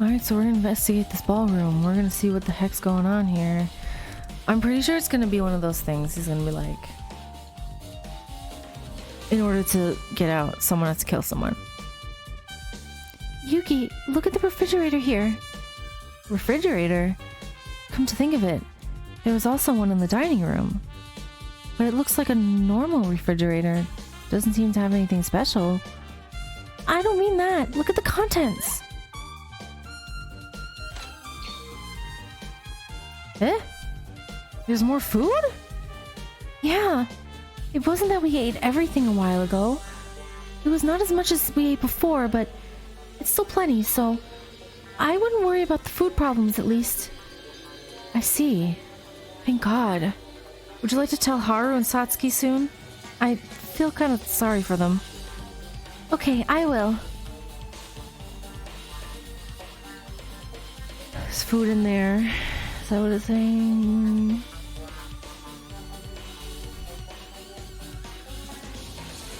Alright, so we're gonna investigate this ballroom. We're gonna see what the heck's going on here. I'm pretty sure it's gonna be one of those things. He's gonna be like, in order to get out, someone has to kill someone. Yuki, look at the refrigerator here. Refrigerator? Come to think of it, there was also one in the dining room. But it looks like a normal refrigerator. Doesn't seem to have anything special. I don't mean that. Look at the contents. Eh? There's more food? Yeah. It wasn't that we ate everything a while ago. It was not as much as we ate before, but it's still plenty, so I wouldn't worry about the food problems at least. I see. Thank God. Would you like to tell Haru and Satsuki soon? I feel kind of sorry for them. Okay, I will. There's food in there. Is that what it's saying?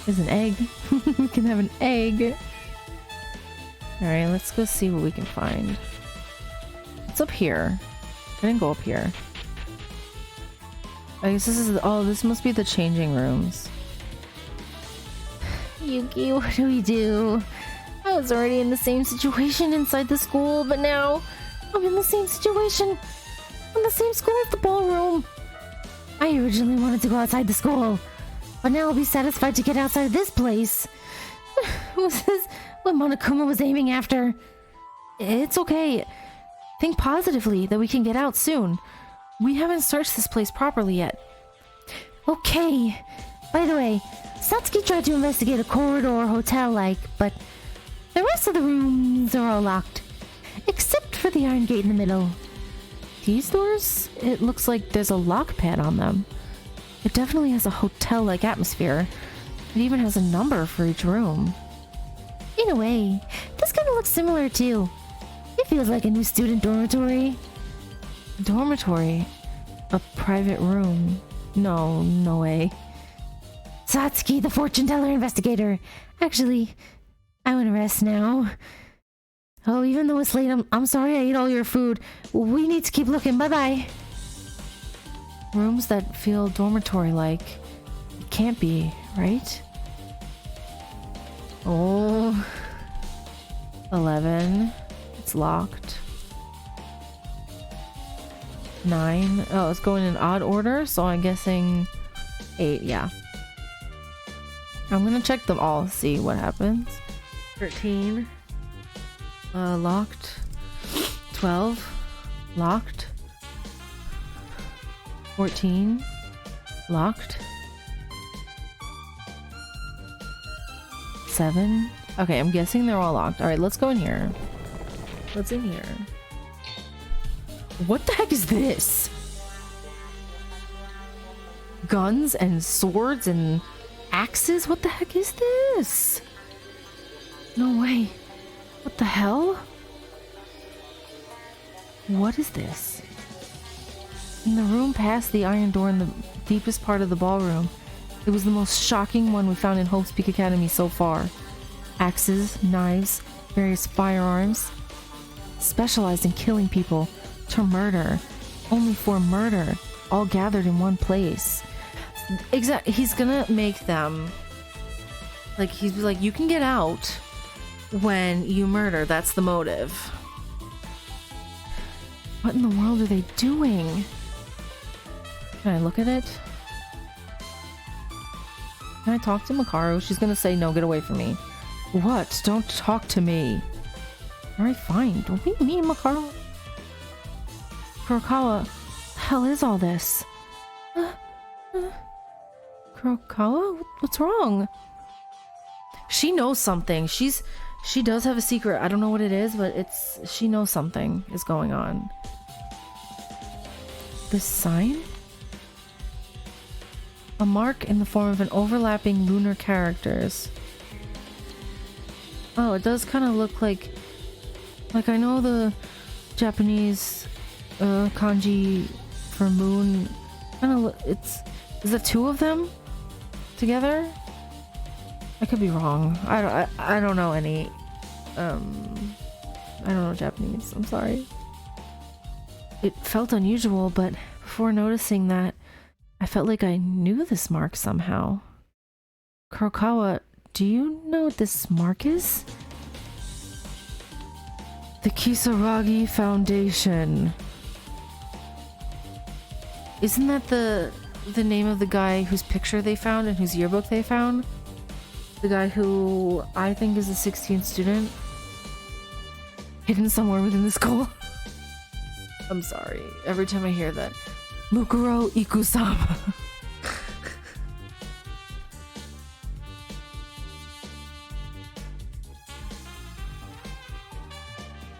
There's an egg. We can have an egg. Alright, let's go see what we can find. It's up here. I didn't go up here. I guess this is... oh, this must be the changing rooms. Yuki, what do we do? I was already in the same situation inside the school, but now I'm in the same situation in the same school as the ballroom. I originally wanted to go outside the school, but now I'll be satisfied to get outside of this place. Was this what Monokuma was aiming after? It's okay. Think positively that we can get out soon. We haven't searched this place properly yet. Okay. By the way, Satsuki tried to investigate a corridor hotel-like, but the rest of the rooms are all locked. Except for the iron gate in the middle. These doors? It looks like there's a lock pad on them. It definitely has a hotel-like atmosphere. It even has a number for each room. In a way, this kind of looks similar too. It feels like a new student dormitory. Dormitory? A private room? No, no way. Satsuki, the fortune teller investigator. Actually, I want to rest now. Oh, even though it's late, I'm sorry I ate all your food. We need to keep looking. Bye-bye. Rooms that feel dormitory-like. It can't be, right? Oh. 11. It's locked. 9. Oh, it's going in odd order, so I'm guessing 8, yeah. I'm gonna check them all, see what happens. 13. Locked. 12. Locked. 14. Locked. 7. Okay, I'm guessing they're all locked. Alright, let's go in here. What's in here? What the heck is this? Guns and swords and axes? What the heck is this? No way. What the hell? What is this? In the room past the iron door in the deepest part of the ballroom, it was the most shocking one we found in Hope's Peak Academy so far. Axes, knives, various firearms, specialized in killing people to murder, only for murder, all gathered in one place. Exactly. He's gonna make them like, he's like, you can get out when you murder. That's the motive. What in the world are they doing? Can I look at it? Can I talk to Makaru? She's gonna say, no, get away from me. What? Don't talk to me. Alright, fine. Don't be mean, Makaru. Kurokawa, the hell is all this? Kurokawa? What's wrong? She knows something. She does have a secret. I don't know what it is, but she knows something is going on. This sign? A mark in the form of an overlapping lunar characters. Oh, it does kind of look like I know the Japanese kanji for moon. Kind of, is it 2 of them together? I could be wrong. I don't know any I don't know Japanese, I'm sorry. It felt unusual, but before noticing that, I felt like I knew this mark somehow. Kurokawa, do you know what this mark is? The Kisaragi Foundation. Isn't that the name of the guy whose picture they found and whose yearbook they found? The guy who I think is a 16th student? Hidden somewhere within the school? I'm sorry. Every time I hear that. Mukuro Ikusama.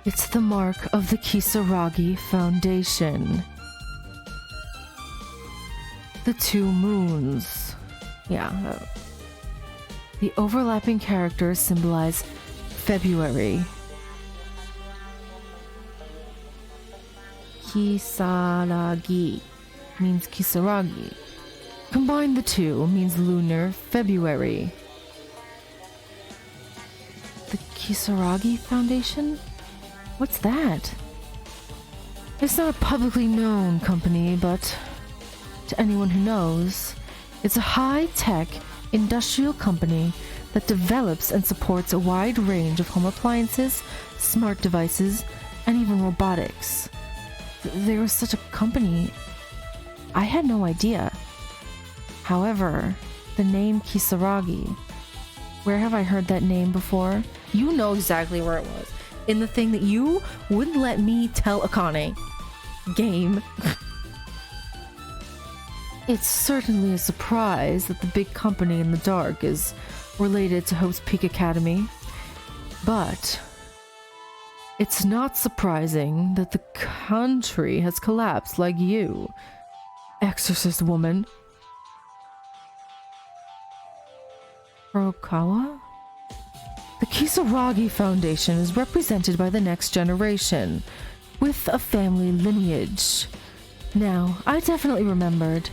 It's the mark of the Kisaragi Foundation. The two moons. Yeah. The overlapping characters symbolize February. Kisaragi means Kisaragi. Combine the two means lunar February. The Kisaragi Foundation? What's that? It's not a publicly known company, but to anyone who knows, it's a high-tech industrial company that develops and supports a wide range of home appliances, smart devices, and even robotics. There was such a company. I had no idea. However, the name Kisaragi, where have I heard that name before? You know exactly where it was. In the thing that you wouldn't let me tell Akane. Game. It's certainly a surprise that the big company in the dark is related to Hope's Peak Academy. But it's not surprising that the country has collapsed like you, exorcist woman. Kurokawa? The Kisaragi Foundation is represented by the next generation, with a family lineage. Now, I definitely remembered.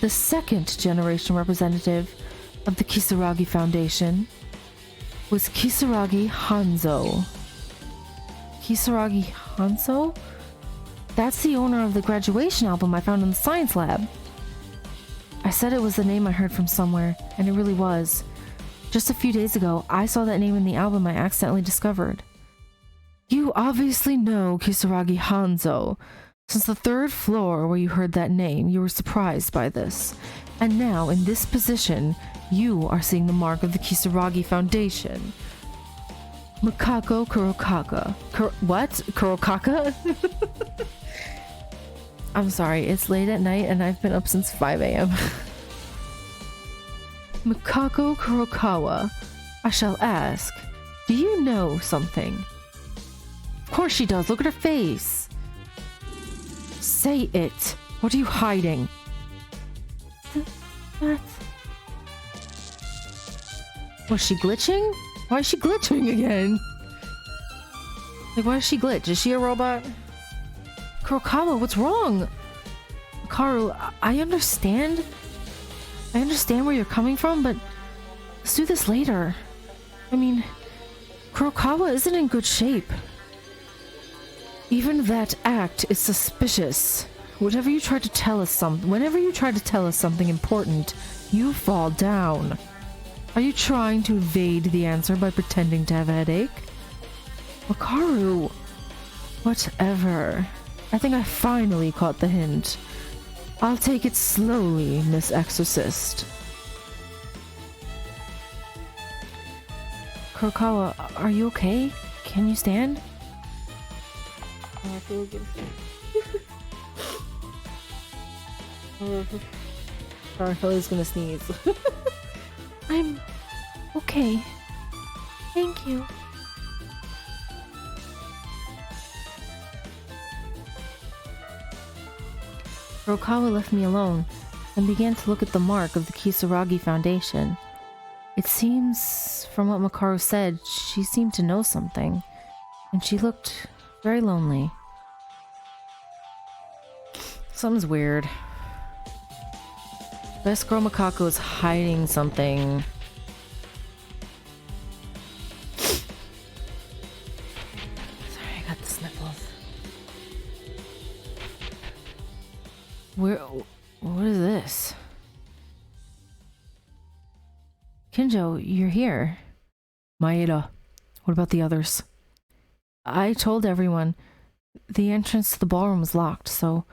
The second generation representative of the Kisaragi Foundation was Kisaragi Hanzo. Kisaragi Hanzo? That's the owner of the graduation album I found in the science lab. I said it was the name I heard from somewhere, and it really was. Just a few days ago, I saw that name in the album I accidentally discovered. You obviously know Kisaragi Hanzo. Since the third floor where you heard that name, you were surprised by this. And now, in this position, you are seeing the mark of the Kisaragi Foundation. Makako Kurokaka. What? Kurokaka? I'm sorry, it's late at night and I've been up since 5 a.m. Makako Kurokawa, I shall ask, do you know something? Of course she does, look at her face. Say it. What are you hiding? That... Was she glitching? Why is she glitching again? Like, why does she glitch? Is she a robot? Kurokawa, what's wrong? Karu, I understand. I understand where you're coming from, but let's do this later. I mean, Kurokawa isn't in good shape. Even that act is suspicious. Whenever you try to tell us something important, you fall down. Are you trying to evade the answer by pretending to have a headache? Wakaru. Whatever. I think I finally caught the hint. I'll take it slowly, Miss Exorcist. Kurokawa, are you okay? Can you stand? Oh, I feel good. Sorry, I thought I was gonna sneeze. I'm okay. Thank you. Kurokawa left me alone and began to look at the mark of the Kisaragi Foundation. It seems, from what Makaru said, she seemed to know something, and she looked very lonely. Something's weird. Best Girl Makako is hiding something. Got the sniffles. What is this? Kinjo, you're here. Maeda, what about the others? I told everyone the entrance to the ballroom was locked, so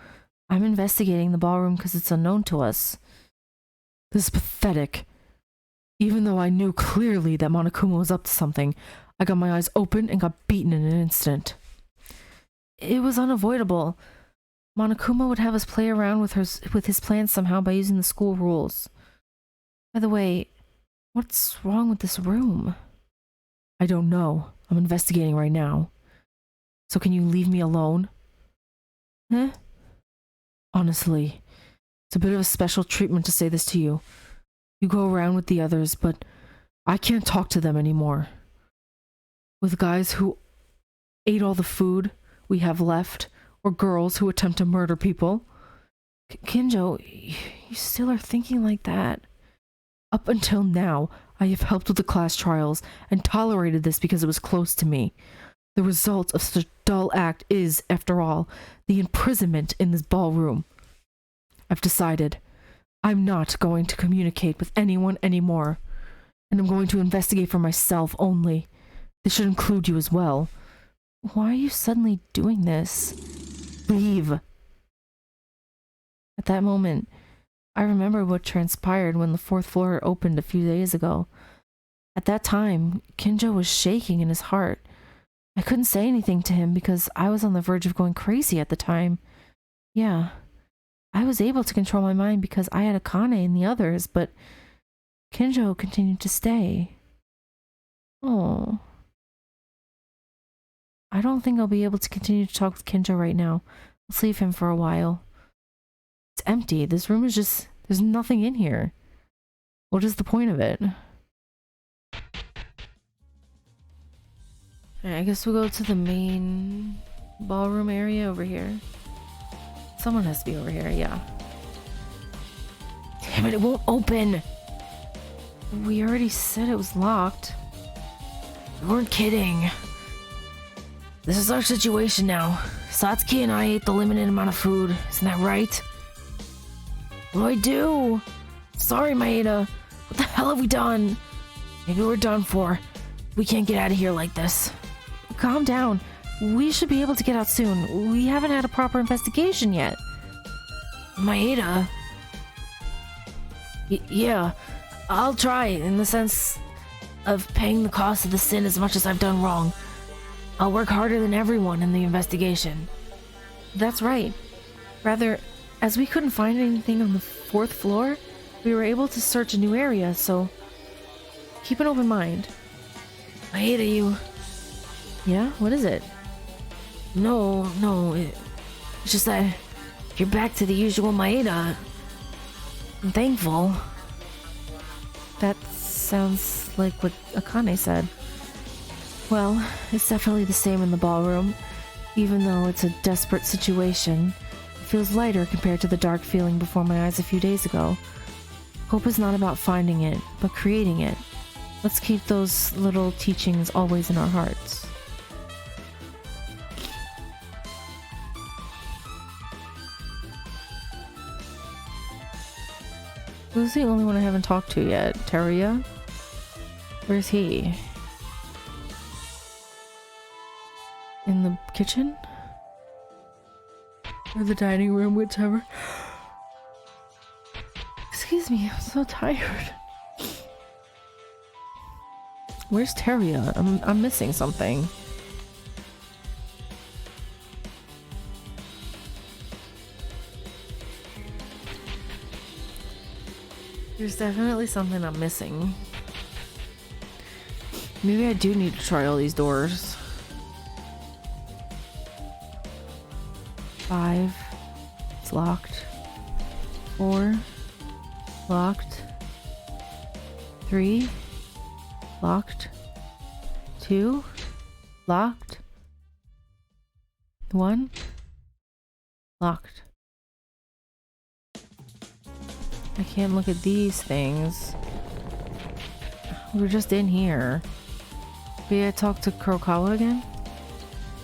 I'm investigating the ballroom because it's unknown to us. This is pathetic. Even though I knew clearly that Monokuma was up to something, I got my eyes open and got beaten in an instant. It was unavoidable. Monokuma would have us play around with his plans somehow by using the school rules. By the way, what's wrong with this room? I don't know. I'm investigating right now. So can you leave me alone? Eh? Honestly, it's a bit of a special treatment to say this to you. You go around with the others, but I can't talk to them anymore. With guys who ate all the food we have left, or girls who attempt to murder people. Kinjo, you still are thinking like that. Up until now, I have helped with the class trials and tolerated this because it was close to me. The result of such a dull act is, after all, the imprisonment in this ballroom. I've decided I'm not going to communicate with anyone anymore, and I'm going to investigate for myself only. This should include you as well. Why are you suddenly doing this? Leave. At that moment, I remembered what transpired when the fourth floor opened a few days ago. At that time, Kinjo was shaking in his heart. I couldn't say anything to him because I was on the verge of going crazy at the time. Yeah, I was able to control my mind because I had Akane and the others, but Kinjo continued to stay. Oh. I don't think I'll be able to continue to talk with Kinjo right now. Let's leave him for a while. It's empty. This room is just... there's nothing in here. What is the point of it? Alright, I guess we'll go to the main ballroom area over here. Someone has to be over here, yeah. Damn it, it won't open! We already said it was locked. We weren't kidding. This is our situation now. Satsuki and I ate the limited amount of food. Isn't that right? What do I do? Sorry, Maeda. What the hell have we done? Maybe we're done for. We can't get out of here like this. Calm down. We should be able to get out soon. We haven't had a proper investigation yet. Maeda? Yeah, I'll try in the sense of paying the cost of the sin as much as I've done wrong. I'll work harder than everyone in the investigation. That's right. Rather, as we couldn't find anything on the fourth floor, we were able to search a new area, so keep an open mind. Maeda, you... Yeah? What is it? No, it's just that you're back to the usual Maeda. I'm thankful. That sounds like what Akane said. Well, it's definitely the same in the ballroom. Even though it's a desperate situation, it feels lighter compared to the dark feeling before my eyes a few days ago. Hope is not about finding it, but creating it. Let's keep those little teachings always in our hearts. Who's the only one I haven't talked to yet? Teruya? Where's he? In the kitchen? Or the dining room, whichever. Excuse me, I'm so tired. Where's Teruya? I'm missing something. There's definitely something I'm missing. Maybe I do need to try all these doors. 5. It's locked. 4. Locked. 3. Locked. 2. Locked. 1. Locked. I can't look at these things. We were just in here. Maybe I talk to Kurokawa again?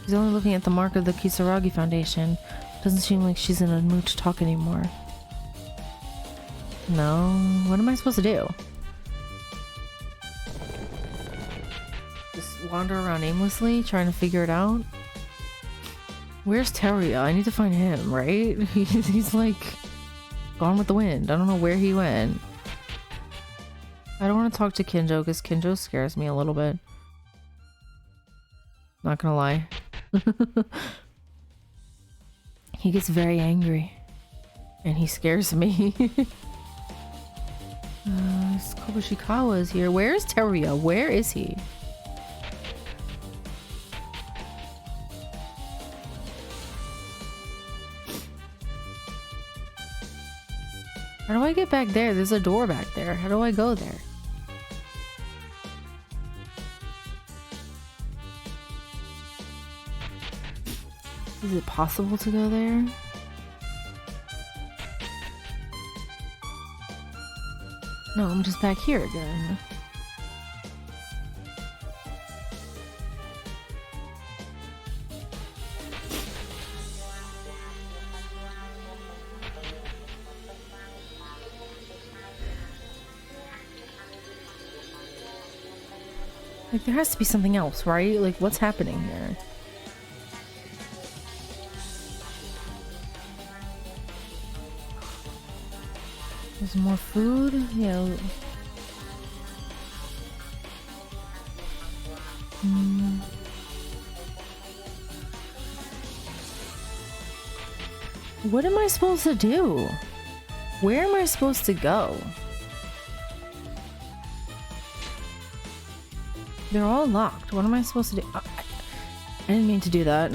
She's only looking at the mark of the Kisaragi Foundation. Doesn't seem like she's in a mood to talk anymore. No, what am I supposed to do? Just wander around aimlessly, trying to figure it out? Where's Teruya? I need to find him, right? He's like gone with the wind. I don't know where he went. I don't want to talk to Kinjo because Kinjo scares me a little bit. Not gonna lie. He gets very angry. And he scares me. Kobushikawa is here. Where is Teruya? Where is he? How do I get back there? There's a door back there. How do I go there? Is it possible to go there? No, I'm just back here again. Like, there has to be something else, right? Like, what's happening here? There's more food? Yeah. What am I supposed to do? Where am I supposed to go? They're all locked. What am I supposed to do? I didn't mean to do that.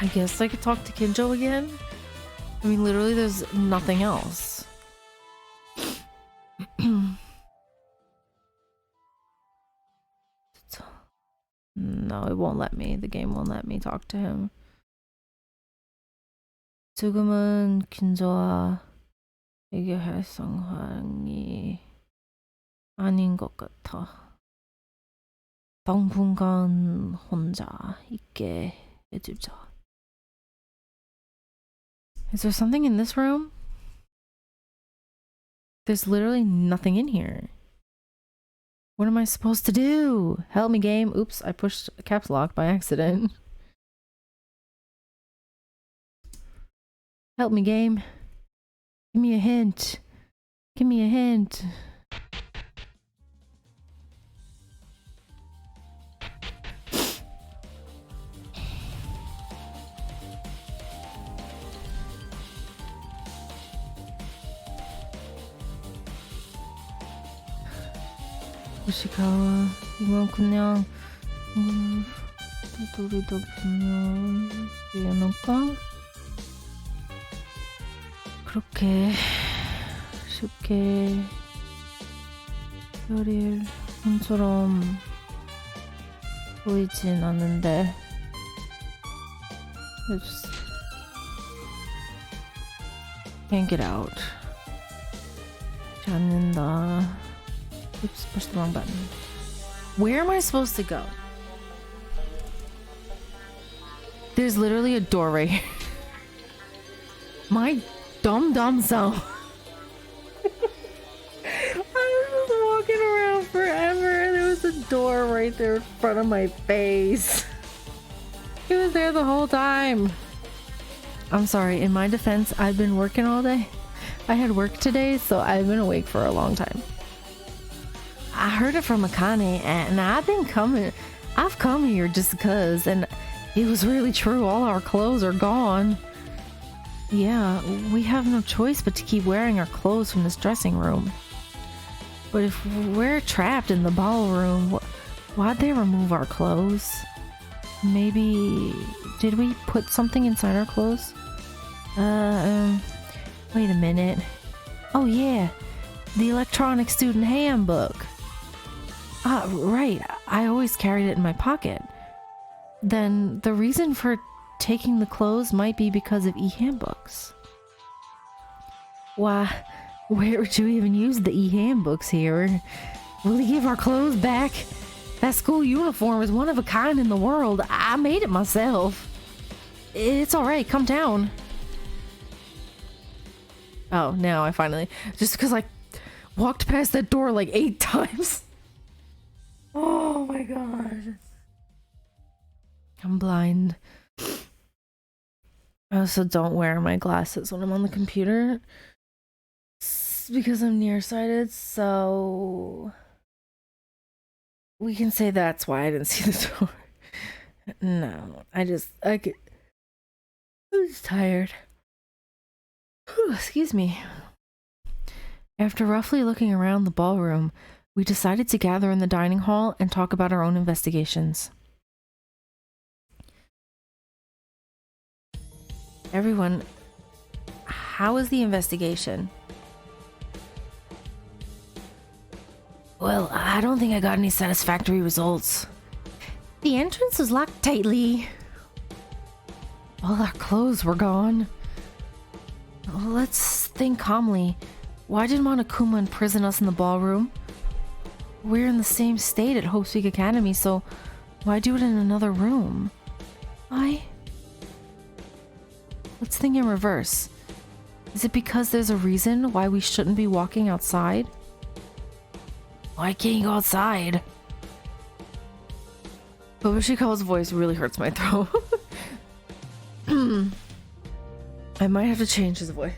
I guess I could talk to Kinjo again? I mean, literally there's nothing else. No, it won't let me. The game won't let me talk to him. 지금은 긴저와 얘기할 상황이 아닌 것 같아. 당분간 혼자 있게 해주자. Is there something in this room? There's literally nothing in here. What am I supposed to do? Help me, game. Oops, I pushed caps lock by accident. Help me, game. Give me a hint. Give me a hint. Kobushikawa, 이건 그냥 우리도 분명 해놓을까? 그렇게 쉽게 별일 혼처럼 보이진 않는데 I just can't get out. 않는다. Oops, pushed the wrong button. Where am I supposed to go? There's literally a door right here. My dumb self. I was just walking around forever and there was a door right there in front of my face. It was there the whole time. I'm sorry, in my defense, I've been working all day. I had work today, so I've been awake for a long time. I heard it from Akane, and I've come here just because, and it was really true. All our clothes are gone. Yeah, we have no choice but to keep wearing our clothes from this dressing room. But if we're trapped in the ballroom, why'd they remove our clothes? Maybe, did we put something inside our clothes? Wait a minute. Oh yeah, the electronic student handbook. Ah, right, I always carried it in my pocket. Then the reason for taking the clothes might be because of e-handbooks. Why, where would you even use the e-handbooks here? Will he give our clothes back? That school uniform is one of a kind in the world. I made it myself. It's alright, come down. Oh, now I finally... Just because I walked past that door like 8 times. Oh my god. I'm blind. I also don't wear my glasses when I'm on the computer. It's because I'm nearsighted, so... We can say that's why I didn't see the door. No, I'm just tired. Whew, excuse me. After roughly looking around the ballroom, we decided to gather in the dining hall and talk about our own investigations. Everyone, how is the investigation? Well, I don't think I got any satisfactory results. The entrance was locked tightly. All our clothes were gone. Let's think calmly. Why did Monokuma imprison us in the ballroom? We're in the same state at Hope's Peak Academy, so why do it in another room? Let's think in reverse. Is it because there's a reason why we shouldn't be walking outside? Why can't you go outside? Boboshikawa's voice really hurts my throat. I might have to change his voice.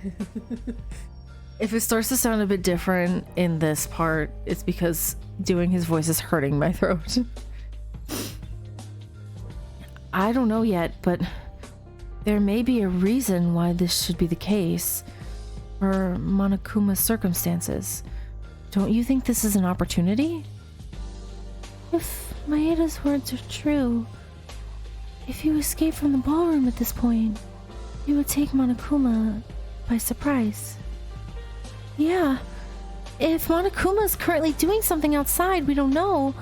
If it starts to sound a bit different in this part, it's because doing his voice is hurting my throat. I don't know yet, but there may be a reason why this should be the case, or Monokuma's circumstances. Don't you think this is an opportunity? If Maeda's words are true, if you escape from the ballroom at this point, it would take Monokuma by surprise. Yeah, if Monokuma is currently doing something outside we don't know,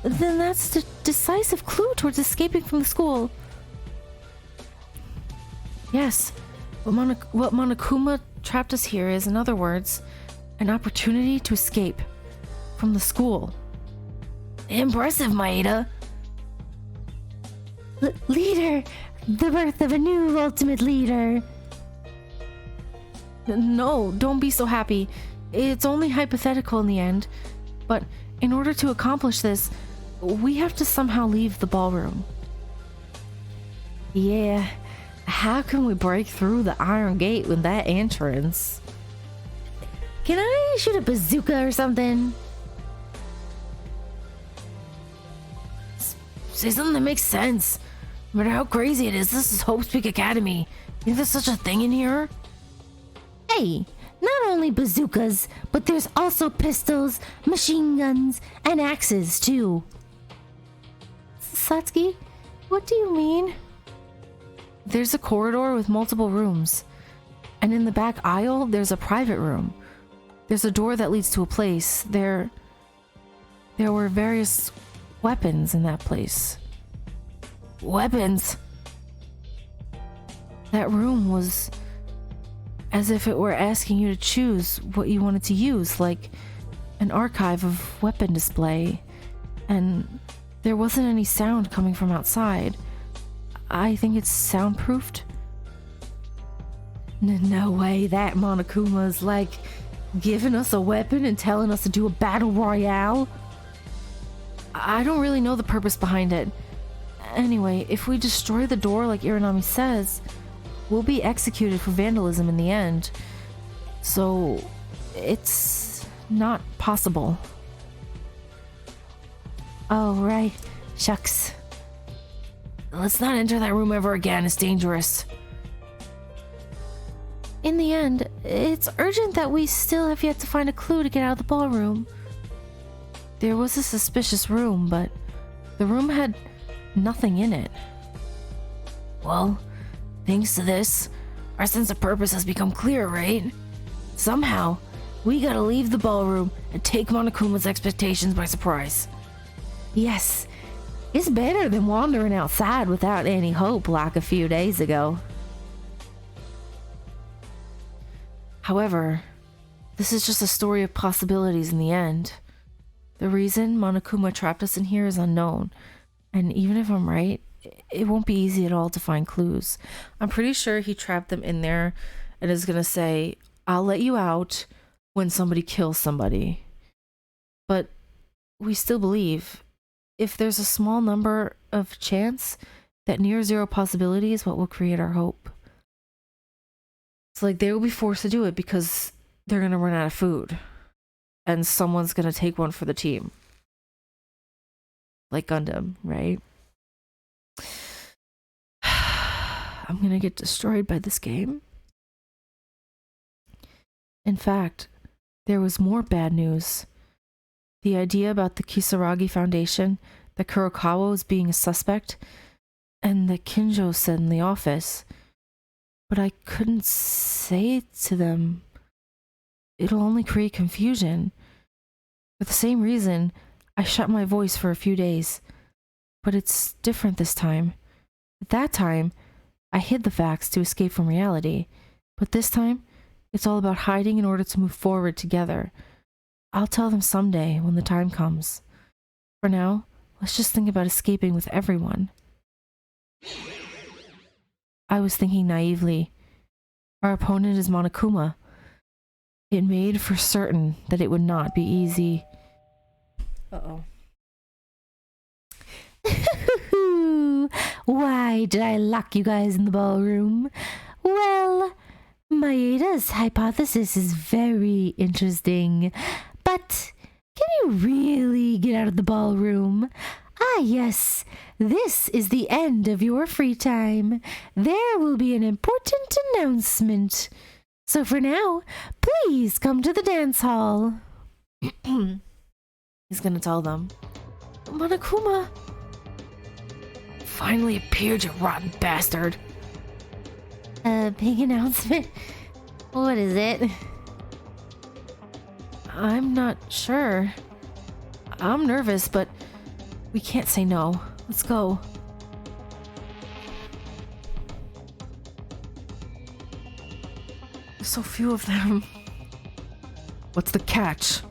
then that's the decisive clue towards escaping from the school. Yes, what Monokuma trapped us here is, in other words, an opportunity to escape from the school. Impressive, Maeda. Leader! The birth of a new ultimate leader! No, don't be so happy. It's only hypothetical in the end. But in order to accomplish this, we have to somehow leave the ballroom. Yeah, how can we break through the iron gate with that entrance? Can I shoot a bazooka or something? Say something that makes sense. No matter how crazy it is, this is Hope's Peak Academy. Think there's such a thing in here? Hey, not only bazookas, but there's also pistols, machine guns, and axes too. Satsuki, what do you mean? There's a corridor with multiple rooms. And in the back aisle, there's a private room. There's a door that leads to a place. There were various weapons in that place. Weapons? That room was as if it were asking you to choose what you wanted to use, like an archive of weapon display. And there wasn't any sound coming from outside. I think it's soundproofed. No way that Monokuma's like giving us a weapon and telling us to do a battle royale. I don't really know the purpose behind it. Anyway, if we destroy the door like Iranami says, we'll be executed for vandalism in the end. So, it's not possible. Oh, right. Shucks. Let's not enter that room ever again. It's dangerous. In the end, it's urgent that we still have yet to find a clue to get out of the ballroom. There was a suspicious room, but the room had nothing in it. Well, thanks to this, our sense of purpose has become clear, right? Somehow, we gotta leave the ballroom and take Monokuma's expectations by surprise. Yes, it's better than wandering outside without any hope like a few days ago. However, this is just a story of possibilities in the end. The reason Monokuma trapped us in here is unknown, and even if I'm right, it won't be easy at all to find clues. I'm pretty sure he trapped them in there and is gonna say, I'll let you out when somebody kills somebody. But we still believe if there's a small number of chance, that near zero possibility is what will create our hope. It's like they will be forced to do it because they're gonna run out of food and someone's gonna take one for the team. Like Gundam, right? I'm gonna get destroyed by this game. In fact, there was more bad news. The idea about the Kisaragi Foundation, that Kurokawa was being a suspect, and that Kinjo said in the office. But I couldn't say it to them. It'll only create confusion. For the same reason, I shut my voice for a few days. But it's different this time. At that time, I hid the facts to escape from reality. But this time, it's all about hiding in order to move forward together. I'll tell them someday when the time comes. For now, let's just think about escaping with everyone. I was thinking naively. Our opponent is Monokuma. It made for certain that it would not be easy. Uh-oh. Why did I lock you guys in the ballroom? Well, Maeda's hypothesis is very interesting. But can you really get out of the ballroom? Ah, yes. This is the end of your free time. There will be an important announcement. So for now, please come to the dance hall. He's gonna tell them. Monokuma finally appeared, you rotten bastard. A big announcement? What is it? I'm not sure. I'm nervous, but we can't say no. Let's go. There's so few of them. What's the catch?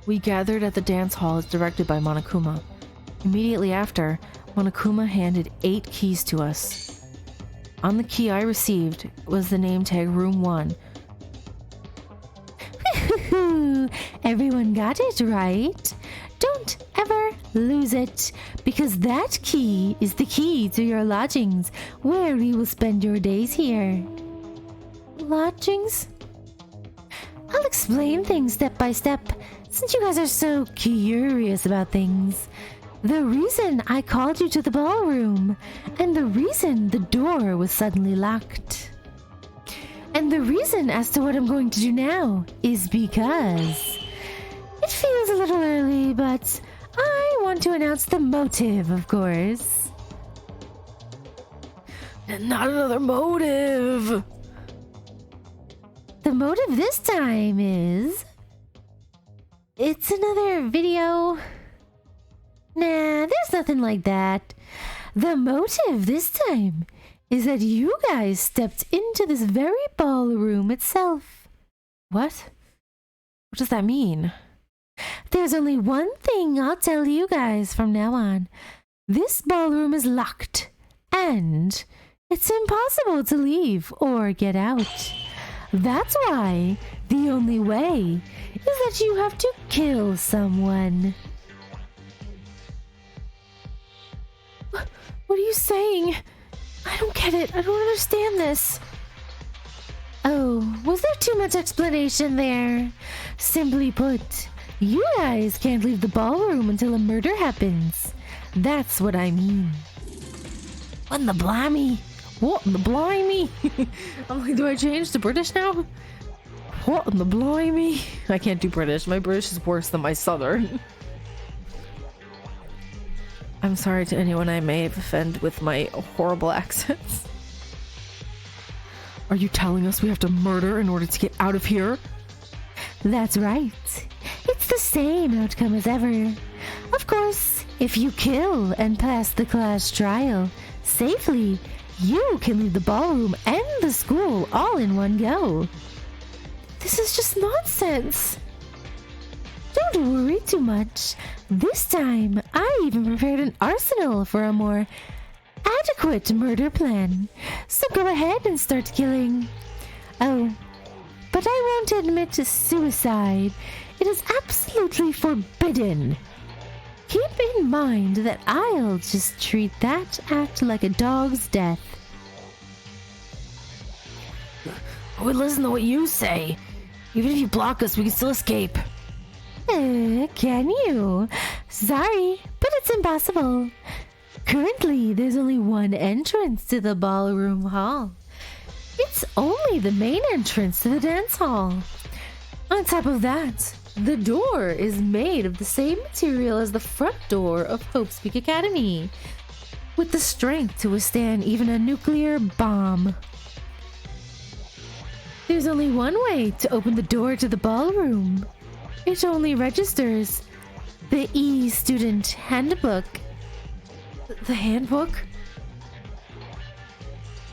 We gathered at the dance hall as directed by Monokuma. Immediately after, Monokuma handed 8 keys to us. On the key I received was the name tag Room 1. Everyone got it right. Don't ever lose it, because that key is the key to your lodgings, where you will spend your days here. Lodgings? I'll explain things step by step, since you guys are so curious about things. The reason I called you to the ballroom, and the reason the door was suddenly locked. And the reason as to what I'm going to do now is because it feels a little early, but I want to announce the motive, of course. And not another motive! The motive this time is... it's another video. Nah, there's nothing like that. The motive this time is that you guys stepped into this very ballroom itself. What? What does that mean? There's only one thing I'll tell you guys from now on. This ballroom is locked, and it's impossible to leave or get out. That's why the only way is that you have to kill someone. What are you saying? I don't get it. I don't understand this. Oh, was there too much explanation there? Simply put, you guys can't leave the ballroom until a murder happens. That's what I mean. What in the blimey? What in the blimey? I'm like, do I change to British now? What in the blimey? I can't do British. My British is worse than my Southern. I'm sorry to anyone I may have offended with my horrible accents. Are you telling us we have to murder in order to get out of here? That's right. It's the same outcome as ever. Of course, if you kill and pass the class trial safely, You can leave the ballroom and the school all in one go. This is just nonsense. Don't worry too much. This time, I even prepared an arsenal for a more adequate murder plan. So go ahead and start killing. Oh, but I won't admit to suicide. It is absolutely forbidden. Keep in mind that I'll just treat that act like a dog's death. I would listen to what you say. Even if you block us, we can still escape. Can you? Sorry, but it's impossible. Currently, there's only one entrance to the ballroom hall. It's only the main entrance to the dance hall. On top of that, the door is made of the same material as the front door of Hope's Peak Academy, with the strength to withstand even a nuclear bomb. There's only one way to open the door to the ballroom. It only registers the E-Student Handbook. The handbook?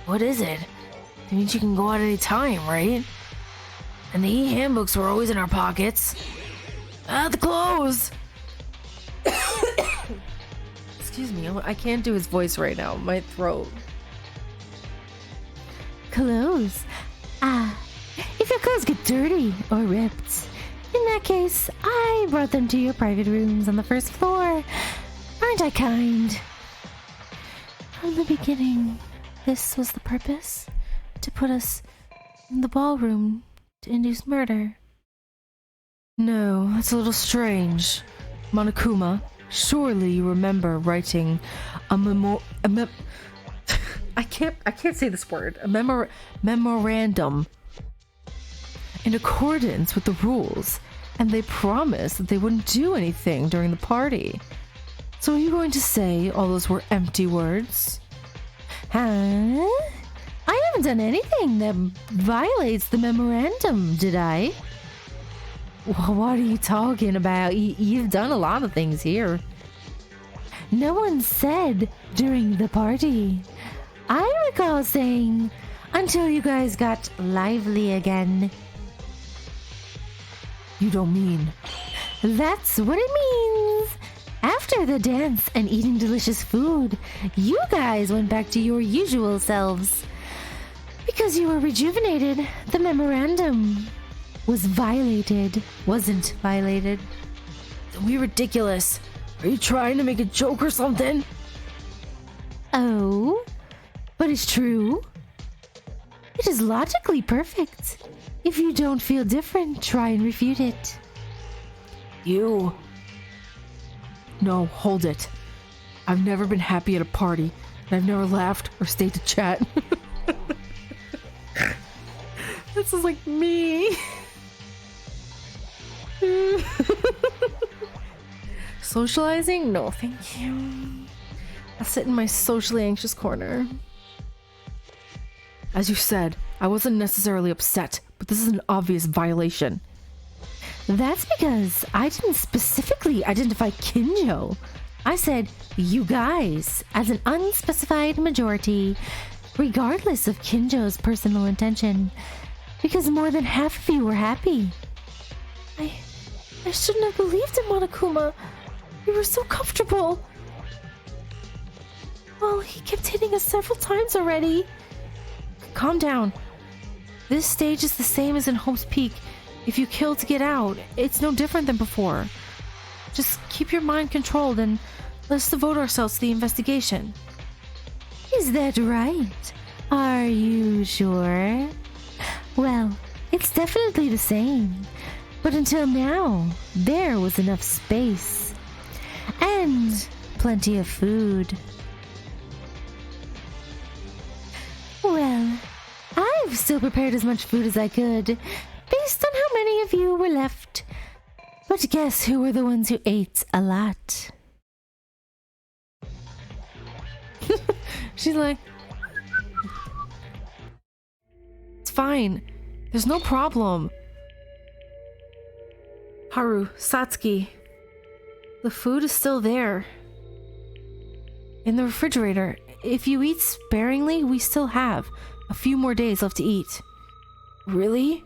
What is it? It means you can go out any time, right? And the e-handbooks were always in our pockets. The clothes! Excuse me, I can't do his voice right now. My throat. Clothes? If your clothes get dirty or ripped, in that case, I brought them to your private rooms on the first floor. Aren't I kind? From the beginning, this was the purpose? To put us in the ballroom to induce murder. No, that's a little strange. Monokuma, surely you remember writing a I can't say this word. A memorandum in accordance with the rules, and they promised that they wouldn't do anything during the party. So are you going to say all those were empty words? Huh? I haven't done anything that violates the memorandum, did I? What are you talking about? You've done a lot of things here. No one said during the party. I recall saying, until you guys got lively again. You don't mean... That's what it means. After the dance and eating delicious food, you guys went back to your usual selves. Because you were rejuvenated, the memorandum wasn't violated. Don't be ridiculous. Are you trying to make a joke or something? Oh, but it's true. It is logically perfect. If you don't feel different, try and refute it. You... No, hold it. I've never been happy at a party, and I've never laughed or stayed to chat. This is like me. Socializing? No, thank you. I'll sit in my socially anxious corner. As you said, I wasn't necessarily upset, but this is an obvious violation. That's because I didn't specifically identify Kinjo. I said you guys as an unspecified majority, regardless of Kinjo's personal intention, because more than half of you were happy. I shouldn't have believed in Monokuma. We were so comfortable. Well, he kept hitting us several times already. Calm down. This stage is the same as in Hope's Peak. If you kill to get out, it's no different than before. Just keep your mind controlled and let's devote ourselves to the investigation. Is that right? Are you sure? Well, it's definitely the same. But until now, there was enough space. And plenty of food. Well, I've still prepared as much food as I could, based on how many of you were left. But guess who were the ones who ate a lot? She's like, it's fine. There's no problem. Haru, Satsuki, the food is still there. In the refrigerator. if you eat sparingly, we still have a few more days left to eat. Really?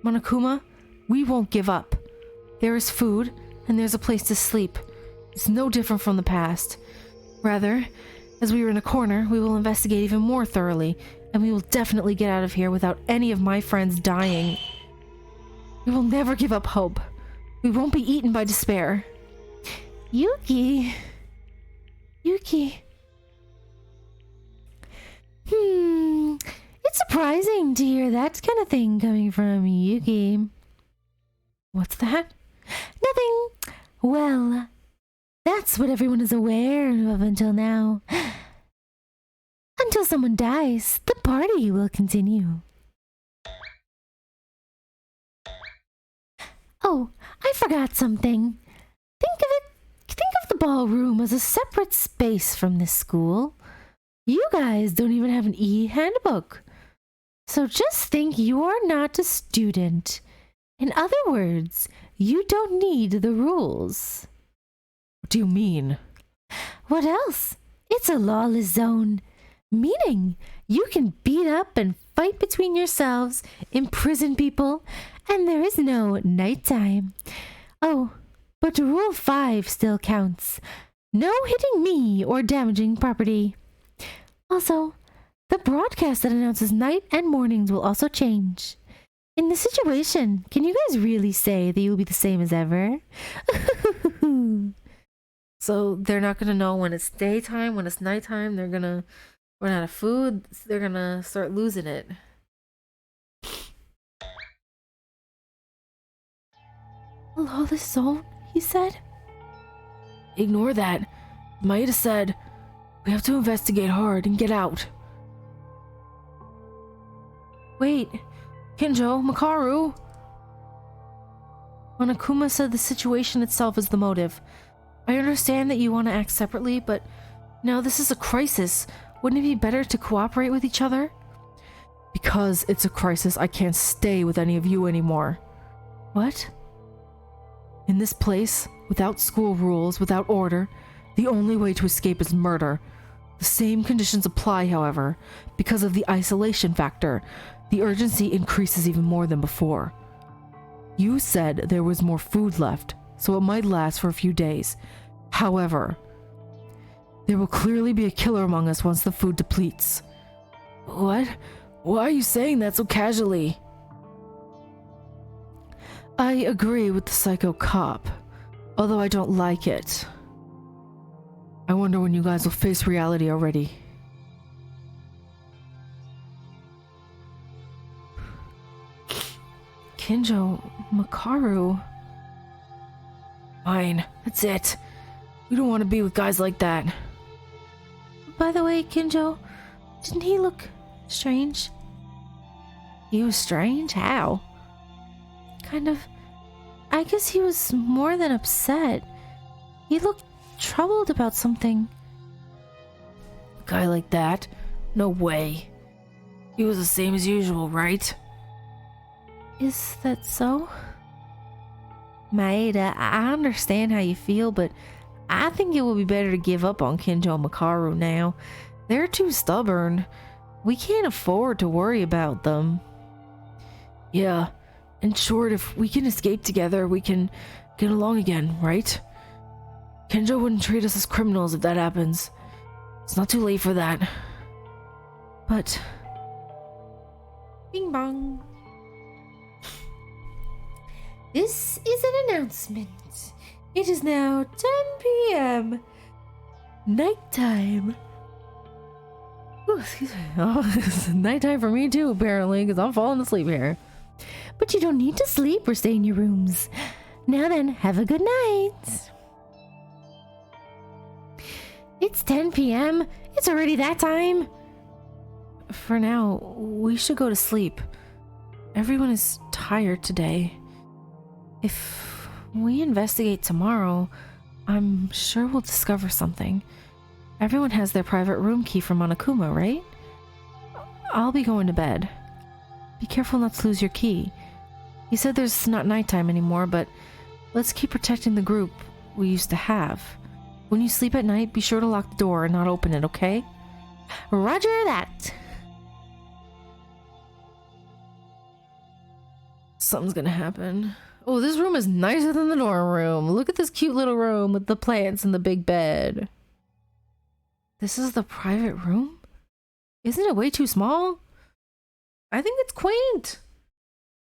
Monokuma, we won't give up. There is food, and there's a place to sleep. It's no different from the past. Rather, as we are in a corner, we will investigate even more thoroughly, and we will definitely get out of here without any of my friends dying. We will never give up hope. We won't be eaten by despair. Yuki. It's surprising to hear that kind of thing coming from Yuki. What's that? Nothing. Well, that's what everyone is aware of until now. Until someone dies, the party will continue. Oh, I forgot something. Think of the ballroom as a separate space from this school. You guys don't even have an e-handbook. So just think you're not a student. In other words, you don't need the rules. What do you mean? What else? It's a lawless zone. Meaning, you can beat up and fight between yourselves, imprison people, and there is no nighttime. Oh, but Rule 5 still counts. No hitting me or damaging property. Also, the broadcast that announces night and mornings will also change. In this situation, can you guys really say that you'll be the same as ever? So they're not gonna know when it's daytime, when it's nighttime. They're gonna run out of food. They're gonna start losing it. A lawless zone, he said? Ignore that. Maeda said, we have to investigate hard and get out. Wait, Kinjo, Makaru. Monokuma said the situation itself is the motive. I understand that you want to act separately, but now this is a crisis. Wouldn't it be better to cooperate with each other? Because it's a crisis, I can't stay with any of you anymore. What? In this place, without school rules, without order, the only way to escape is murder. The same conditions apply, however. Because of the isolation factor, the urgency increases even more than before. You said there was more food left, so it might last for a few days. However, there will clearly be a killer among us once the food depletes. What? Why are you saying that so casually? I agree with the psycho cop, although I don't like it. I wonder when you guys will face reality already. Kinjo, Makaru. Fine, that's it. We don't want to be with guys like that. By the way, Kinjo, didn't he look strange? He was strange? How? Kind of. I guess he was more than upset. He looked troubled about something. A guy like that? No way. He was the same as usual, right? Is that so? Maeda, I understand how you feel, but I think it would be better to give up on Kinjo and Makaru now. They're too stubborn. We can't afford to worry about them. Yeah, in short, if we can escape together, we can get along again, right? Kinjo wouldn't treat us as criminals if that happens. It's not too late for that. But... Bing bong. This is an announcement. It is now 10 p.m. Nighttime. Ooh, excuse me. Oh, it's nighttime for me too, apparently, because I'm falling asleep here. But you don't need to sleep or stay in your rooms. Now then, have a good night. It's 10 p.m. It's already that time. For now, we should go to sleep. Everyone is tired today. If we investigate tomorrow, I'm sure we'll discover something. Everyone has their private room key from Monokuma, right? I'll be going to bed. Be careful not to lose your key. You said there's not nighttime anymore, but let's keep protecting the group we used to have. When you sleep at night, be sure to lock the door and not open it, okay? Roger that. Something's gonna happen. Oh, this room is nicer than the dorm room. Look at this cute little room with the plants and the big bed. This is the private room? Isn't it way too small? I think it's quaint.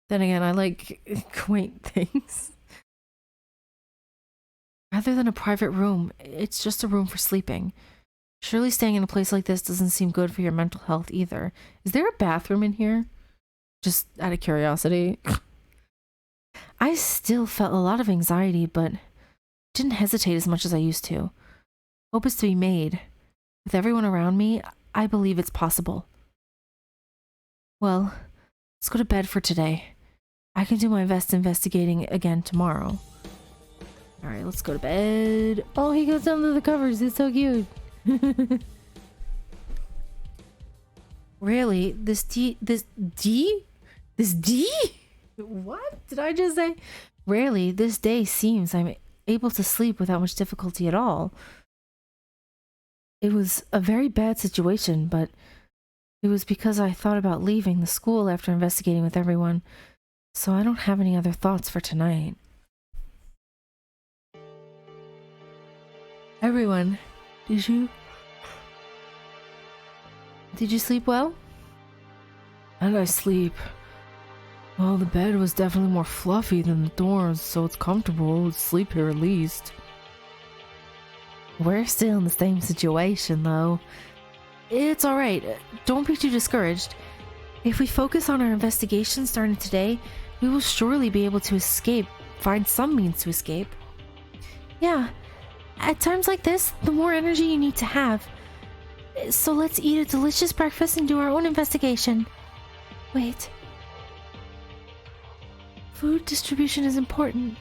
Then again, I like quaint things. Rather than a private room, it's just a room for sleeping. Surely staying in a place like this doesn't seem good for your mental health either. Is there a bathroom in here? Just out of curiosity. I still felt a lot of anxiety, but didn't hesitate as much as I used to. Hope is to be made. With everyone around me, I believe it's possible. Well, let's go to bed for today. I can do my best investigating again tomorrow. Alright, let's go to bed. Oh, he goes under the covers. It's so cute. Really? This D? What did I just say? Rarely, this day seems I'm able to sleep without much difficulty at all. It was a very bad situation, but it was because I thought about leaving the school after investigating with everyone, so I don't have any other thoughts for tonight. Everyone, did you sleep well? How did I sleep? Well, the bed was definitely more fluffy than the dorms, so it's comfortable to sleep here at least. We're still in the same situation, though. It's alright. Don't be too discouraged. If we focus on our investigation starting today, we will surely be able to escape, find some means to escape. Yeah, at times like this, the more energy you need to have. So let's eat a delicious breakfast and do our own investigation. Wait. Food distribution is important.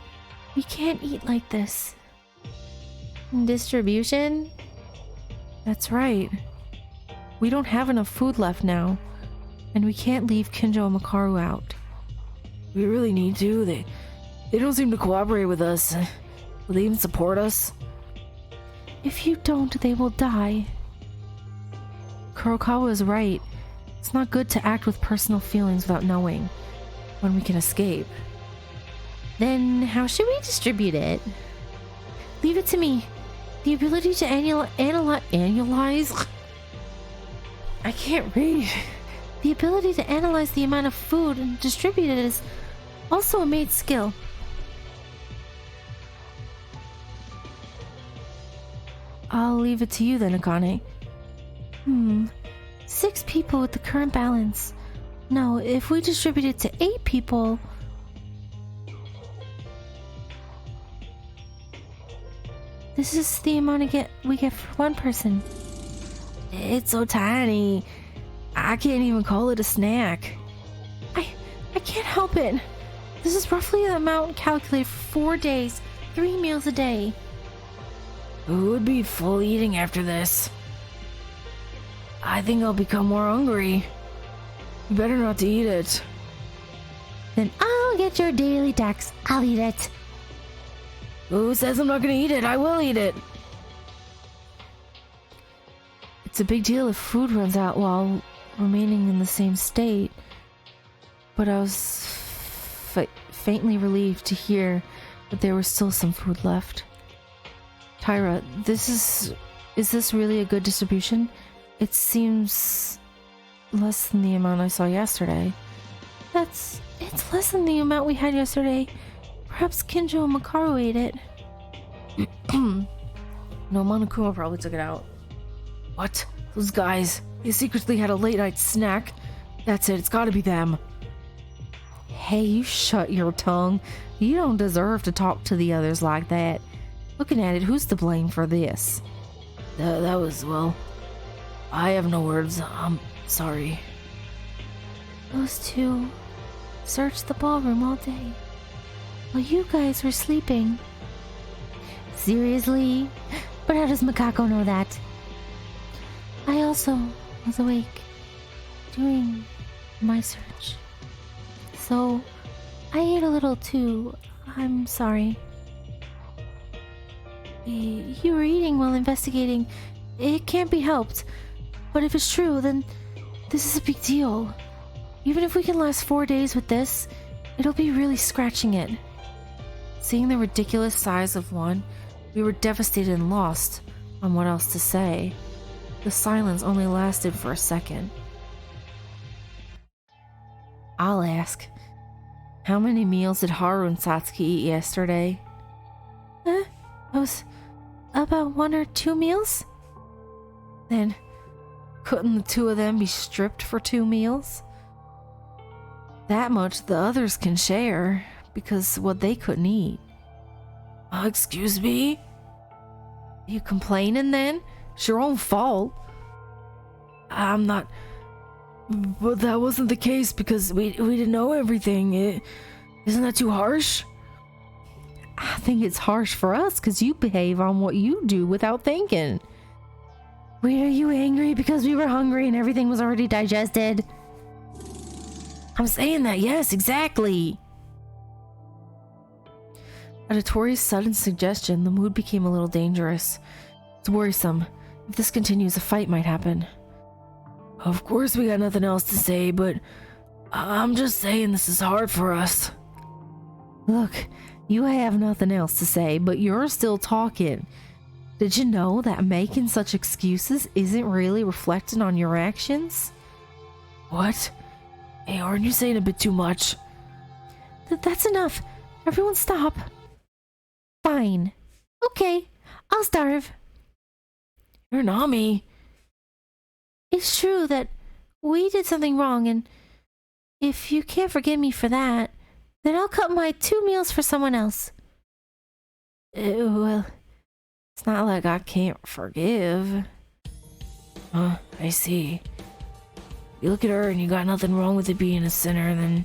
We can't eat like this. Distribution? That's right. We don't have enough food left now, and we can't leave Kinjo and Makaru out. We really need to. They don't seem to cooperate with us. Will they even support us? If you don't, they will die. Kurokawa is right. It's not good to act with personal feelings without knowing when we can escape. Then how should we distribute it? Leave it to me. The ability to analyze... I can't read. The ability to analyze the amount of food and distribute it is also a maid skill. I'll leave it to you then, Akane. 6 people with the current balance. No, if we distribute it to 8 people... This is the amount we get for 1 person. It's so tiny. I can't even call it a snack. I can't help it. This is roughly the amount calculated for 4 days, 3 meals a day. Who would be full eating after this? I think I'll become more hungry. You better not to eat it. Then I'll get your daily tax. I'll eat it. Who says I'm not gonna eat it? I will eat it. It's a big deal if food runs out while remaining in the same state. But I was faintly relieved to hear that there was still some food left. Tyra, is this really a good distribution? It seems less than the amount I saw yesterday. It's less than the amount we had yesterday. Perhaps Kinjo and Makaru ate it. No, Monokuma probably took it out. What? Those guys? They secretly had a late night snack? That's it, it's gotta be them. Hey, you shut your tongue. You don't deserve to talk to the others like that. Looking at it, who's to blame for this? That was, well... I have no words. I'm sorry. Those 2 searched the ballroom all day while you guys were sleeping. Seriously? But how does Makako know that? I also was awake doing my search. So I ate a little too. I'm sorry. You were eating while investigating. It can't be helped. But if it's true, then this is a big deal. Even if we can last 4 days with this, it'll be really scratching it. Seeing the ridiculous size of one, we were devastated and lost on what else to say. The silence only lasted for a second. I'll ask. How many meals did Haru and Satsuki eat yesterday? It was about 1 or 2 meals? Then, couldn't the two of them be stripped for 2 meals? That much the others can share, because what they couldn't eat. Excuse me? You complaining then? It's your own fault. I'm not... But that wasn't the case because we didn't know everything. Isn't that too harsh? I think it's harsh for us because you behave on what you do without thinking. Were you angry because we were hungry and everything was already digested? I'm saying that, yes, exactly. At Atori's sudden suggestion, the mood became a little dangerous. It's worrisome. If this continues, a fight might happen. Of course we got nothing else to say, but I'm just saying this is hard for us. Look, you have nothing else to say, but you're still talking. Did you know that making such excuses isn't really reflecting on your actions? What? Hey, aren't you saying a bit too much? That's enough. Everyone stop. Fine. Okay, I'll starve. You're Nami. It's true that we did something wrong, and if you can't forgive me for that, then I'll cut my 2 meals for someone else. Well, it's not like I can't forgive. I see. You look at her and you got nothing wrong with it being a sinner, then...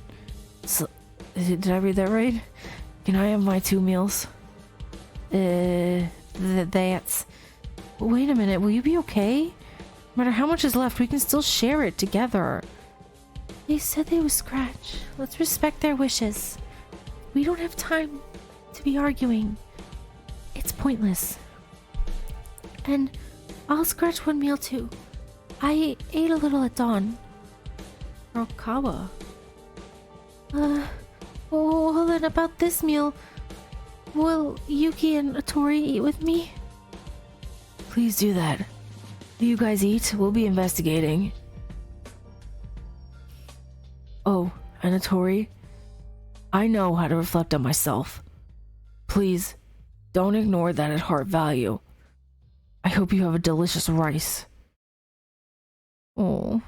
So, did I read that right? Can I have my 2 meals? That's... Wait a minute, will you be okay? No matter how much is left, we can still share it together. They said they would scratch. Let's respect their wishes. We don't have time to be arguing. It's pointless. And I'll scratch 1 meal too. I ate a little at dawn. Rokawa. Well then about this meal, will Yuki and Atori eat with me? Please do that. You guys eat, we'll be investigating. Oh, and Atori, I know how to reflect on myself. Please, don't ignore that at heart value. I hope you have a delicious rice. Oh.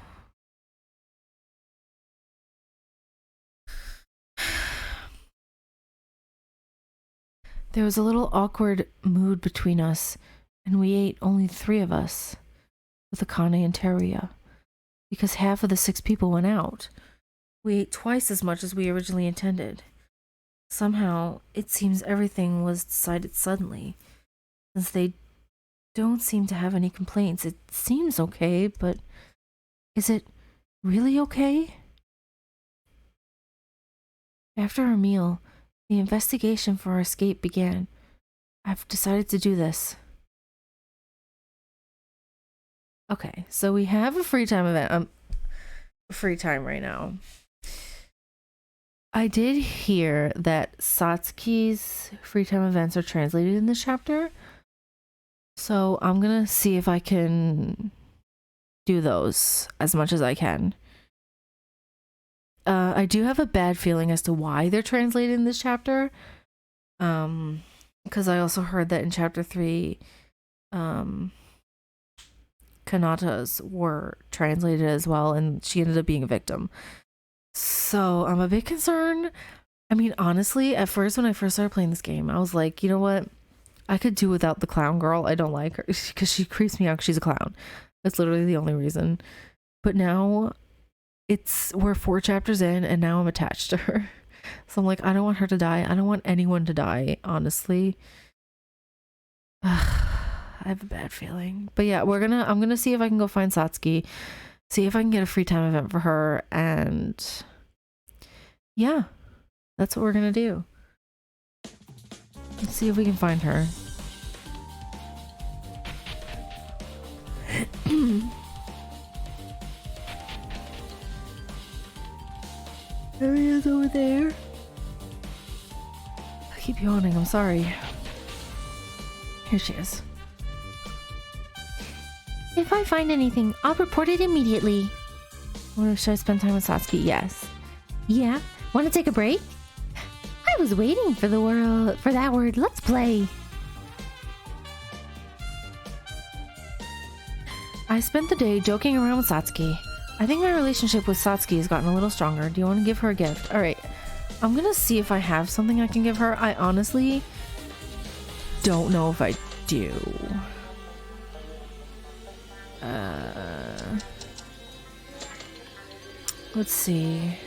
There was a little awkward mood between us, and we ate only 3 of us, with Akane and Teruya, because half of the 6 people went out. We ate twice as much as we originally intended. Somehow, it seems everything was decided suddenly, since they don't seem to have any complaints. It seems okay, but is it really okay? After our meal, the investigation for our escape began. I've decided to do this. Okay, so we have a free time event. Free time right now. I did hear that Satsuki's free time events are translated in this chapter. So I'm gonna see if I can do those as much as I can. I do have a bad feeling as to why they're translated in this chapter. Because I also heard that in chapter 3, Kanata's were translated as well, and she ended up being a victim. So I'm a bit concerned. I mean, honestly, at first when I first started playing this game, I was like, you know what? I could do without the clown girl. I don't like her because she creeps me out because she's a clown. That's literally the only reason. But now we're 4 chapters in and now I'm attached to her. So I'm like, I don't want her to die. I don't want anyone to die, honestly. I have a bad feeling. But yeah, I'm gonna see if I can go find Satsuki, see if I can get a free time event for her, and yeah, that's what we're gonna do. Let's see if we can find her. There he is over there. I keep yawning, I'm sorry. Here she is. If I find anything, I'll report it immediately. Should I spend time with Satsuki? Yes. Yeah? Want to take a break? I was waiting for that word. Let's play. I spent the day joking around with Satsuki. I think my relationship with Satsuki has gotten a little stronger. Do you want to give her a gift? Alright. I'm gonna see if I have something I can give her. I honestly don't know if I do. Let's see.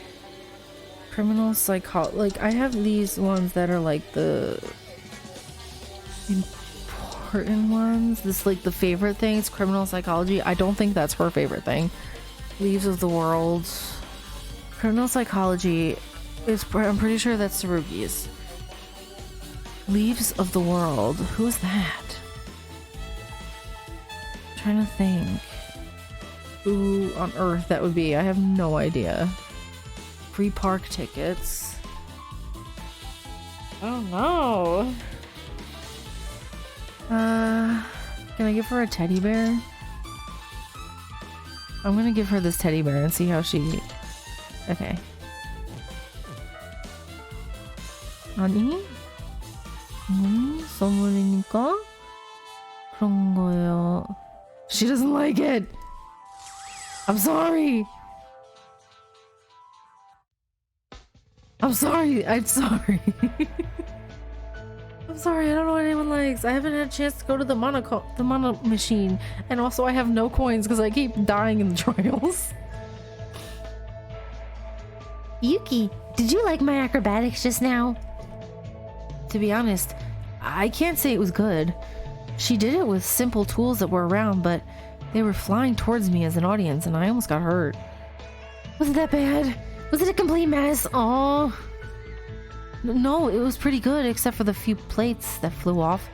Criminal psychology. Like, I have these ones that are like the important ones. This, like, the favorite thing is criminal psychology. I don't think that's her favorite thing. Leaves of the World. Criminal psychology is, I'm pretty sure that's Tsurugi's. Leaves of the World. Who's that? I'm trying to think. Who on earth that would be? I have no idea. Free park tickets. I don't know. Can I give her a teddy bear? I'm gonna give her this teddy bear and see how she... Okay. 아니? 선물이니까 그런 거예요. She doesn't like it! I'm sorry! I'm sorry! I'm sorry! I'm sorry, I don't know what anyone likes. I haven't had a chance to go to the mono machine. And also I have no coins because I keep dying in the trials. Yuki, did you like my acrobatics just now? To be honest, I can't say it was good. She did it with simple tools that were around, but they were flying towards me as an audience and I almost got hurt. Was it that bad? Was it a complete mess? Oh. No, it was pretty good except for the few plates that flew off.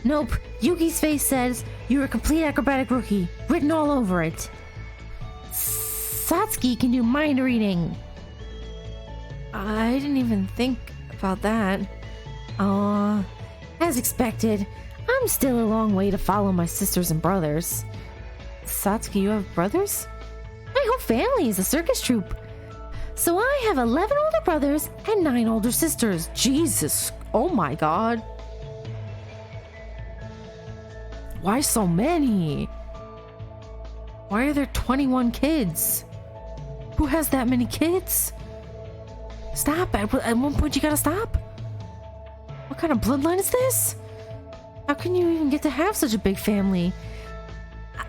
Nope. Yuki's face says you're a complete acrobatic rookie, written all over it. Satsuki can do mind reading. I didn't even think about that. Aw, as expected, I'm still a long way to follow my sisters and brothers. Satsuki, you have brothers? My whole family is a circus troupe. So I have 11 older brothers and 9 older sisters. Jesus, oh my god. Why so many? Why are there 21 kids? Who has that many kids? Stop, at one point you gotta stop. What kind of bloodline is this? How can you even get to have such a big family?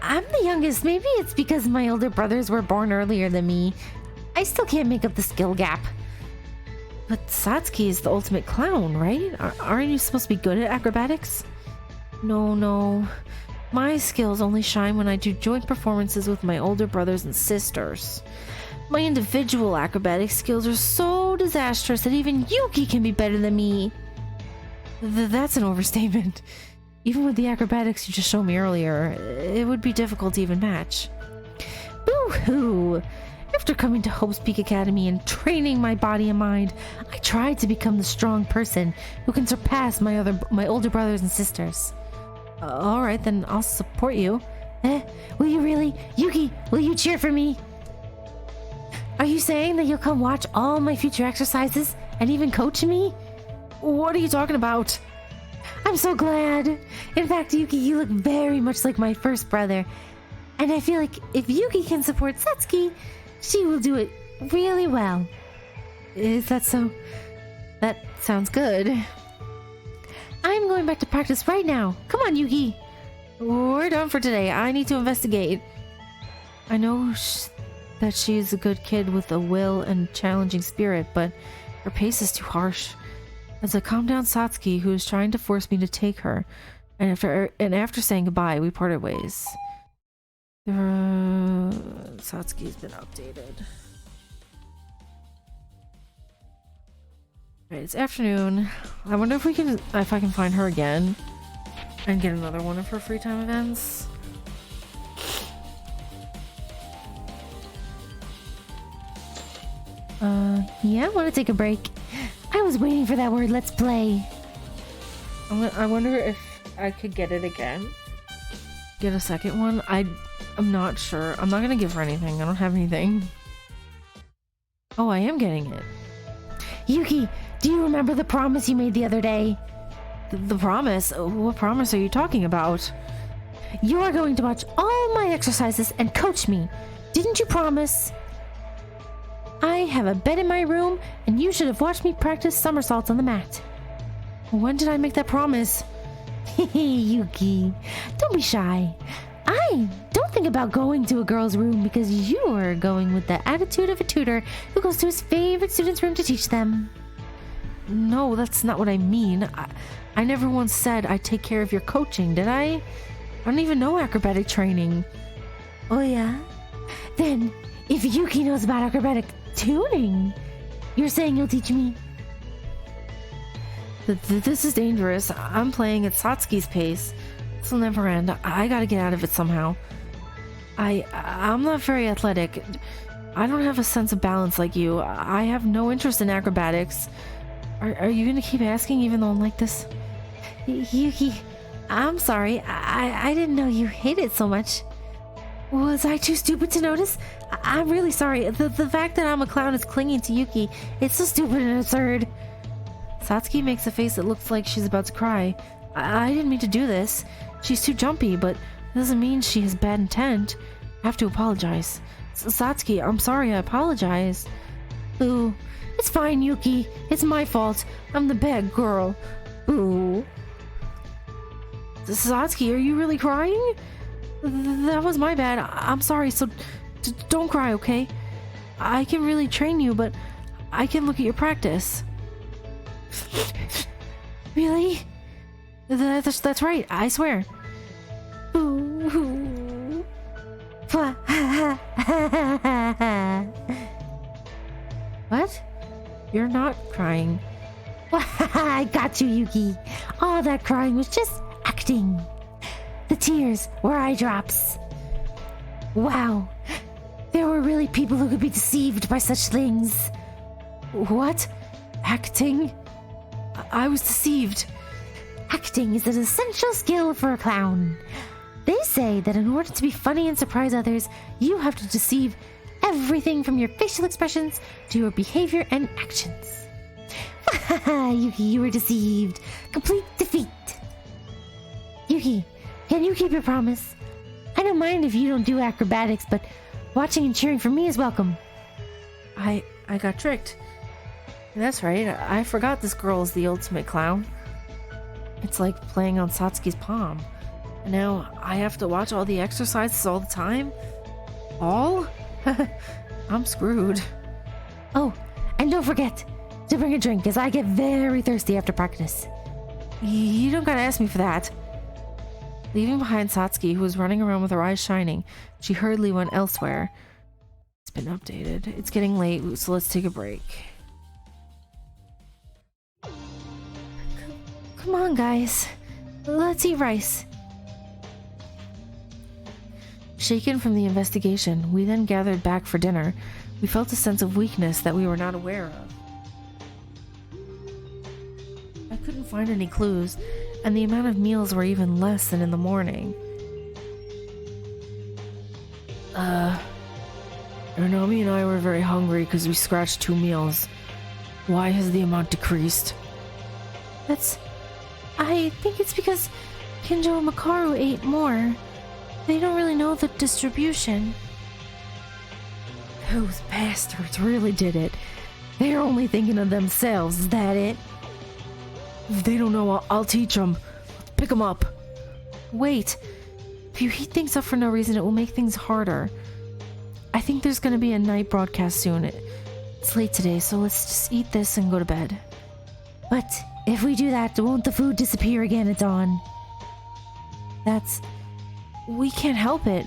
I'm the youngest. Maybe it's because my older brothers were born earlier than me. I still can't make up the skill gap. But Satsuki is the ultimate clown, right? Aren't you supposed to be good at acrobatics? No. My skills only shine when I do joint performances with my older brothers and sisters. My individual acrobatic skills are so disastrous that even Yuki can be better than me. That's an overstatement. Even with the acrobatics you just showed me earlier, it would be difficult to even match. Boo-hoo! After coming to Hope's Peak Academy and training my body and mind, I tried to become the strong person who can surpass my older brothers and sisters. Alright, then I'll support you. Will you really? Yuki, will you cheer for me? Are you saying that you'll come watch all my future exercises and even coach me? What are you talking about? I'm so glad. In fact, Yuki, you look very much like my first brother. And I feel like if Yuki can support Satsuki, she will do it really well. Is that so? That sounds good. I'm going back to practice right now. Come on, Yuki. We're done for today. I need to investigate. I know that she's a good kid with a will and challenging spirit, but her pace is too harsh. As I calm down Satsuki, who is trying to force me to take her, and after saying goodbye, we parted ways. Satsuki's been updated. Right, it's afternoon. I wonder if I can find her again and get another one of her free time events. Yeah, I want to take a break. I was waiting for that word, let's play. I wonder if I could get it again. Get a second one? I'm not sure. I'm not gonna give her anything. I don't have anything. Oh, I am getting it. Yuki, do you remember the promise you made the other day? The promise? What promise are you talking about? You are going to watch all my exercises and coach me. Didn't you promise? I have a bed in my room, and you should have watched me practice somersaults on the mat. When did I make that promise? Yuki, don't be shy. I don't think about going to a girl's room because you are going with the attitude of a tutor who goes to his favorite student's room to teach them. No, that's not what I mean. I never once said I'd take care of your coaching, did I? I don't even know acrobatic training. Oh yeah? Then, if Yuki knows about acrobatic tuning, you're saying you'll teach me? This is dangerous. I'm playing at Satsuki's pace. This will never end. I gotta get out of it somehow. I'm not very athletic. I don't have a sense of balance like you. I have no interest in acrobatics. Are you gonna keep asking even though I'm like this? Yuki, I'm sorry. I didn't know you hate it so much. Was I too stupid to notice? I'm really sorry. The fact that I'm a clown is clinging to Yuki. It's so stupid and absurd. Satsuki makes a face that looks like she's about to cry. I didn't mean to do this. She's too jumpy, but it doesn't mean she has bad intent. I have to apologize. Satsuki, I'm sorry, I apologize. Ooh, it's fine, Yuki. It's my fault. I'm the bad girl. Ooh. Satsuki, are you really crying? That was my bad. I'm sorry, so don't cry, okay? I can really train you, but I can look at your practice. Really? That's right, I swear. Ooh. What? You're not crying. I got you, Yuki. All that crying was just acting. The tears were eye drops. Wow. There were really people who could be deceived by such things. What? Acting? I was deceived. Acting is an essential skill for a clown. They say that in order to be funny and surprise others, you have to deceive everything from your facial expressions to your behavior and actions. Yuki, you were deceived. Complete defeat. Yuki, can you keep your promise? I don't mind if you don't do acrobatics, but watching and cheering for me is welcome. I got tricked. That's right, I forgot this girl is the ultimate clown. It's like playing on Satsuki's palm. And now I have to watch all the exercises all the time? All? I'm screwed. Oh, and don't forget to bring a drink, as I get very thirsty after practice. You don't gotta ask me for that. Leaving behind Satsuki, who was running around with her eyes shining, she hurriedly went elsewhere. It's been updated. It's getting late, so let's take a break. Come on, guys. Let's eat rice. Shaken from the investigation, we then gathered back for dinner. We felt a sense of weakness that we were not aware of. I couldn't find any clues, and the amount of meals were even less than in the morning. Uranomi and I were very hungry because we scratched 2 meals. Why has the amount decreased? I think it's because Kinjo and Makaru ate more. They don't really know the distribution. Those bastards really did it. They're only thinking of themselves, is that it? If they don't know, I'll teach them. Pick them up. Wait. If you heat things up for no reason, it will make things harder. I think there's gonna be a night broadcast soon. It's late today, so let's just eat this and go to bed. But if we do that, won't the food disappear again at dawn? We can't help it.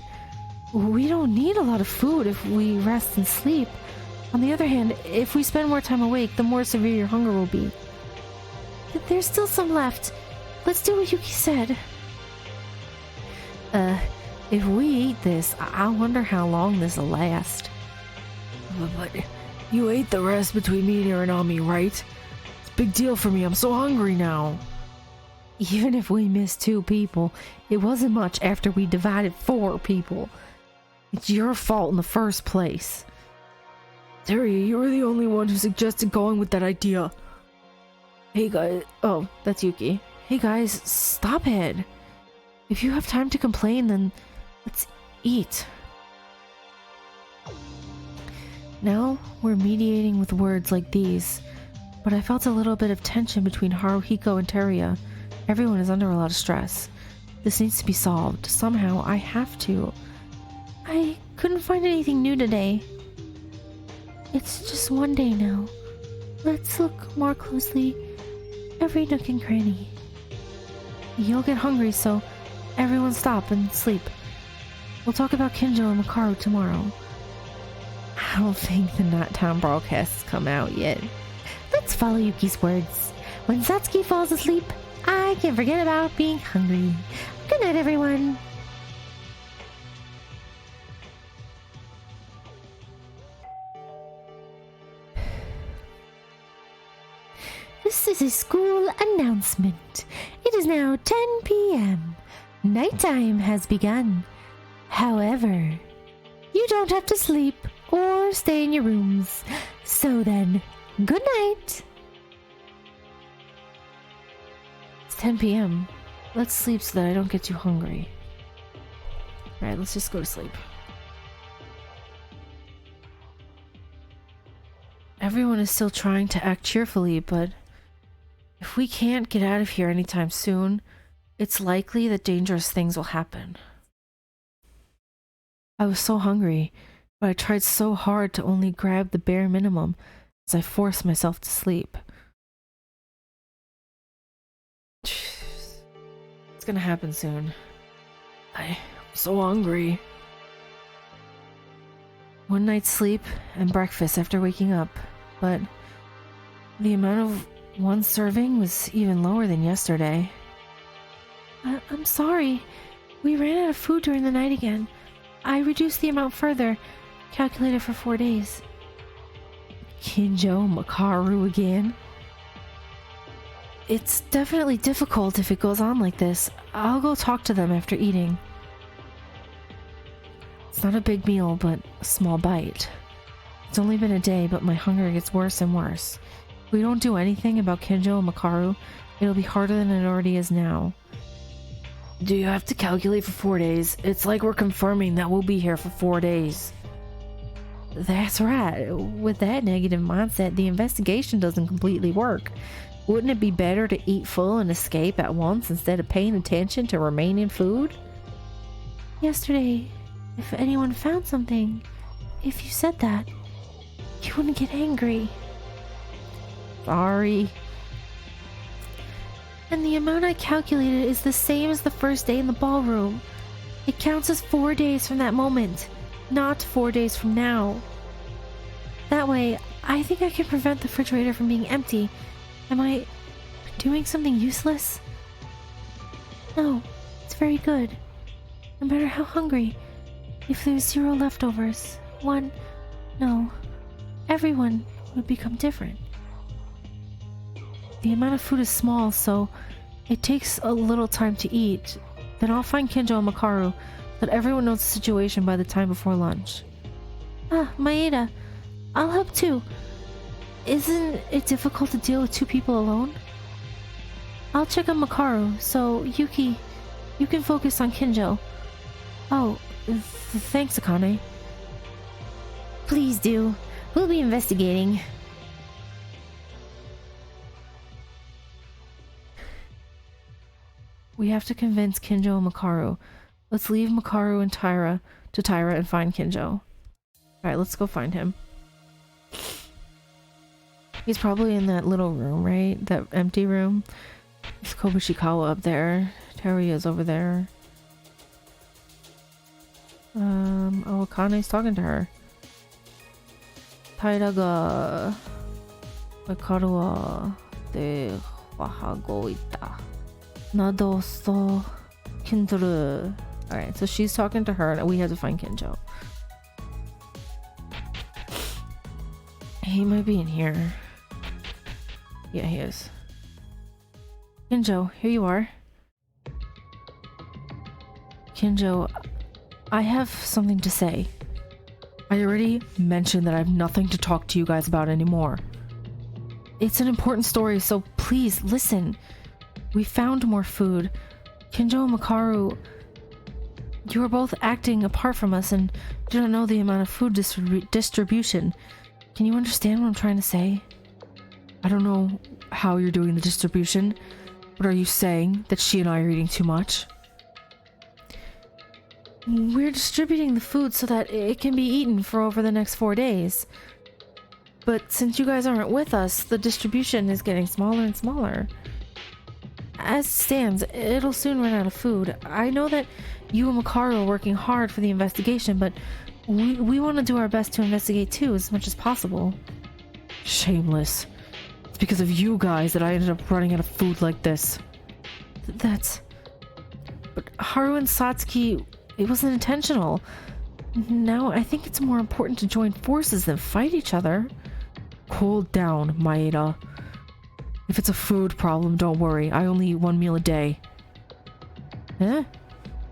We don't need a lot of food if we rest and sleep. On the other hand, if we spend more time awake, the more severe your hunger will be. There's still some left. Let's do what Yuki said. If we eat this, I wonder how long this will last. But You ate the rest between me and Aranami, right? It's a big deal for me. I'm so hungry now. Even if we missed 2 people, it wasn't much after we divided 4 people. It's your fault in the first place. Terry, you were the only one who suggested going with that idea. Hey guys, oh, that's Yuki. Hey guys, stop it. If you have time to complain, then let's eat. Now we're mediating with words like these, but I felt a little bit of tension between Haruhiko and Teruya. Everyone is under a lot of stress. This needs to be solved. Somehow, I have to. I couldn't find anything new today. It's just one day now. Let's look more closely. Every nook and cranny. You'll get hungry, so everyone stop and sleep. We'll talk about Kinjo and Makaru tomorrow. I don't think the Nighttime broadcast has come out yet. Let's follow Yuki's words. When Satsuki falls asleep, I can forget about being hungry. Good night, everyone. This is a school announcement. It is now 10 p.m. Nighttime has begun. However, you don't have to sleep or stay in your rooms. So then, good night. It's 10 p.m. Let's sleep so that I don't get too hungry. Alright, let's just go to sleep. Everyone is still trying to act cheerfully, but if we can't get out of here anytime soon, it's likely that dangerous things will happen. I was so hungry, but I tried so hard to only grab the bare minimum as I forced myself to sleep. It's gonna happen soon. I'm so hungry. One night's sleep and breakfast after waking up, but the amount of one serving was even lower than yesterday. I'm sorry. We ran out of food during the night again. I reduced the amount further, calculated for 4 days. Kinjo, Makaru again? It's definitely difficult if it goes on like this. I'll go talk to them after eating. It's not a big meal, but a small bite. It's only been a day, but my hunger gets worse and worse. If we don't do anything about Kinjo and Makaru, it'll be harder than it already is now. Do you have to calculate for 4 days? It's like we're confirming that we'll be here for 4 days. That's right. With that negative mindset, the investigation doesn't completely work. Wouldn't it be better to eat full and escape at once instead of paying attention to remaining food? Yesterday, if anyone found something, if you said that, you wouldn't get angry. Sorry. And the amount I calculated is the same as the first day in the ballroom. It counts as 4 days from that moment, not 4 days from now. That way, I think I can prevent the refrigerator from being empty. Am I doing something useless? No, it's very good. No matter how hungry, if there's 0 leftovers, everyone would become different. The amount of food is small, so it takes a little time to eat. Then I'll find Kinjo and Makaru, so that everyone knows the situation by the time before lunch. Maeda, I'll help too. Isn't it difficult to deal with 2 people alone? I'll check on Makaru, so Yuki, you can focus on Kinjo. Oh, thanks, Akane. Please do. We'll be investigating. We have to convince Kinjo and Makaru. Let's leave Makaru and Taira and find Kinjo. Alright, let's go find him. He's probably in that little room, right? That empty room. There's Kobushikawa up there. Teruya's over there. Oh, Akane's talking to her. Taira Makaru wa dehago ita. Nadoso Kintoru. Alright, so she's talking to her and we have to find Kinjo. He might be in here. Yeah, he is. Kinjo, here you are. Kinjo, I have something to say. I already mentioned that I have nothing to talk to you guys about anymore. It's an important story, so please listen. We found more food. Kinjo and Makaru, you are both acting apart from us and do not know the amount of food distribution. Can you understand what I'm trying to say? I don't know how you're doing the distribution, but are you saying that she and I are eating too much? We're distributing the food so that it can be eaten for over the next 4 days. But since you guys aren't with us, the distribution is getting smaller and smaller. As it stands, it'll soon run out of food. I know that you and Makaru are working hard for the investigation, but we want to do our best to investigate too, as much as possible. Shameless. It's because of you guys that I ended up running out of food like this. But Haru and Satsuki, it wasn't intentional. Now I think it's more important to join forces than fight each other. Cool down, Maeda. If it's a food problem, don't worry. I only eat 1 meal a day. Eh?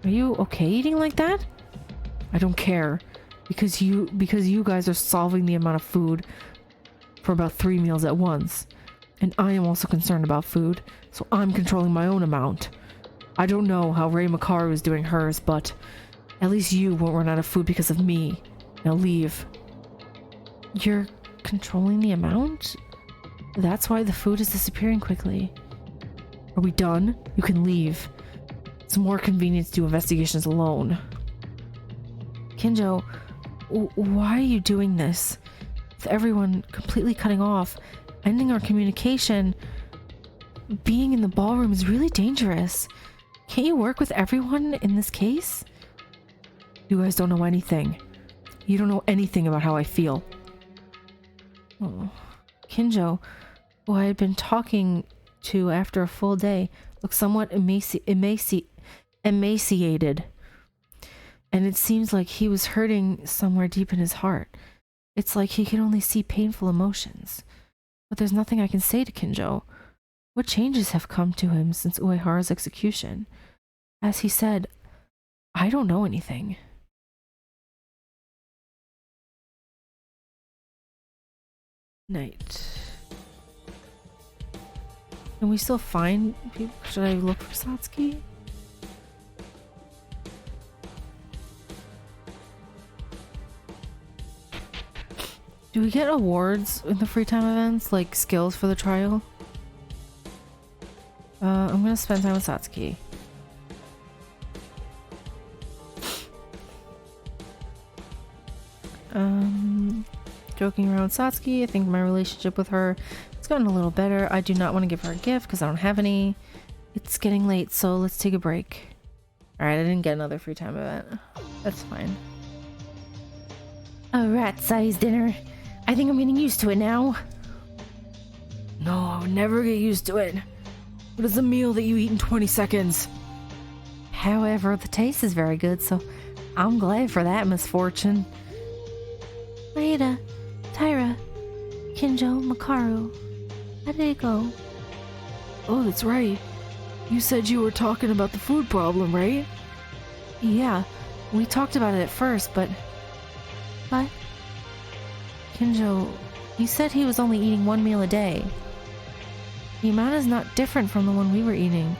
Are you okay eating like that? I don't care. Because you guys are solving the amount of food for about 3 meals at once. And I am also concerned about food, so I'm controlling my own amount. I don't know how Rei Makaru is doing hers, but at least you won't run out of food because of me. Now leave. You're controlling the amount? That's why the food is disappearing quickly. Are we done? You can leave. It's more convenient to do investigations alone. Kinjo, why are you doing this? With everyone completely cutting off, ending our communication, being in the ballroom is really dangerous. Can't you work with everyone in this case? You guys don't know anything. You don't know anything about how I feel. Oh. Kinjo, who I had been talking to after a full day, looked somewhat emaciated. And it seems like he was hurting somewhere deep in his heart. It's like he can only see painful emotions. But there's nothing I can say to Kinjo. What changes have come to him since Uehara's execution? As he said, I don't know anything. Night. Can we still find people? Should I look for Satsuki? Do we get awards in the free time events, like skills for the trial? I'm gonna spend time with Satsuki. Joking around with Satsuki. I think my relationship with her has gotten a little better. I do not want to give her a gift because I don't have any. It's getting late, so let's take a break. Alright, I didn't get another free time event. That's fine. A rat-sized dinner. I think I'm getting used to it now. No, I would never get used to it. What is a meal that you eat in 20 seconds? However, the taste is very good, so I'm glad for that misfortune. Maeda, Taira, Kinjo, Makaru. How did it go? Oh, that's right. You said you were talking about the food problem, right? Yeah, we talked about it at first, but... What? Kinjo, you said he was only eating 1 meal a day. The amount is not different from the one we were eating,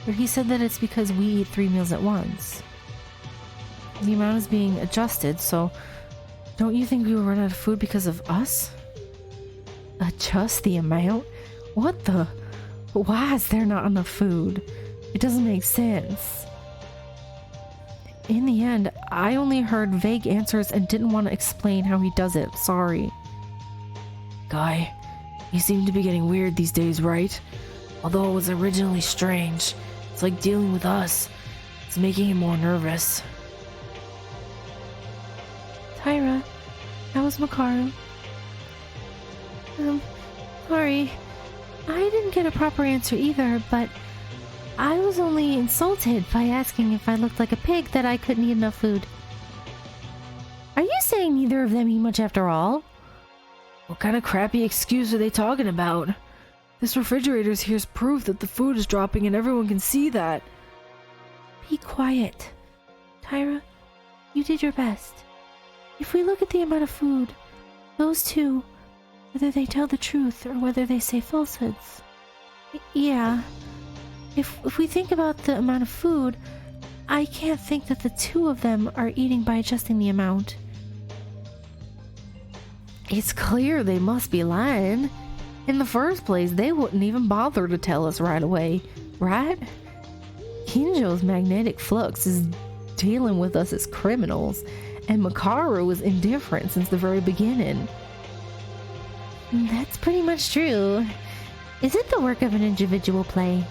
but he said that it's because we eat 3 meals at once. The amount is being adjusted, so don't you think we will run out of food because of us? Adjust the amount? What the? Why is there not enough food? It doesn't make sense. In the end, I only heard vague answers and didn't want to explain how he does it. Sorry. Guy, you seem to be getting weird these days, right? Although it was originally strange, it's like dealing with us. It's making him more nervous. Taira, how was Makaru? Sorry. I didn't get a proper answer either, but I was only insulted by asking if I looked like a pig that I couldn't eat enough food. Are you saying neither of them eat much after all? What kind of crappy excuse are they talking about? This refrigerator here's proof that the food is dropping and everyone can see that. Be quiet. Tyra, you did your best. If we look at the amount of food, those two, whether they tell the truth or whether they say falsehoods. Yeah. If we think about the amount of food, I can't think that the two of them are eating by adjusting the amount. It's clear they must be lying. In the first place, they wouldn't even bother to tell us right away, right? Kinjo's magnetic flux is dealing with us as criminals, and Makaru is indifferent since the very beginning. That's pretty much true. Is it the work of an individual play?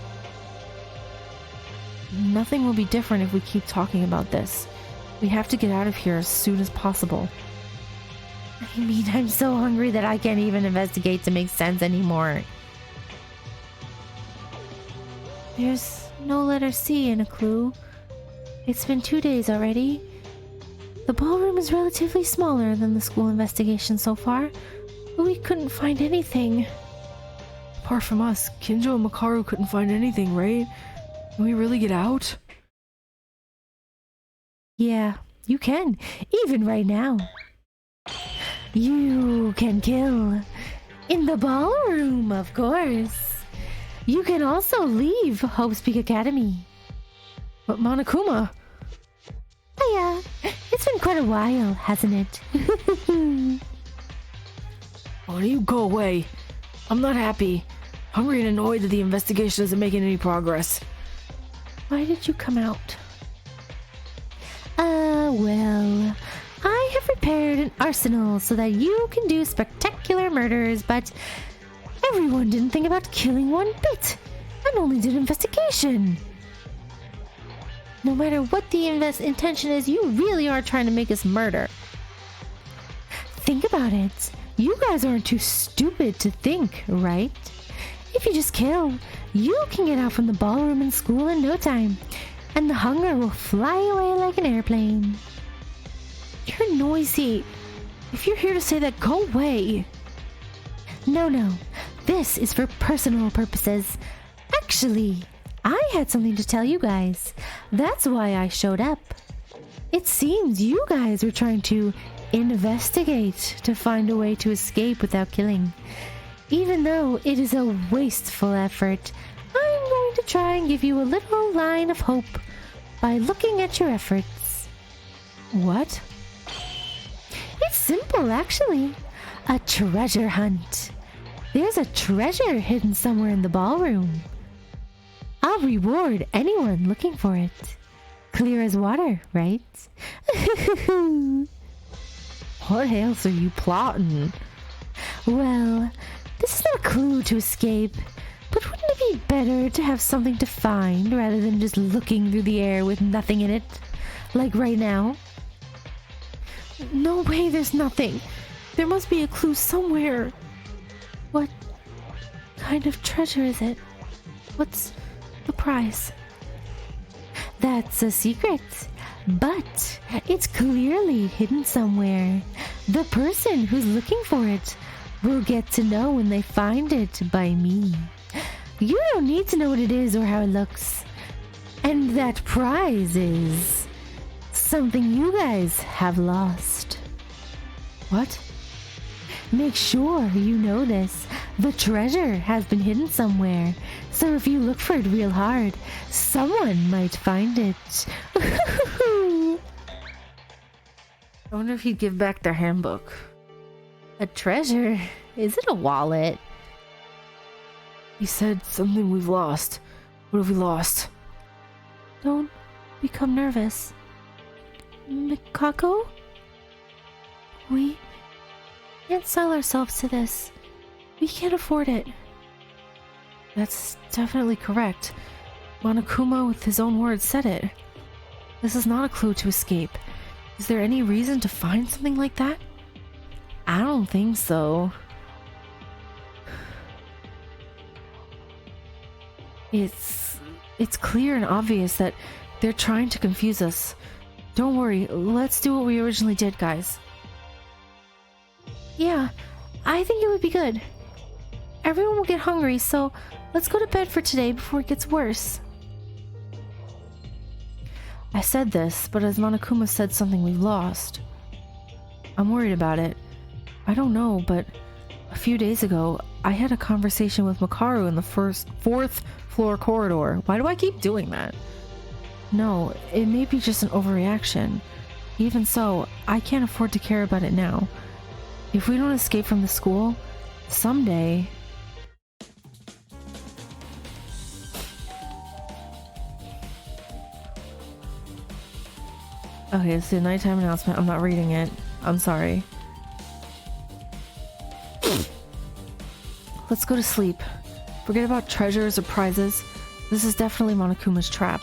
Nothing will be different if we keep talking about this. We have to get out of here as soon as possible. I mean, I'm so hungry that I can't even investigate to make sense anymore. There's no letter C in a clue. It's been 2 days already. The ballroom is relatively smaller than the school investigation so far, but we couldn't find anything. Apart from us, Kinjo and Makaru couldn't find anything, right? Can we really get out? Yeah, you can, even right now. You can kill. In the ballroom, of course. You can also leave Hope's Peak Academy. But Monokuma... Oh yeah, it's been quite a while, hasn't it? Why don't you go away? I'm not happy. Hungry and annoyed that the investigation isn't making any progress. Why did you come out? Well, I have prepared an arsenal so that you can do spectacular murders, but everyone didn't think about killing one bit, and only did investigation. No matter what the intention is, you really are trying to make us murder. Think about it. You guys aren't too stupid to think, right? If you just kill, you can get out from the ballroom and school in no time, and the hunger will fly away like an airplane. You're noisy. If you're here to say that, go away. No. This is for personal purposes. Actually, I had something to tell you guys. That's why I showed up. It seems you guys were trying to investigate to find a way to escape without killing. Even though it is a wasteful effort, I'm going to try and give you a little line of hope by looking at your efforts. What? It's simple, actually. A treasure hunt. There's a treasure hidden somewhere in the ballroom. I'll reward anyone looking for it. Clear as water, right? What else are you plotting? Well, this is not a clue to escape, but wouldn't it be better to have something to find rather than just looking through the air with nothing in it? Like right now? No way, there's nothing. There must be a clue somewhere. What kind of treasure is it? What's the prize? That's a secret, but it's clearly hidden somewhere. The person who's looking for it will get to know when they find it by me. You don't need to know what it is or how it looks. And that prize is something you guys have lost. What? Make sure you know this. The treasure has been hidden somewhere, so if you look for it real hard, someone might find it. I wonder if he'd give back their handbook. A treasure? Is it a wallet? He said something we've lost. What have we lost? Don't become nervous. Mikako? We can't sell ourselves to this. We can't afford it. That's definitely correct. Monokuma, with his own words, said it. This is not a clue to escape. Is there any reason to find something like that? I don't think so. It's clear and obvious that they're trying to confuse us. Don't worry, let's do what we originally did, guys. Yeah, I think it would be good. Everyone will get hungry, so let's go to bed for today before it gets worse. I said this, but as Monokuma said something we've lost. I'm worried about it. I don't know, but a few days ago, I had a conversation with Makaru in the fourth floor corridor. Why do I keep doing that? No, it may be just an overreaction. Even so, I can't afford to care about it now. If we don't escape from the school, someday... Okay, it's the nighttime announcement. I'm not reading it. I'm sorry. Let's go to sleep. Forget about treasures or prizes. This is definitely Monokuma's trap.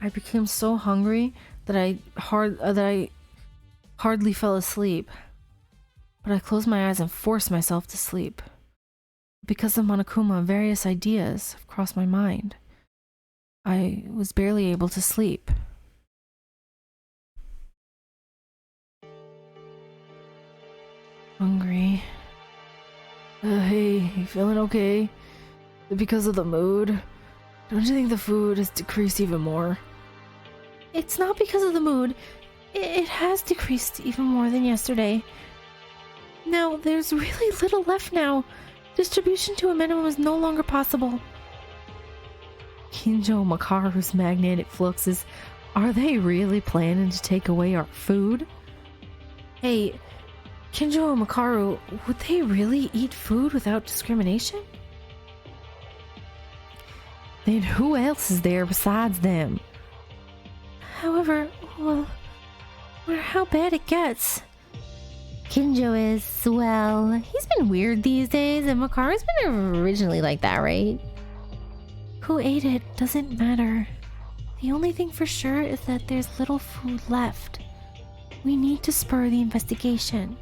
I became so hungry that I hardly fell asleep. But I closed my eyes and forced myself to sleep. Because of Monokuma, various ideas have crossed my mind. I was barely able to sleep. Hungry. Hey, you feeling okay? Is it because of the mood? Don't you think the food has decreased even more? It's not because of the mood. It has decreased even more than yesterday. Now, there's really little left now. Distribution to a minimum is no longer possible. Kinjo and Makaru's magnetic fluxes, are they really planning to take away our food? Hey, Kinjo and Makaru, would they really eat food without discrimination? Then who else is there besides them? However, well, no matter how bad it gets. Kinjo is, well, he's been weird these days, and Makaru's been originally like that, right? Who ate it doesn't matter. The only thing for sure is that there's little food left. We need to spur the investigation.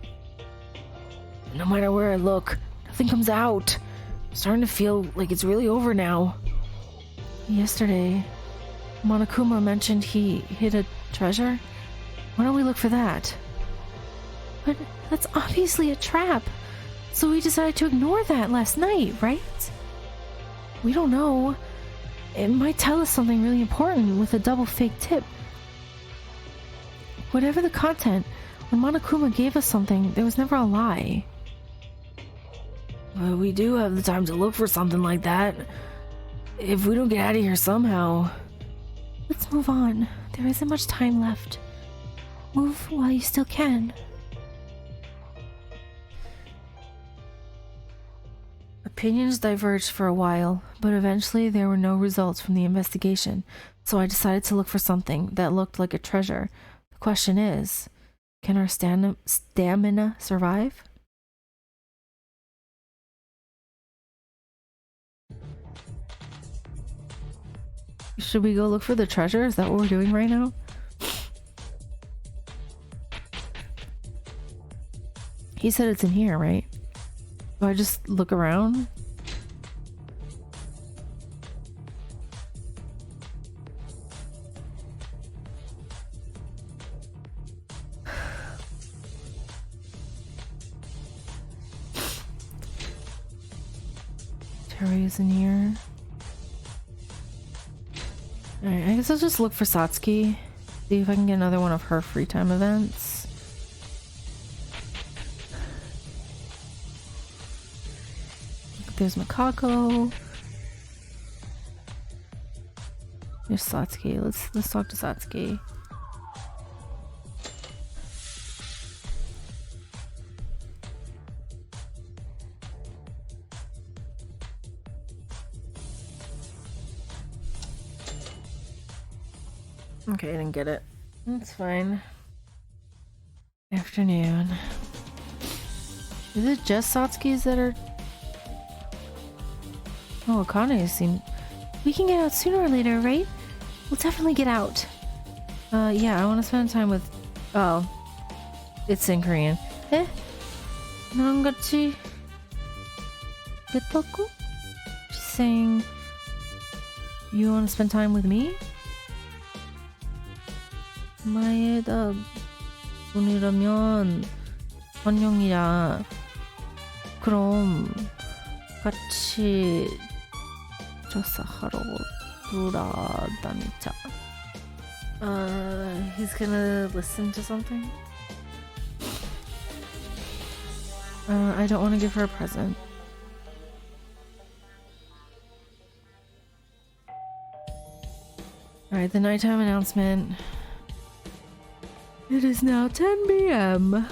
No matter where I look, nothing comes out. I'm starting to feel like it's really over now. Yesterday, Monokuma mentioned he hid a treasure. Why don't we look for that? But that's obviously a trap. So we decided to ignore that last night, right? We don't know. It might tell us something really important with a double fake tip. Whatever the content, when Monokuma gave us something, there was never a lie. But we do have the time to look for something like that. If we don't get out of here somehow. Let's move on. There isn't much time left. Move while you still can. Opinions diverged for a while, but eventually there were no results from the investigation, so I decided to look for something that looked like a treasure. The question is, can our stamina survive? Should we go look for the treasure? Is that what we're doing right now? He said it's in here, right? Do I just look around? Terry's in here. Alright, I guess I'll just look for Satsuki. See if I can get another one of her free time events. There's Makako. There's Satsuki. Let's talk to Satsuki. Okay, I didn't get it. That's fine. Afternoon. Is it just Satsuki's that are... Oh, Akane seemed... We can get out sooner or later, right? We'll definitely get out. Yeah, I want to spend time with... Oh. It's in Korean. Eh? Nangachi... Getoku? She's saying... You want to spend time with me? 마에다 분이라면 환영이야. 그럼 같이 조사하러 돌아다니자. He's gonna listen to something? I don't want to give her a present. Alright, the nighttime announcement. It is now 10 p.m.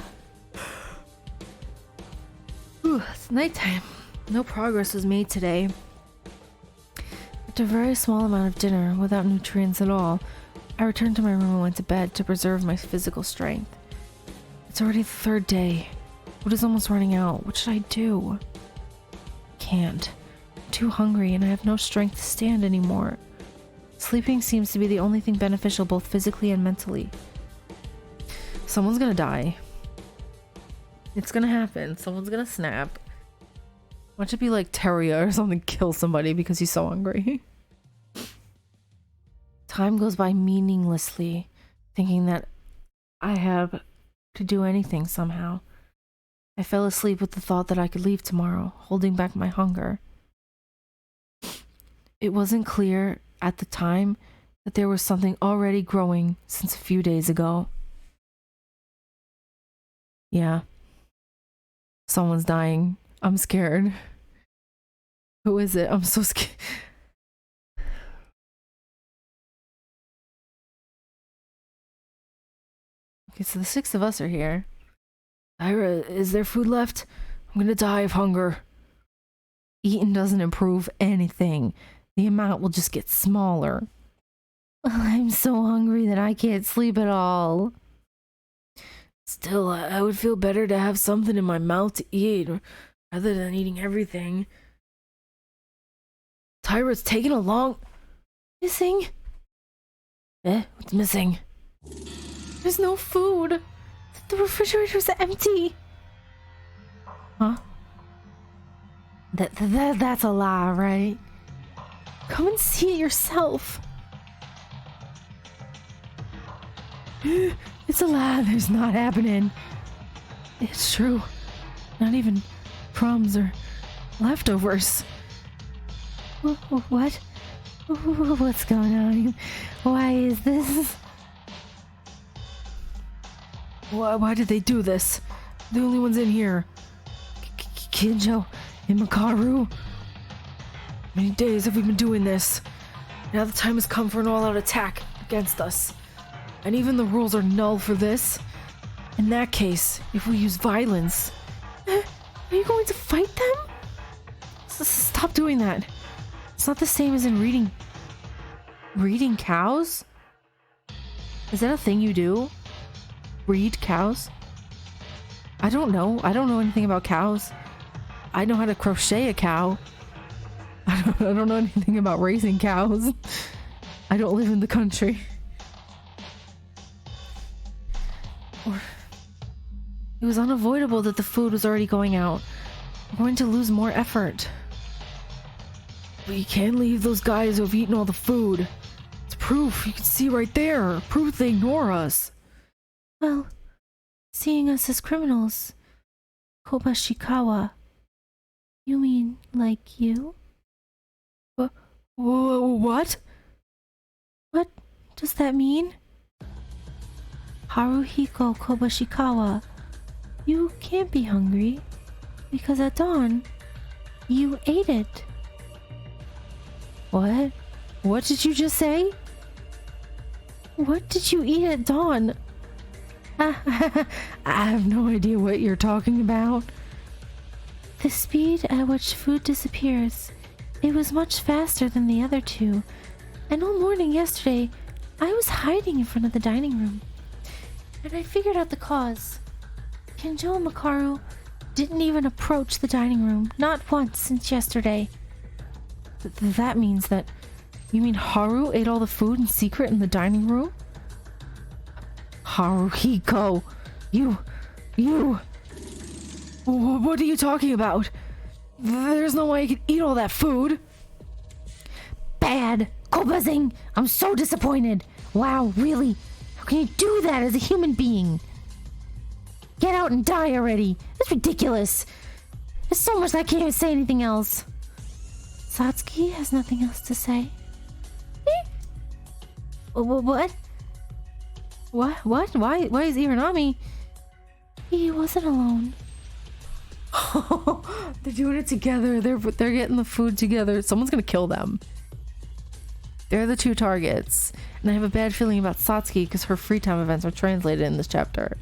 Ooh, it's nighttime. No progress was made today. After a very small amount of dinner, without nutrients at all, I returned to my room and went to bed to preserve my physical strength. It's already the third day. Food is almost running out. What should I do? Can't. I'm too hungry and I have no strength to stand anymore. Sleeping seems to be the only thing beneficial both physically and mentally. Someone's gonna die. It's gonna happen. Someone's gonna snap. Watch it be like Terria or something, kill somebody because he's so hungry. Time goes by meaninglessly, thinking that I have to do anything somehow. I fell asleep with the thought that I could leave tomorrow, holding back my hunger. It wasn't clear at the time that there was something already growing since a few days ago. Yeah. Someone's dying. I'm scared. Who is it? I'm so scared. Okay, so the 6 of us are here. Ira, is there food left? I'm gonna die of hunger. Eating doesn't improve anything. The amount will just get smaller. I'm so hungry that I can't sleep at all. Still, I would feel better to have something in my mouth to eat rather than eating everything. Tyra's taking a long... Missing? What's missing? There's no food. The refrigerator's empty. Huh? That's a lie, right? Come and see it yourself. It's a lie. There's not happening. It's true. Not even crumbs or leftovers. What? What's going on? Why is this? Why did they do this? The only ones in here. Kinjo and Makaru. How many days have we been doing this? Now the time has come for an all-out attack against us. And even the rules are null for this. In that case, if we use violence... Are you going to fight them? Stop doing that. It's not the same as in reading... Reading cows? Is that a thing you do? Read cows? I don't know. I don't know anything about cows. I know how to crochet a cow. I don't know anything about raising cows. I don't live in the country. It was unavoidable that the food was already going out. We're going to lose more effort. We can't leave those guys who have eaten all the food. It's proof. You can see right there. Proof they ignore us. Well, seeing us as criminals. Kobashikawa. You mean like you? What? What does that mean? Haruhiko Kobashikawa. You can't be hungry, because at dawn, you ate it. What? What did you just say? What did you eat at dawn? I have no idea what you're talking about. The speed at which food disappears. It was much faster than the other two, and all morning yesterday, I was hiding in front of the dining room. And I figured out the cause. Kinjo and Makaru didn't even approach the dining room, not once since yesterday. That means that... You mean Haru ate all the food in secret in the dining room? Haruhiko! You... What are you talking about? There's no way I could eat all that food. Bad! Kobazing! I'm so disappointed! Wow, really? can you do that as a human being? Get out and die already. That's ridiculous. There's so much that I can't even say anything else. Satsuki has nothing else to say. What? What? Why is Iranami? He wasn't alone. They're doing it together. They're getting the food together. Someone's gonna kill them. They're the two targets. And I have a bad feeling about Satsuki because her free time events are translated in this chapter.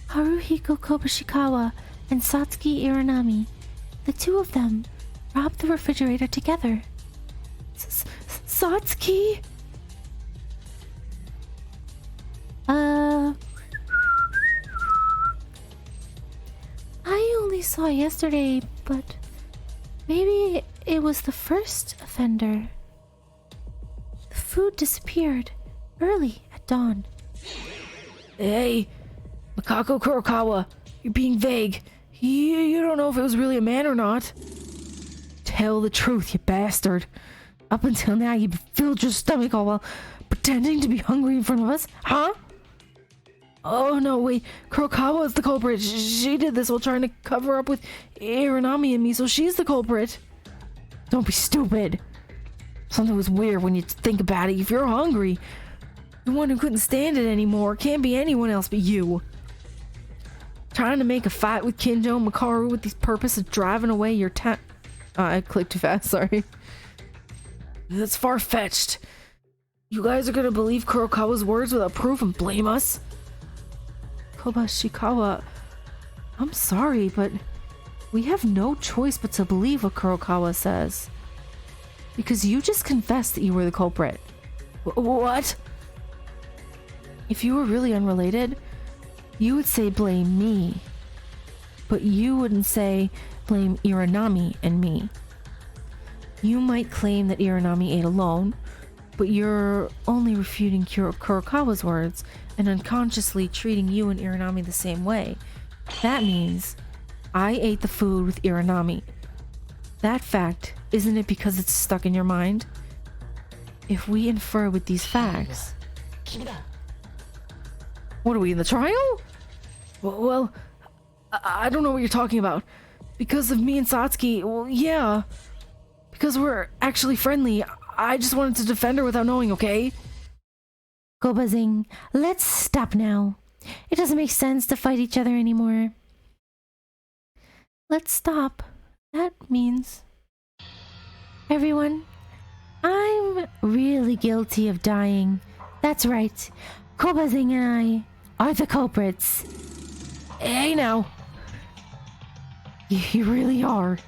Haruhiko Kobushikawa and Satsuki Iranami, the two of them, robbed the refrigerator together. Satsuki? I only saw yesterday, but maybe it was the first offender. The food disappeared early at dawn. Hey, Makako Kurokawa, you're being vague. You don't know if it was really a man or not. Tell the truth, you bastard. Up until now, you filled your stomach all while pretending to be hungry in front of us, huh? Oh no, wait, Kurokawa is the culprit. She did this while trying to cover up with Iranami and me, so she's the culprit. Don't be stupid. Something was weird when you think about it. If you're hungry, the one who couldn't stand it anymore can't be anyone else but you. Trying to make a fight with Kinjo and Makaru with the purpose of driving away your I clicked too fast, sorry. That's far-fetched. You guys are gonna believe Kurokawa's words without proof and blame us? Kobushikawa, I'm sorry, but we have no choice but to believe what Kurokawa says. Because you just confessed that you were the culprit. What? If you were really unrelated, you would say blame me. But you wouldn't say blame Iranami and me. You might claim that Iranami ate alone, but you're only refuting Kurokawa's words and unconsciously treating you and Iranami the same way. That means I ate the food with Iranami. That fact, isn't it because it's stuck in your mind? If we infer with these facts... What are we, in the trial? Well, I don't know what you're talking about. Because of me and Satsuki, well, yeah. Because we're actually friendly. I just wanted to defend her without knowing, okay? Kobazing, let's stop now. It doesn't make sense to fight each other anymore. Let's stop. That means... Everyone, I'm really guilty of dying. That's right. Kobazing and I are the culprits. Hey now. You really are.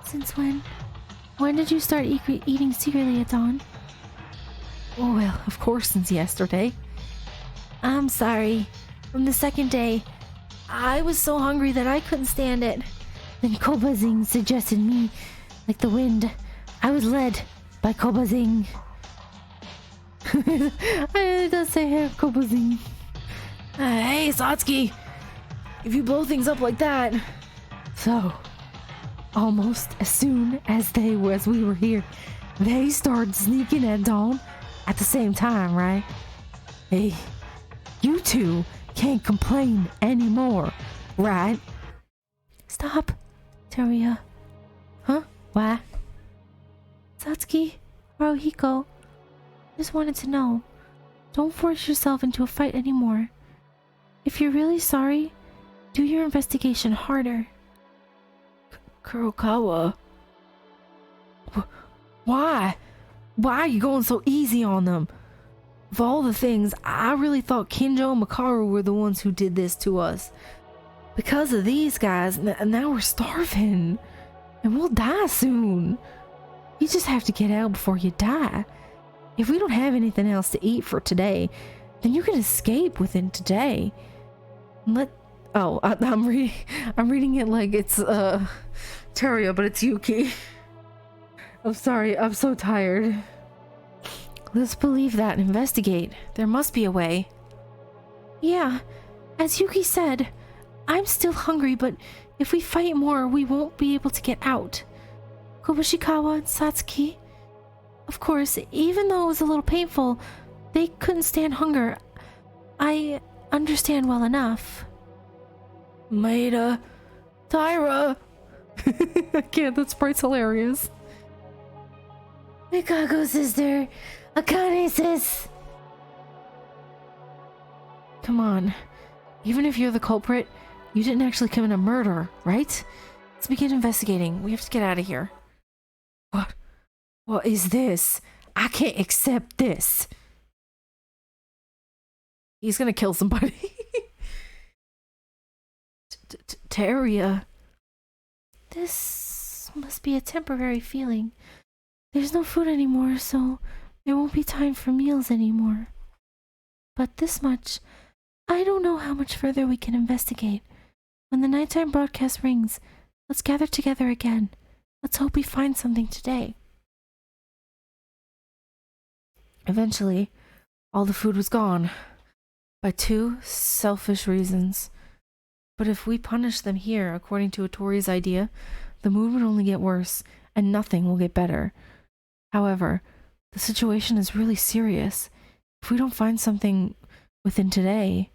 Since when? When did you start eating secretly at dawn? Oh, well, of course, since yesterday. I'm sorry. From the second day, I was so hungry that I couldn't stand it. Then Kobazing suggested me, like the wind. I was led by Kobazing. It does say here, Kobazing. Hey, Satsuki! If you blow things up like that... So, almost as soon as we were here, they started sneaking at dawn at the same time, right? Hey, you two can't complain anymore, right? Stop, Teruya. Huh? Why? Satsuki, Haruhiko, just wanted to know. Don't force yourself into a fight anymore. If you're really sorry, do your investigation harder. Kurokawa. Why? Why are you going so easy on them? Of all the things, I really thought Kinjo and Makaru were the ones who did this to us. Because of these guys, now we're starving. And we'll die soon. You just have to get out before you die. If we don't have anything else to eat for today, then you can escape within today. I'm reading it like it's Teruya, but it's Yuki. I'm sorry, I'm so tired. Let's believe that and investigate. There must be a way. Yeah, as Yuki said, I'm still hungry, but if we fight more, we won't be able to get out. Kobushikawa and Satsuki, Of course, even though it was a little painful, they couldn't stand hunger. I understand well enough. Maida, Tyra. I can't, that sprite's hilarious. Mikako sister, Akane sis. Come on. Even if you're the culprit, you didn't actually commit a murder, right? Let's begin investigating. We have to get out of here. What? What is this? I can't accept this. He's gonna kill somebody. Teria. This must be a temporary feeling. There's no food anymore, so there won't be time for meals anymore. But this much, I don't know how much further we can investigate. When the nighttime broadcast rings, let's gather together again. Let's hope we find something today. Eventually, all the food was gone. By two selfish reasons. But if we punish them here, according to Otori's idea, the mood would only get worse, and nothing will get better. However, the situation is really serious. If we don't find something within today...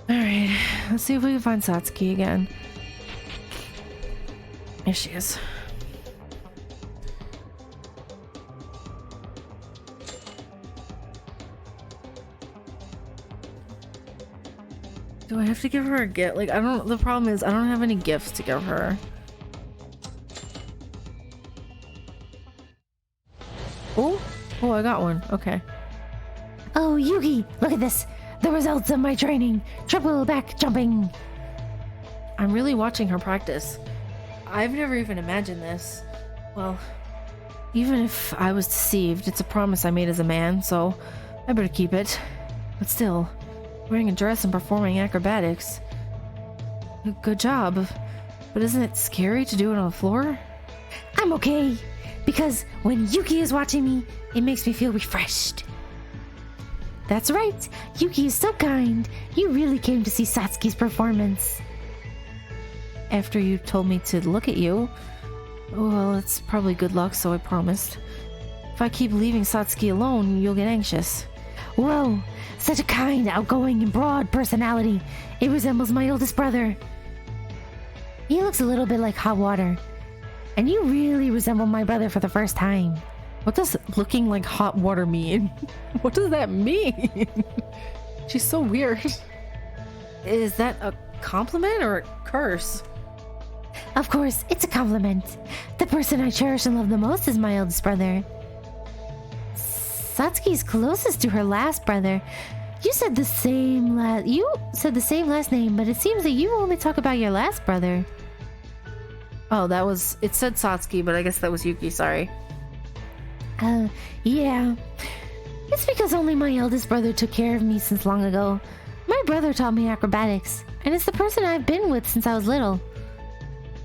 Alright, let's see if we can find Satsuki again. There she is. Do I have to give her a gift? Like, the problem is I don't have any gifts to give her. Oh, I got one. Okay. Oh, Yugi, look at this. The results of my training. Triple back jumping. I'm really watching her practice. I've never even imagined this. Well, even if I was deceived, it's a promise I made as a man, so I better keep it. But still, wearing a dress and performing acrobatics. Good job. But isn't it scary to do it on the floor? I'm okay, because when Yuki is watching me, it makes me feel refreshed. That's right, Yuki is so kind. You really came to see Satsuki's performance. After you told me to look at you. Well, it's probably good luck, so I promised. If I keep leaving Satsuki alone, you'll get anxious. Whoa, such a kind, outgoing, and broad personality. It resembles my oldest brother. He looks a little bit like hot water. And you really resemble my brother for the first time. What does looking like hot water mean? What does that mean? She's so weird. Is that a compliment or a curse? Of course, it's a compliment. The person I cherish and love the most is my eldest brother. Satsuki's closest to her last brother. You said the same last name, but it seems that you only talk about your last brother. Oh, it said Satsuki, but I guess that was Yuki, sorry. Yeah. It's because only my eldest brother took care of me since long ago. My brother taught me acrobatics, and it's the person I've been with since I was little.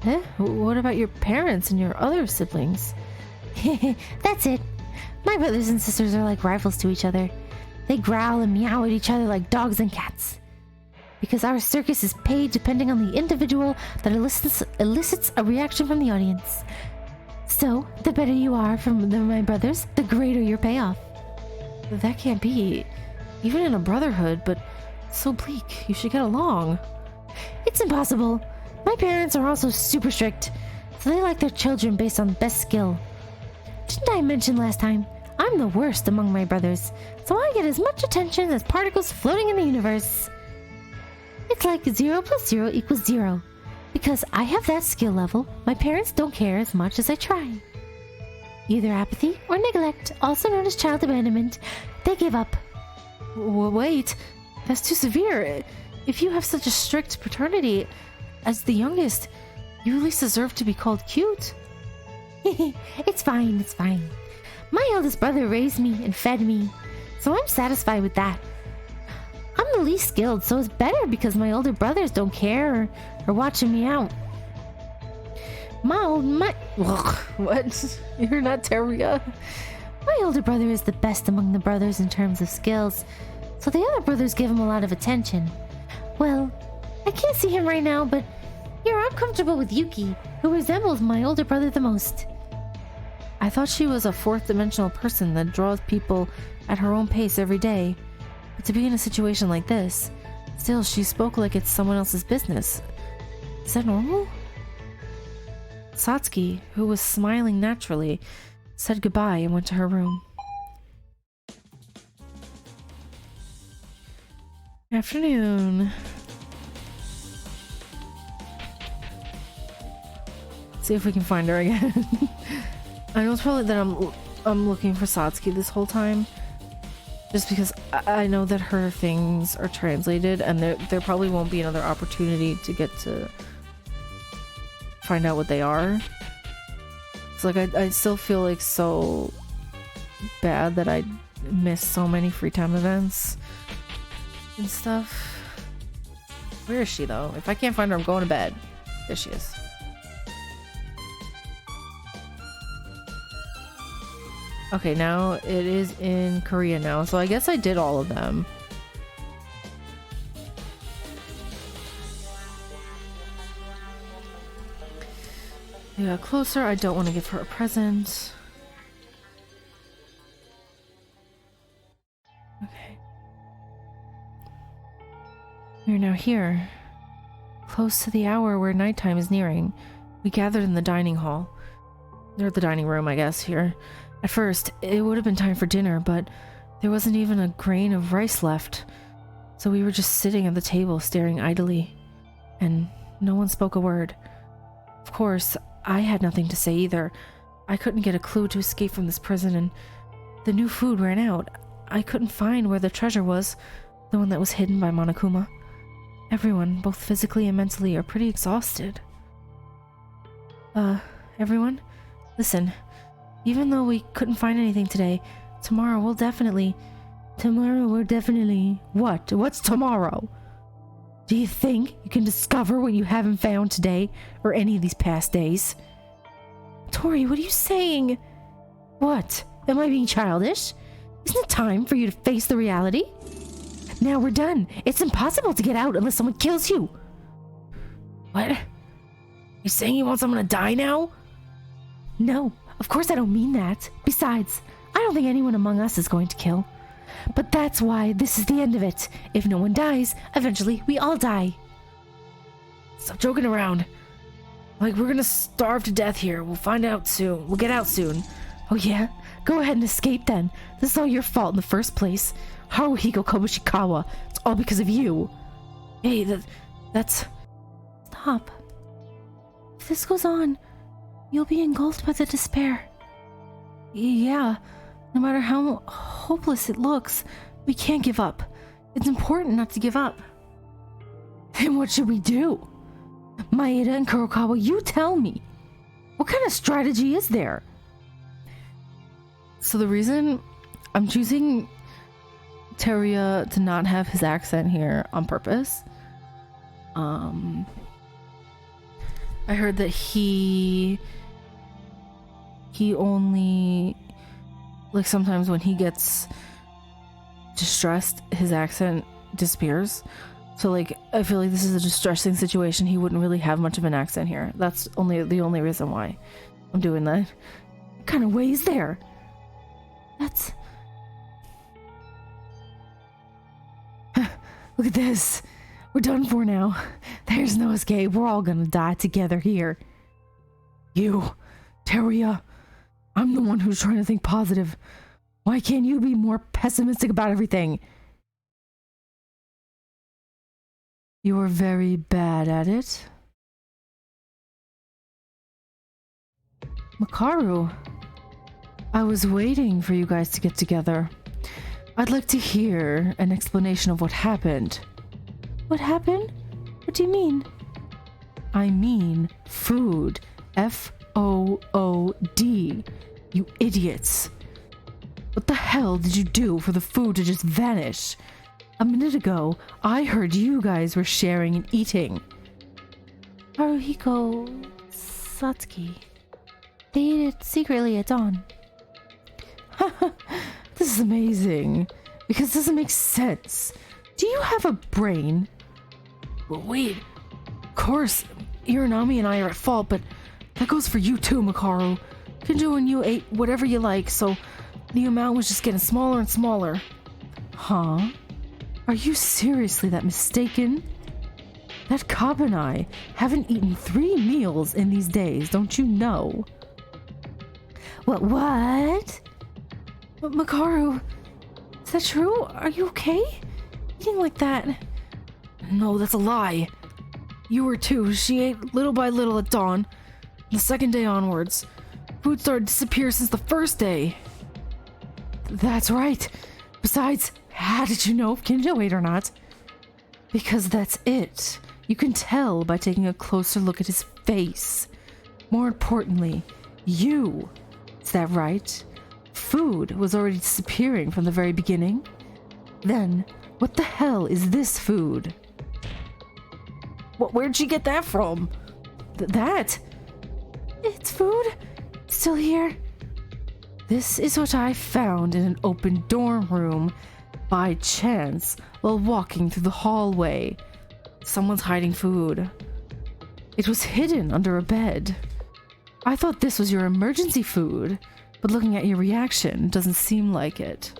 Eh? What about your parents and your other siblings? That's it. My brothers and sisters are like rivals to each other. They growl and meow at each other like dogs and cats. Because our circus is paid depending on the individual that elicits a reaction from the audience. So, the better you are from my brothers, the greater your payoff. That can't be. Even in a brotherhood, but so bleak. You should get along. It's impossible. My parents are also super strict, so they like their children based on best skill. Didn't I mention last time? I'm the worst among my brothers, so I get as much attention as particles floating in the universe. It's like 0 + 0 = 0. Because I have that skill level, my parents don't care as much as I try. Either apathy or neglect, also known as child abandonment, they give up. Wait, that's too severe. If you have such a strict paternity, as the youngest, you at least deserve to be called cute. It's fine. My eldest brother raised me and fed me, so I'm satisfied with that. I'm the least skilled, so it's better because my older brothers don't care or watching me out. What? You're not Teria? My older brother is the best among the brothers in terms of skills, so the other brothers give him a lot of attention. Well, I can't see him right now, but Here, I'm comfortable with Yuki, who resembles my older brother the most. I thought she was a fourth-dimensional person that draws people at her own pace every day. But to be in a situation like this, still, she spoke like it's someone else's business. Is that normal? Satsuki, who was smiling naturally, said goodbye and went to her room. Afternoon. See if we can find her again. I know it's probably that I'm looking for Satsuki this whole time, just because I know that her things are translated, and there probably won't be another opportunity to get to find out what they are. So like I still feel like so bad that I missed so many free time events and stuff. Where is she though? If I can't find her, I'm going to bed. There she is. Okay, now it is in Korea now, so I guess I did all of them. Yeah, closer. I don't want to give her a present. Okay. We are now here, close to the hour where nighttime is nearing. We gathered in the dining hall. Or the dining room, I guess, here. At first, it would have been time for dinner, but there wasn't even a grain of rice left. So we were just sitting at the table staring idly, and no one spoke a word. Of course, I had nothing to say either. I couldn't get a clue to escape from this prison, and the new food ran out. I couldn't find where the treasure was, the one that was hidden by Monokuma. Everyone, both physically and mentally, are pretty exhausted. Everyone? Listen. Even though we couldn't find anything today, tomorrow we're definitely... What? What's tomorrow? Do you think you can discover what you haven't found today, or any of these past days? Tori, what are you saying? What? Am I being childish? Isn't it time for you to face the reality? Now we're done. It's impossible to get out unless someone kills you. What? You saying you want someone to die now? No. Of course I don't mean that. Besides, I don't think anyone among us is going to kill. But that's why this is the end of it. If no one dies, eventually we all die. Stop joking around. Like we're gonna starve to death here. We'll find out soon. We'll get out soon. Oh yeah? Go ahead and escape then. This is all your fault in the first place. Haruhiko Kobushikawa. It's all because of you. Hey, that's... Stop. If this goes on, you'll be engulfed by the despair. Yeah, no matter how hopeless it looks, we can't give up. It's important not to give up. Then what should we do? Maeda and Kurokawa, you tell me. What kind of strategy is there? So the reason I'm choosing Teruya to not have his accent here on purpose, I heard that he only, like, sometimes when he gets distressed, his accent disappears. So, like, I feel like this is a distressing situation. He wouldn't really have much of an accent here. That's the only reason why I'm doing that. What kind of way is there? That's... Look at this. We're done for now. There's no escape. We're all gonna die together here. You, Teruya, I'm the one who's trying to think positive. Why can't you be more pessimistic about everything? You are very bad at it. Makaru, I was waiting for you guys to get together. I'd like to hear an explanation of what happened. What happened? What do you mean? I mean food. F-O-O-D. You idiots. What the hell did you do for the food to just vanish? A minute ago, I heard you guys were sharing and eating. Haruhiko, Satsuki. They ate it secretly at dawn. This is amazing. Because it doesn't make sense. Do you have a brain? Well, wait. Of course, Iranami and I are at fault, but that goes for you too, Makaru. Kinjo and you ate whatever you like, so the amount was just getting smaller and smaller. Huh? Are you seriously that mistaken? That cop and I haven't eaten 3 meals in these days, don't you know? What? Makaru, is that true? Are you okay? Eating like that? No, that's a lie. You were too. She ate little by little at dawn. The second day onwards. Food started to disappear since the first day. That's right. Besides, how did you know if Kinjo ate or not? Because that's it. You can tell by taking a closer look at his face. More importantly, you. Is that right? Food was already disappearing from the very beginning. Then, what the hell is this food? Where'd she get that from? That? It's food? Still here? This is what I found in an open dorm room by chance while walking through the hallway. Someone's hiding food. It was hidden under a bed. I thought this was your emergency food, but looking at your reaction, it doesn't seem like it.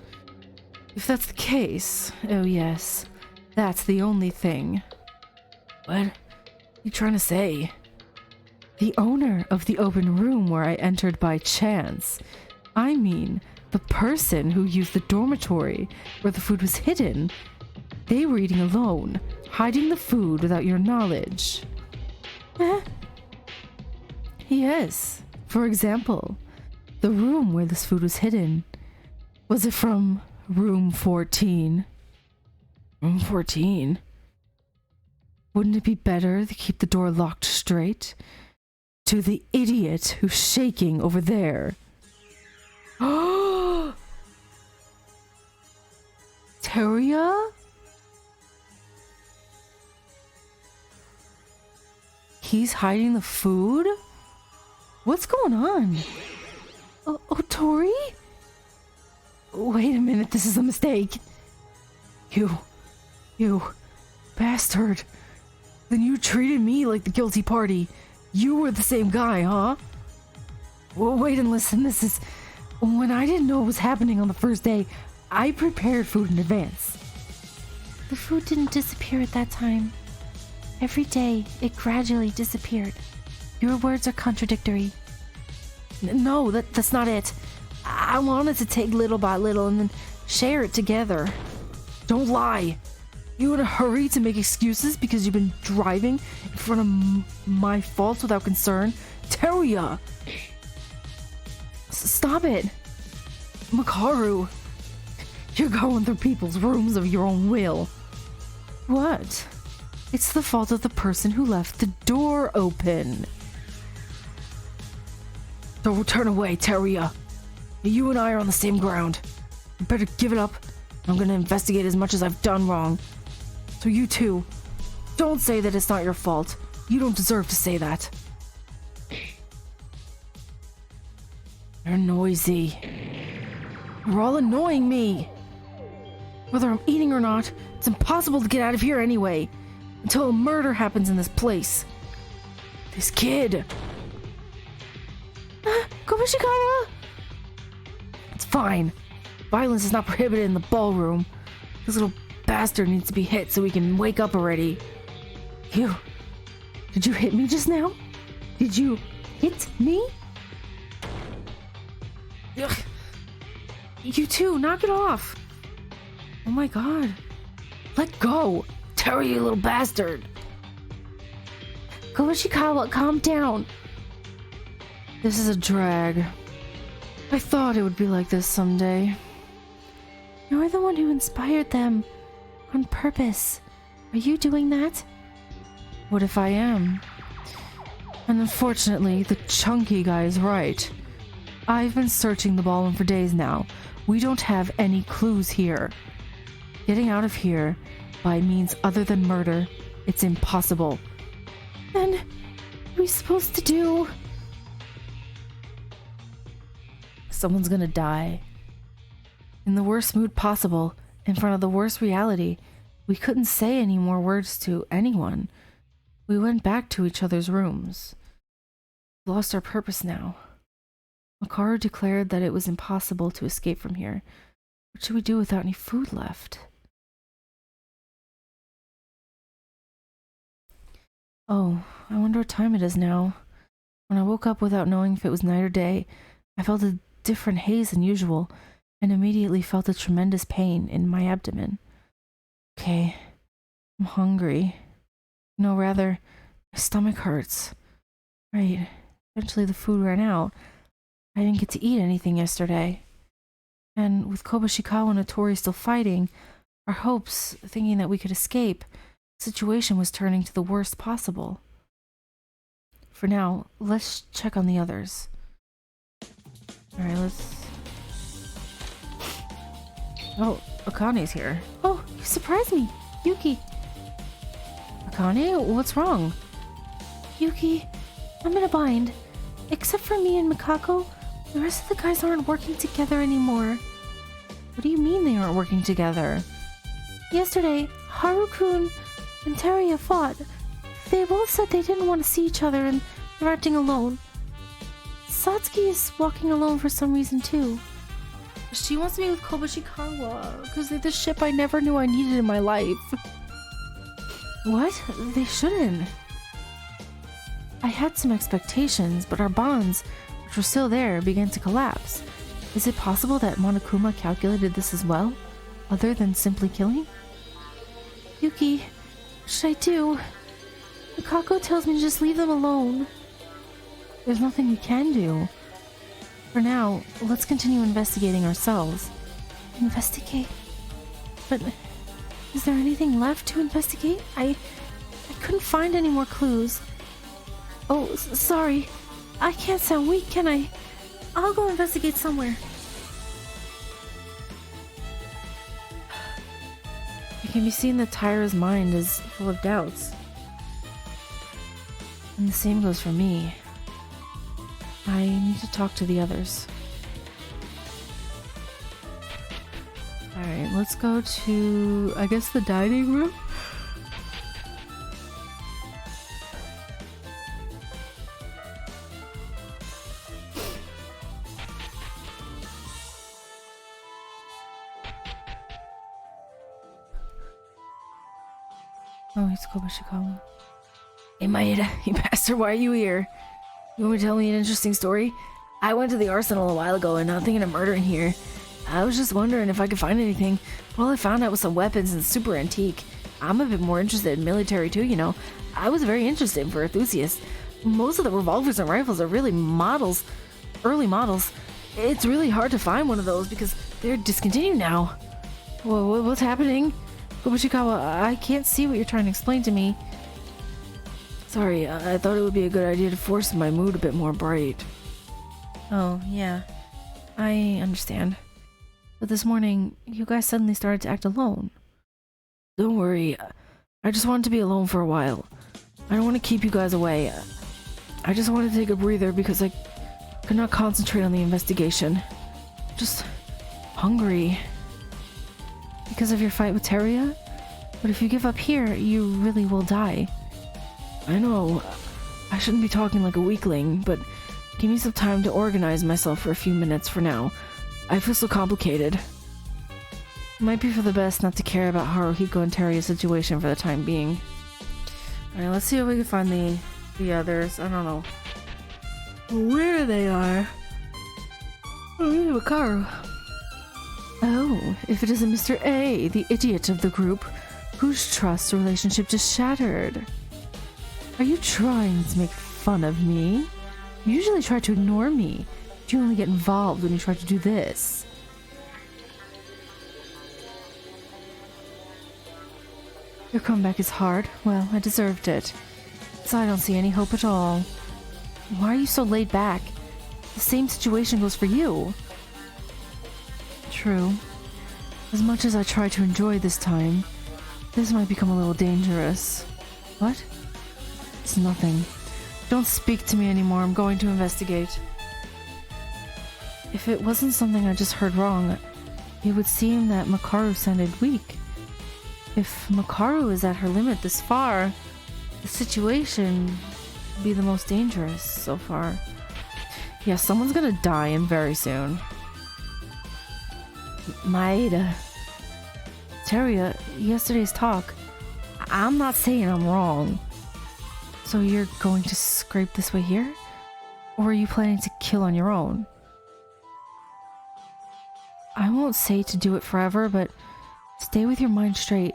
If that's the case, oh yes, that's the only thing. What are you trying to say? The owner of the open room where I entered by chance. I mean, the person who used the dormitory where the food was hidden. They were eating alone, hiding the food without your knowledge. Huh? Yes. For example, the room where this food was hidden. Was it from room 14? Room 14? Wouldn't it be better to keep the door locked straight? To the idiot who's shaking over there. Oh! Teruya? He's hiding the food? What's going on? Tori? Wait a minute, this is a mistake. You bastard. Then you treated me like the guilty party. You were the same guy, huh? Well, wait and listen, this is... When I didn't know what was happening on the first day, I prepared food in advance. The food didn't disappear at that time. Every day, it gradually disappeared. Your words are contradictory. No, that's not it. I wanted to take little by little and then share it together. Don't lie. You in a hurry to make excuses because you've been driving in front of my faults without concern? Teruya! Stop it! Makaru! You're going through people's rooms of your own will. What? It's the fault of the person who left the door open. Don't turn away, Teruya. You and I are on the same ground. You better give it up. I'm gonna investigate as much as I've done wrong. So you too, don't say that it's not your fault. You don't deserve to say that. You're noisy. You're all annoying me. Whether I'm eating or not, it's impossible to get out of here anyway. Until a murder happens in this place. This kid. Komishikawa! It's fine. Violence is not prohibited in the ballroom. This little bastard needs to be hit so he can wake up already. Did you hit me just now? Did you hit me? Ugh. You too, knock it off. Oh my god. Let go. Terry, you little bastard. Komishikawa, calm down. This is a drag. I thought it would be like this someday. You're the one who inspired them. On purpose. Are you doing that? What if I am? And unfortunately, the chunky guy is right. I've been searching the ballroom for days now. We don't have any clues here. Getting out of here, by means other than murder, it's impossible. Then, what are we supposed to do? Someone's gonna die. In the worst mood possible, in front of the worst reality, we couldn't say any more words to anyone. We went back to each other's rooms. We lost our purpose now. Makaru declared that it was impossible to escape from here. What should we do without any food left? Oh, I wonder what time it is now. When I woke up without knowing if it was night or day, I felt a different haze than usual, and immediately felt a tremendous pain in my abdomen. Okay, I'm hungry. No, rather, my stomach hurts. Right, eventually the food ran out. I didn't get to eat anything yesterday. And with Kobushikawa and Otori still fighting, our hopes, thinking that we could escape, the situation was turning to the worst possible. For now, let's check on the others. Alright, let's... Oh, Akane's here. Oh, you surprised me. Yuki. Akane, what's wrong? Yuki, I'm in a bind. Except for me and Mikako, the rest of the guys aren't working together anymore. What do you mean they aren't working together? Yesterday, Haru-kun and Teruya fought. They both said they didn't want to see each other and they're acting alone. Satsuki is walking alone for some reason too. She wants to be with Kobushikawa, because they're the ship I never knew I needed in my life. What? They shouldn't. I had some expectations, but our bonds, which were still there, began to collapse. Is it possible that Monokuma calculated this as well, other than simply killing? Yuki, what should I do? Mikako tells me to just leave them alone. There's nothing we can do. For now, let's continue investigating ourselves. Investigate? But is there anything left to investigate? I couldn't find any more clues. Oh, sorry. I can't sound weak, can I? I'll go investigate somewhere. It can be seen that Tyra's mind is full of doubts. And the same goes for me. I need to talk to the others. Alright, let's go to, I guess, the dining room? Oh, it's Kobushikawa. Hey, Maeda, you bastard, why are you here? You want me to tell me an interesting story? I went to the arsenal a while ago and not thinking of murdering here. I was just wondering if I could find anything. All I found out was some weapons and super antique. I'm a bit more interested in military too, you know. I was very interested for enthusiasts. Most of the revolvers and rifles are really models, early models. It's really hard to find one of those because they're discontinued now. What's happening? Kobushikawa, I can't see what you're trying to explain to me. Sorry, I thought it would be a good idea to force my mood a bit more bright. Oh, yeah. I understand. But this morning, you guys suddenly started to act alone. Don't worry. I just wanted to be alone for a while. I don't want to keep you guys away. I just wanted to take a breather because I could not concentrate on the investigation. Just hungry. Because of your fight with Teruya? But if you give up here, you really will die. I know, I shouldn't be talking like a weakling, but give me some time to organize myself for a few minutes for now. I feel so complicated. It might be for the best not to care about Haruhiko and Teruya's situation for the time being. Alright, let's see if we can find the others. I don't know where they are. Oh, Makaru. Oh, if it isn't Mr. A, the idiot of the group, whose trust relationship just shattered. Are you trying to make fun of me? You usually try to ignore me, but you only get involved when you try to do this. Your comeback is hard. Well, I deserved it. So I don't see any hope at all. Why are you so laid back? The same situation goes for you. True. As much as I try to enjoy this time, this might become a little dangerous. What? It's nothing. Don't speak to me anymore. I'm going to investigate. If it wasn't something I just heard wrong, it would seem that Makaru sounded weak. If Makaru is at her limit this far, the situation be the most dangerous so far. Yeah, someone's gonna die and very soon. Maeda. Teria, yesterday's talk. I'm not saying I'm wrong. So you're going to scrape this way here? Or are you planning to kill on your own? I won't say to do it forever, but stay with your mind straight.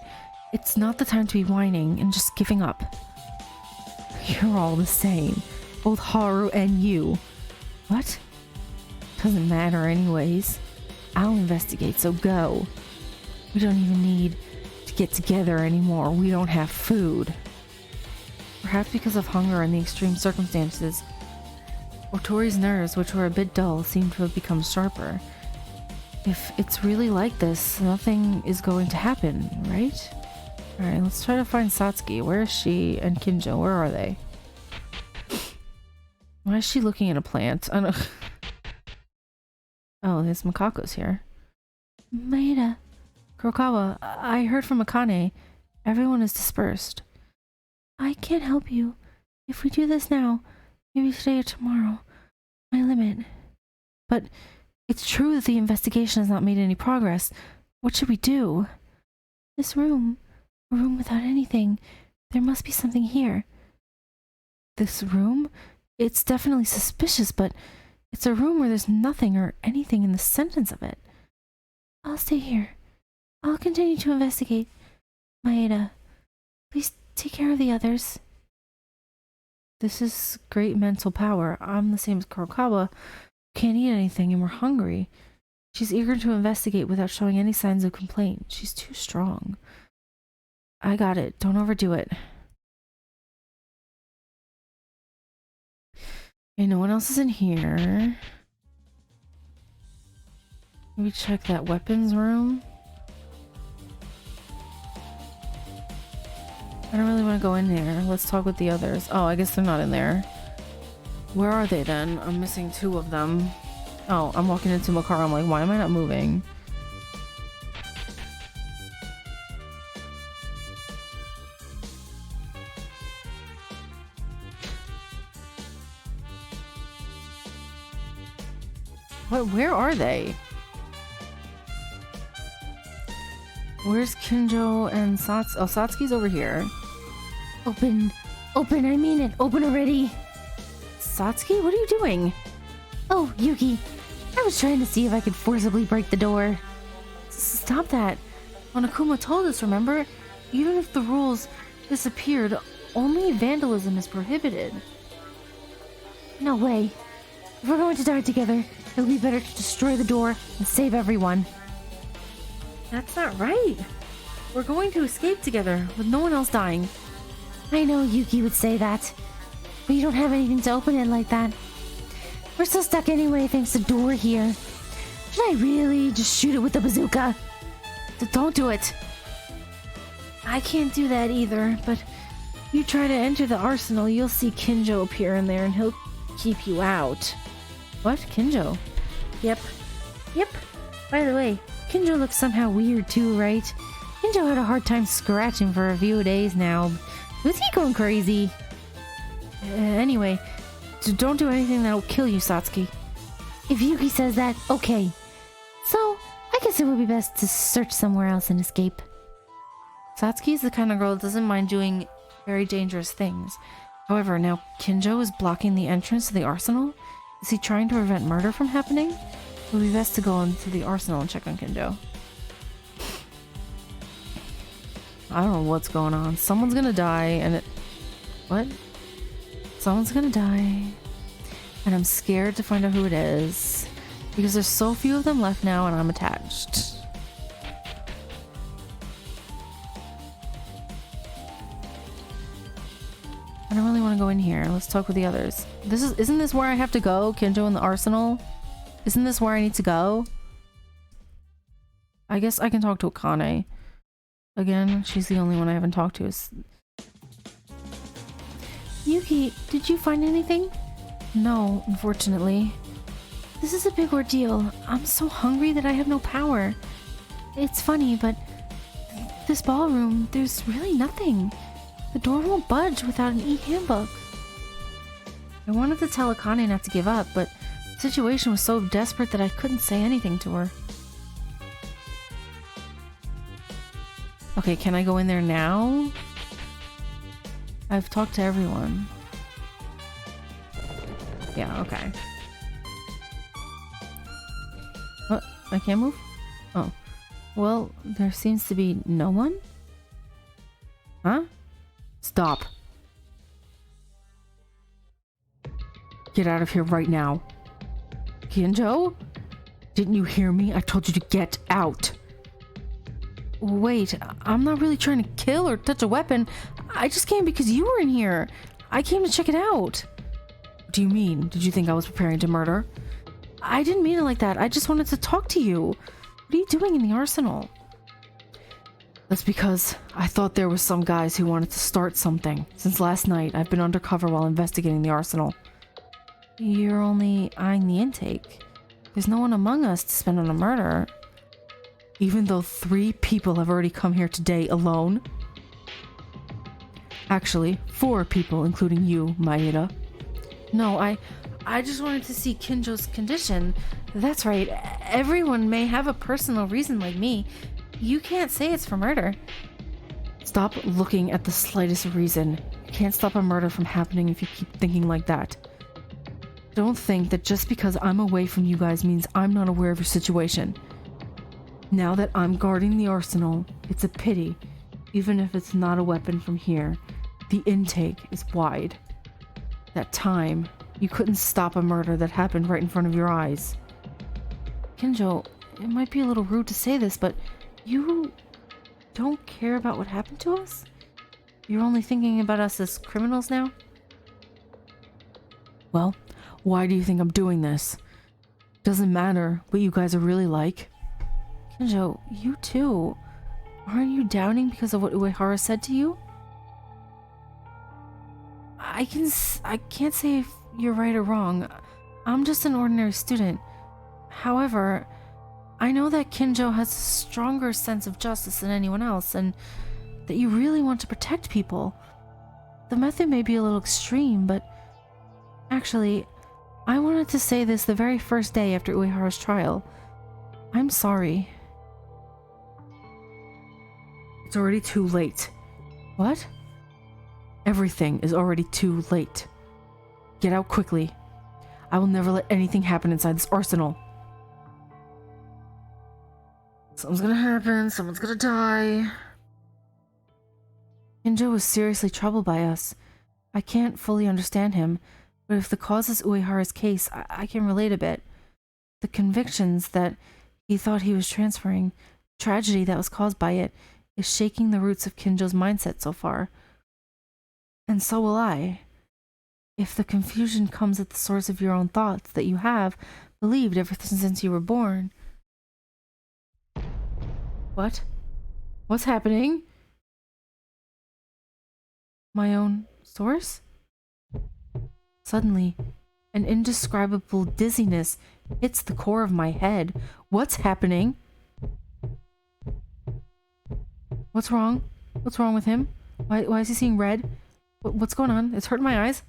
It's not the time to be whining and just giving up. You're all the same. Both Haru and you. What? Doesn't matter anyways. I'll investigate, so go. We don't even need to get together anymore. We don't have food. Perhaps because of hunger and the extreme circumstances, Otori's nerves, which were a bit dull, seem to have become sharper. If it's really like this, nothing is going to happen, right? Alright, let's try to find Satsuki. Where is she? And Kinjo, where are they? Why is she looking at a plant? I don't... Oh, there's Makako's here. Maeda. Kurokawa, I heard from Akane. Everyone is dispersed. I can't help you. If we do this now, maybe today or tomorrow. My limit. But it's true that the investigation has not made any progress. What should we do? This room. A room without anything. There must be something here. This room? It's definitely suspicious, but it's a room where there's nothing or anything in the sentence of it. I'll stay here. I'll continue to investigate. Maeda, please take care of the others. This is great mental power. I'm the same as Kurokawa. Can't eat anything and we're hungry. She's eager to investigate without showing any signs of complaint. She's too strong. I got it. Don't overdo it. Okay, no one else is in here. Maybe check that weapons room. I don't really want to go in there. Let's talk with the others. Oh, I guess they're not in there. Where are they then? I'm missing two of them. Oh, I'm walking into Makaru. I'm like, why am I not moving? What? Where are they? Where's Kinjo and Satsuki? Oh, Satsuki's over here. Open. Open, I mean it. Open already. Satsuki, what are you doing? Oh, Yuki. I was trying to see if I could forcibly break the door. Stop that. Monokuma told us, remember? Even if the rules disappeared, only vandalism is prohibited. No way. If we're going to die together, it'll be better to destroy the door and save everyone. That's not right. We're going to escape together with no one else dying. I know Yuki would say that, but you don't have anything to open it like that. We're still stuck anyway thanks to the door here. Should I really just shoot it with the bazooka? Don't do it. I can't do that either, but you try to enter the arsenal, you'll see Kinjo appear in there and he'll keep you out. What? Kinjo? Yep. By the way, Kinjo looks somehow weird too, right? Kinjo had a hard time scratching for a few days now. Was he going crazy? Anyway, don't do anything that'll kill you, Satsuki. If Yuki says that, okay. So, I guess it would be best to search somewhere else and escape. Satsuki is the kind of girl that doesn't mind doing very dangerous things. However, now Kinjo is blocking the entrance to the arsenal. Is he trying to prevent murder from happening? It would be best to go into the arsenal and check on Kinjo. I don't know what's going on. Someone's gonna die and it... What? Someone's gonna die. And I'm scared to find out who it is. Because there's so few of them left now and I'm attached. I don't really want to go in here. Let's talk with the others. Isn't this where I have to go? Kinjo in the arsenal? Isn't this where I need to go? I guess I can talk to Akane. Again, she's the only one I haven't talked to. Yuki, did you find anything? No, unfortunately. This is a big ordeal. I'm so hungry that I have no power. It's funny, but this ballroom, there's really nothing. The door won't budge without an e-handbook. I wanted to tell Akane not to give up, but the situation was so desperate that I couldn't say anything to her. Okay, can I go in there now? I've talked to everyone. Yeah, okay. What? I can't move? Oh. Well, there seems to be no one? Huh? Stop. Get out of here right now. Kinjo? Didn't you hear me? I told you to get out. Wait, I'm not really trying to kill or touch a weapon. I just came because you were in here. I came to check it out. What do you mean? Did you think I was preparing to murder? I didn't mean it like that. I just wanted to talk to you. What are you doing in the arsenal? That's because I thought there were some guys who wanted to start something. Since last night, I've been undercover while investigating the arsenal. You're only eyeing the intake. There's no one among us to spend on a murder. Even though 3 people have already come here today alone. Actually, 4 people, including you, Maeda. No, I just wanted to see Kinjo's condition. That's right, everyone may have a personal reason like me. You can't say it's for murder. Stop looking at the slightest reason. You can't stop a murder from happening if you keep thinking like that. Don't think that just because I'm away from you guys means I'm not aware of your situation. Now that I'm guarding the arsenal, it's a pity. Even if it's not a weapon from here, the intake is wide. That time, you couldn't stop a murder that happened right in front of your eyes. Kinjo, it might be a little rude to say this, but you don't care about what happened to us? You're only thinking about us as criminals now? Well, why do you think I'm doing this? Doesn't matter what you guys are really like. Kinjo, you too. Aren't you doubting because of what Uehara said to you? I can't say if you're right or wrong. I'm just an ordinary student. However, I know that Kinjo has a stronger sense of justice than anyone else, and that you really want to protect people. The method may be a little extreme, but actually, I wanted to say this the very first day after Uehara's trial. I'm sorry. It's already too late. What? Everything is already too late. Get out quickly. I will never let anything happen inside this arsenal. Something's gonna happen. Someone's gonna die. Kinjo was seriously troubled by us. I can't fully understand him, but if the cause is Uehara's case, I can relate a bit. The convictions that he thought he was transferring, tragedy that was caused by it, is shaking the roots of Kinjo's mindset so far. And so will I. If the confusion comes at the source of your own thoughts that you have believed ever since you were born. What? What's happening? My own source? Suddenly, an indescribable dizziness hits the core of my head. What's happening? What's wrong? What's wrong with him? Why is he seeing red? What's going on? It's hurting my eyes.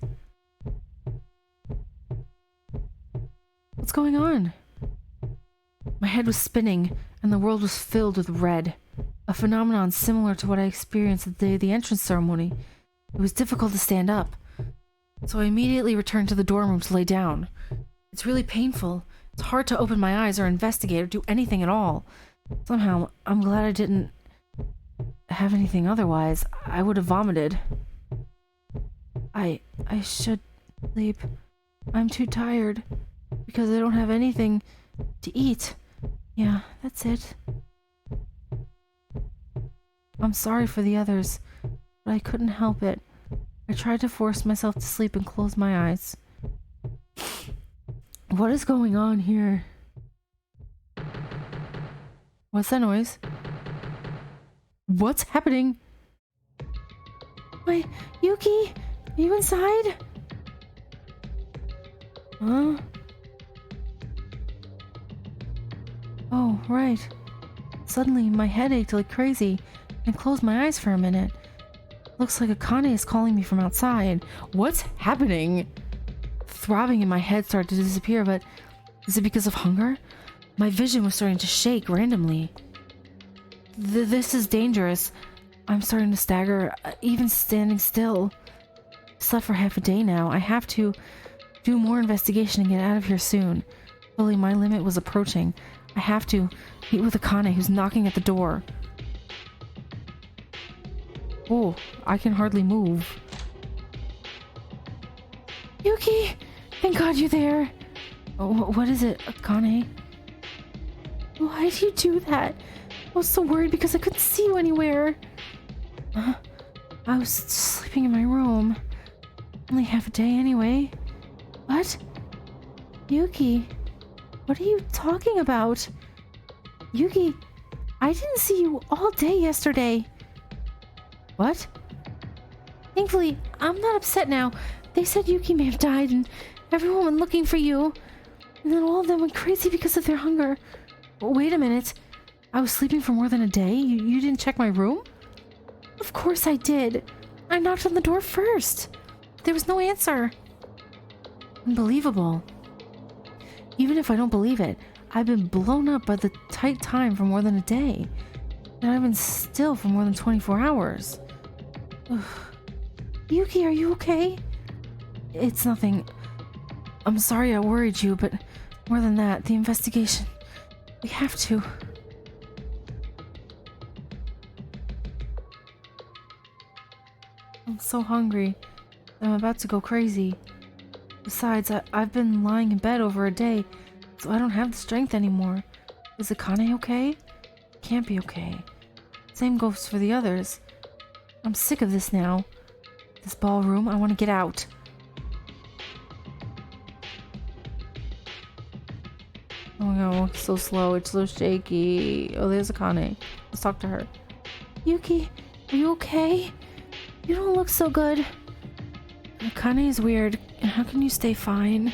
What's going on? My head was spinning, and the world was filled with red. A phenomenon similar to what I experienced the day of the entrance ceremony. It was difficult to stand up, so I immediately returned to the dorm room to lay down. It's really painful. It's hard to open my eyes or investigate or do anything at all. Somehow, I'm glad I didn't have anything otherwise. I would have vomited. I should sleep. I'm too tired because I don't have anything to eat. Yeah, that's it. I'm sorry for the others, but I couldn't help it. I tried to force myself to sleep and close my eyes. What is going on here? What's that noise? What's happening? Wait, Yuki? Are you inside? Huh? Oh, right. Suddenly, my head ached like crazy and closed my eyes for a minute. Looks like Akane is calling me from outside. What's happening? Throbbing in my head started to disappear, but is it because of hunger? My vision was starting to shake randomly. This is dangerous. I'm starting to stagger, even standing still. Slept for half a day now. I have to do more investigation and get out of here soon. Slowly, my limit was approaching. I have to meet with Akane, who's knocking at the door. Oh, I can hardly move. Yuki! Thank God you're there! Oh, what is it, Akane? Why did you do that? I was so worried because I couldn't see you anywhere. I was sleeping in my room. Only half a day anyway. What? Yuki, what are you talking about? Yuki, I didn't see you all day yesterday. What? Thankfully, I'm not upset now. They said Yuki may have died and everyone went looking for you. And then all of them went crazy because of their hunger. Wait a minute. I was sleeping for more than a day? You didn't check my room? Of course I did. I knocked on the door first. There was no answer. Unbelievable. Even if I don't believe it, I've been blown up by the tight time for more than a day. And I've been still for more than 24 hours. Ugh. Yuki, are you okay? It's nothing. I'm sorry I worried you, but more than that, the investigation. We have to. I'm so hungry. I'm about to go crazy. Besides, I've been lying in bed over a day, so I don't have the strength anymore. Is Akane okay? Can't be okay. Same goes for the others. I'm sick of this now. This ballroom, I want to get out. Oh my god, it's so slow, it's so shaky. Oh, there's Akane. Let's talk to her. Yuki, are you okay? You don't look so good. Akane is weird. How can you stay fine?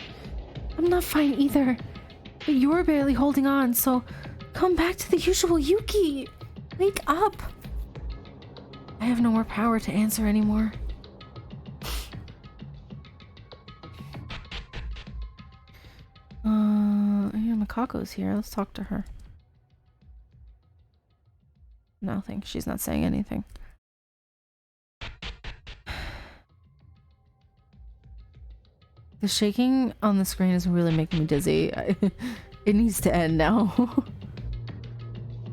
I'm not fine either. But you're barely holding on, so come back to the usual Yuki. Wake up. I have no more power to answer anymore. Yeah, Mikako's here. Let's talk to her. Nothing. She's not saying anything. The shaking on the screen is really making me dizzy. It needs to end now.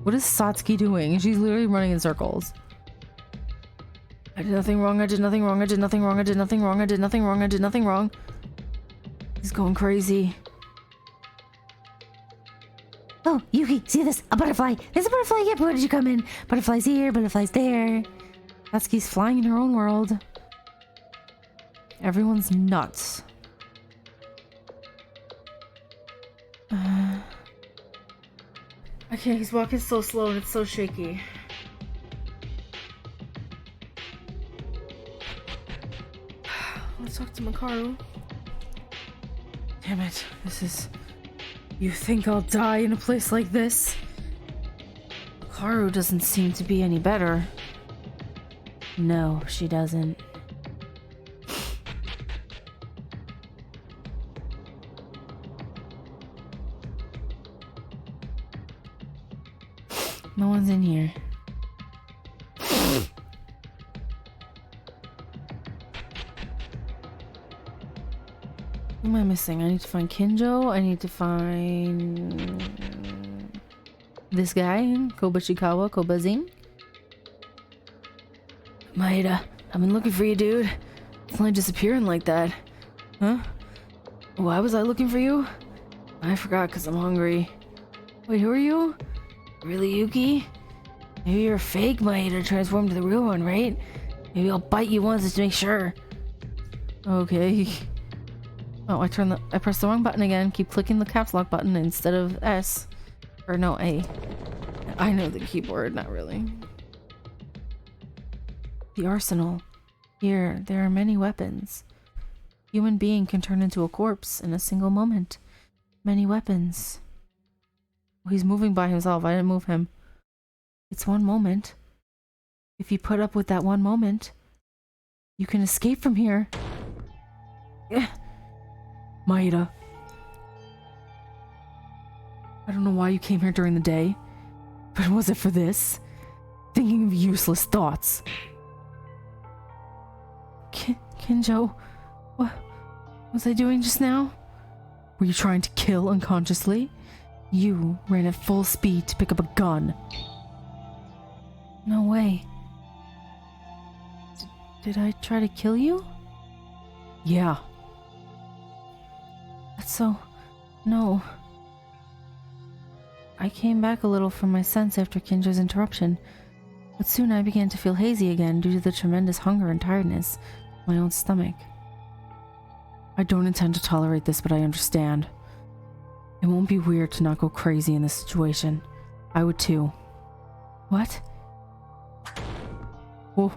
What is Satsuki doing? She's literally running in circles. I did nothing wrong, I did nothing wrong, I did nothing wrong, I did nothing wrong, I did nothing wrong, I did nothing wrong. He's going crazy. Oh, Yuki, see this? A butterfly. There's a butterfly. Yep, where did you come in? Butterflies here, butterflies there. Satsuki's flying in her own world. Everyone's nuts. Okay, he's walking so slow and it's so shaky. Let's talk to Makaru. Damn it, this is... You think I'll die in a place like this? Makaru doesn't seem to be any better. No, she doesn't. No one's in here. What am I missing? I need to find Kinjo. I need to find this guy, Kobashikawa Kobazin. Maeda, I've been looking for you, dude. It's only disappearing like that. Huh? Why was I looking for you? I forgot because I'm hungry. Wait, who are you? Really, Yuki? Maybe you're a fake Maeda transformed to the real one, right? Maybe I'll bite you once just to make sure. Okay. Oh, I pressed the wrong button again. Keep clicking the caps lock button instead of S. Or no, A. I know the keyboard, not really. The arsenal. Here, there are many weapons. Human being can turn into a corpse in a single moment. Many weapons. Oh, he's moving by himself. I didn't move him. It's one moment. If you put up with that one moment, You can escape from here. Maeda. I don't know why you came here during the day, but was it for this? Thinking of useless thoughts. Kinjo, what was I doing just now? Were you trying to kill unconsciously? You ran at full speed to pick up a gun. No way. Did I try to kill you? Yeah. That's so... No. I came back a little from my sense after Kinjo's interruption, but soon I began to feel hazy again due to the tremendous hunger and tiredness of my own stomach. I don't intend to tolerate this, but I understand. It won't be weird to not go crazy in this situation. I would too. What? Oh.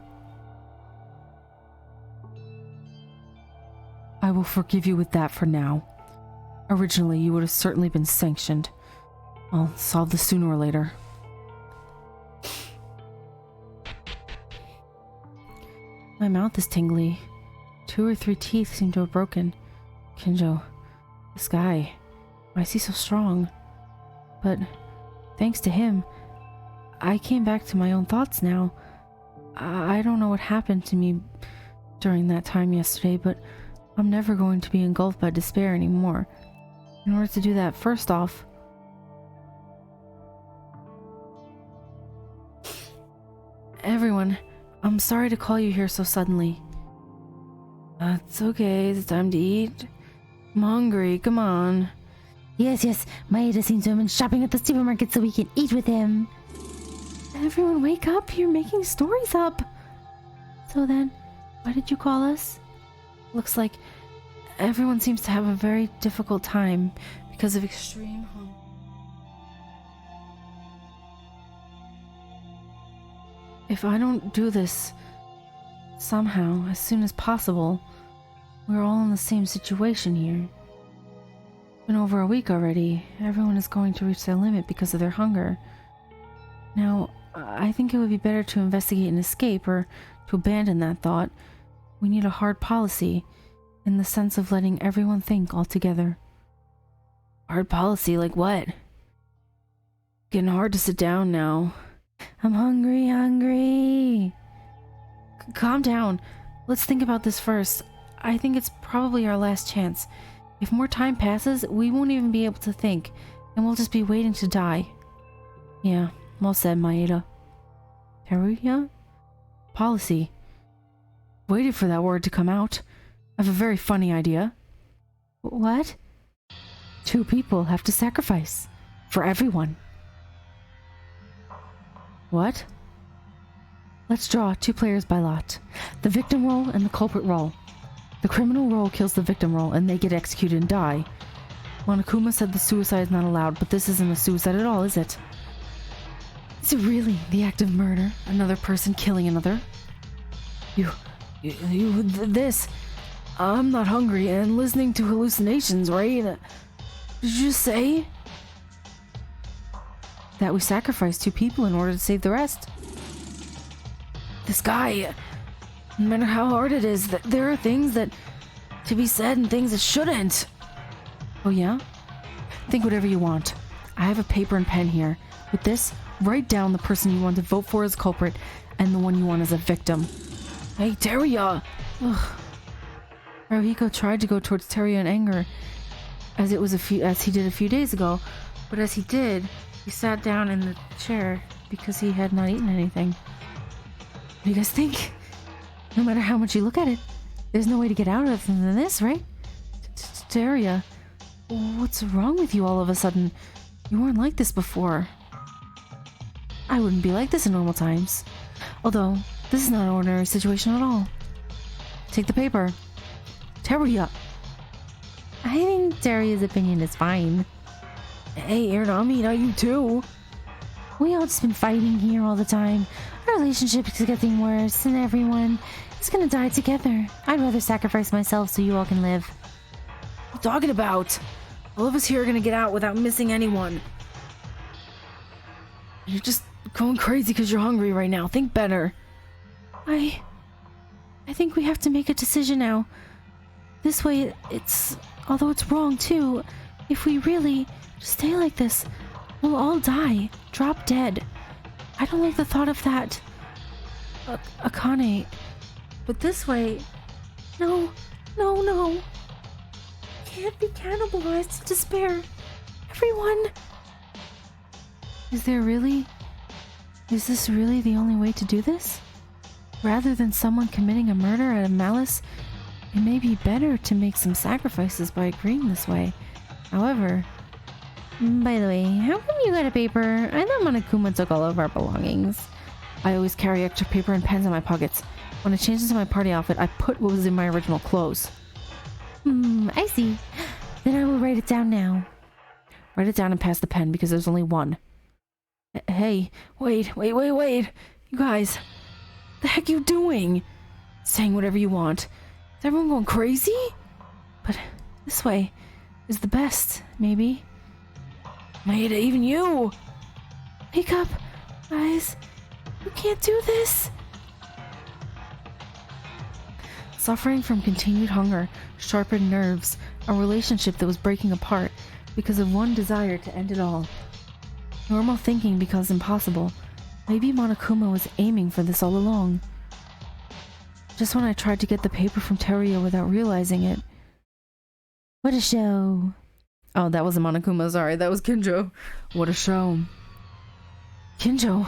I will forgive you with that for now. Originally, you would have certainly been sanctioned. I'll solve this sooner or later. My mouth is tingly. 2 or 3 teeth seem to have broken. Kinjo, this guy, why is he so strong? But thanks to him, I came back to my own thoughts now. I don't know what happened to me during that time yesterday, but I'm never going to be engulfed by despair anymore. In order to do that, first off, everyone, I'm sorry to call you here so suddenly. It's okay, it's time to eat. I'm hungry, come on. Yes, Maeda seems to have been shopping at the supermarket so we can eat with him. Everyone wake up, you're making stories up. So then, why did you call us? Looks like everyone seems to have a very difficult time because of extreme hunger. If I don't do this somehow, as soon as possible, we're all in the same situation here. It's been over a week already. Everyone is going to reach their limit because of their hunger. Now, I think it would be better to investigate an escape or to abandon that thought. We need a hard policy, in the sense of letting everyone think altogether. Hard policy like what? Getting hard to sit down now. I'm hungry. Calm down. Let's think about this first. I think it's probably our last chance. If more time passes, we won't even be able to think, and we'll just be waiting to die. Yeah, well said, Maeda. Teruya? Policy. Waited for that word to come out. I have a very funny idea. What? 2 people have to sacrifice. For everyone. What? Let's draw 2 players by lot. The victim role and the culprit role. The criminal role kills the victim role and they get executed and die. Monokuma said the suicide is not allowed, but this isn't a suicide at all, is it? Is it really the act of murder? Another person killing another? This... I'm not hungry and listening to hallucinations, right? Did you just say? That we sacrificed 2 people in order to save the rest. This guy, no matter how hard it is, there are things that to be said and things that shouldn't. Oh yeah? Think whatever you want. I have a paper and pen here. With this, write down the person you want to vote for as culprit and the one you want as a victim. Hey, Teruya! Ugh. Haruhiko tried to go towards Teruya in anger, as he did a few days ago, but as he did, he sat down in the chair because he had not eaten anything. What do you guys think? No matter how much you look at it, there's no way to get out of it than this, right? Teruya, what's wrong with you all of a sudden? You weren't like this before. I wouldn't be like this in normal times. Although, this is not an ordinary situation at all. Take the paper. Teruya! I think Teruya's opinion is fine. Hey, Erinami, not you too. We all just been fighting here all the time. Our relationship is getting worse, and everyone is gonna die together. I'd rather sacrifice myself so you all can live. What are you talking about? All of us here are gonna get out without missing anyone. You're just going crazy because you're hungry right now. Think better. I I think we have to make a decision now. This way, although it's wrong too, if we really stay like this, we'll all die, drop dead. I don't like the thought of that. Akane. But this way, no. Can't be cannibalized to despair. Everyone. Is this really the only way to do this? Rather than someone committing a murder out of malice, it may be better to make some sacrifices by agreeing this way. However... By the way, how come you got a paper? I thought Monokuma took all of our belongings. I always carry extra paper and pens in my pockets. When I changed into my party outfit, I put what was in my original clothes. I see. Then I will write it down now. Write it down and pass the pen, because there's only one. Hey, wait. You guys, the heck you doing? Saying whatever you want. Is everyone going crazy? But this way is the best, maybe. Maeda, even you! Wake up, guys. You can't do this. Suffering from continued hunger, sharpened nerves, a relationship that was breaking apart because of one desire to end it all. Normal thinking becomes impossible. Maybe Monokuma was aiming for this all along. Just when I tried to get the paper from Teruya without realizing it. What a show. Oh, that wasn't Monokuma, sorry, that was Kinjo. What a show. Kinjo,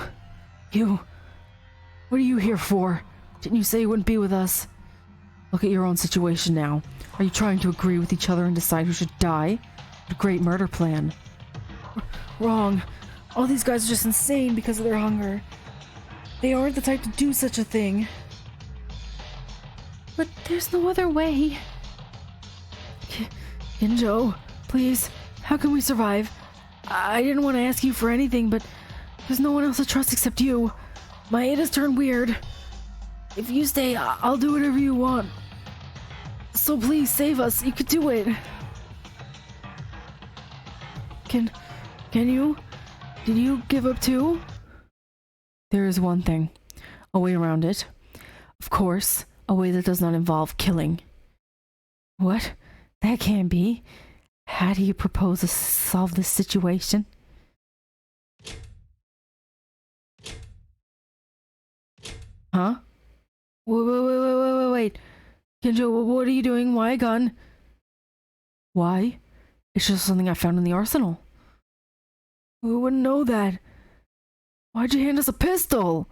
what are you here for? Didn't you say you wouldn't be with us? Look at your own situation now. Are you trying to agree with each other and decide who should die? What a great murder plan. Wrong. All these guys are just insane because of their hunger. They aren't the type to do such a thing. But there's no other way. Kinjo, please, how can we survive? I didn't want to ask you for anything, but there's no one else to trust except you. Maeda's turned weird. If you stay, I'll do whatever you want. So please, save us. You could do it. Can you? Did you give up too? There is one thing. A way around it. Of course, a way that does not involve killing. What? That can't be. How do you propose to solve this situation? Huh? Wait. Kinjo, what are you doing? Why a gun? Why? It's just something I found in the arsenal. We wouldn't know that. Why'd you hand us a pistol?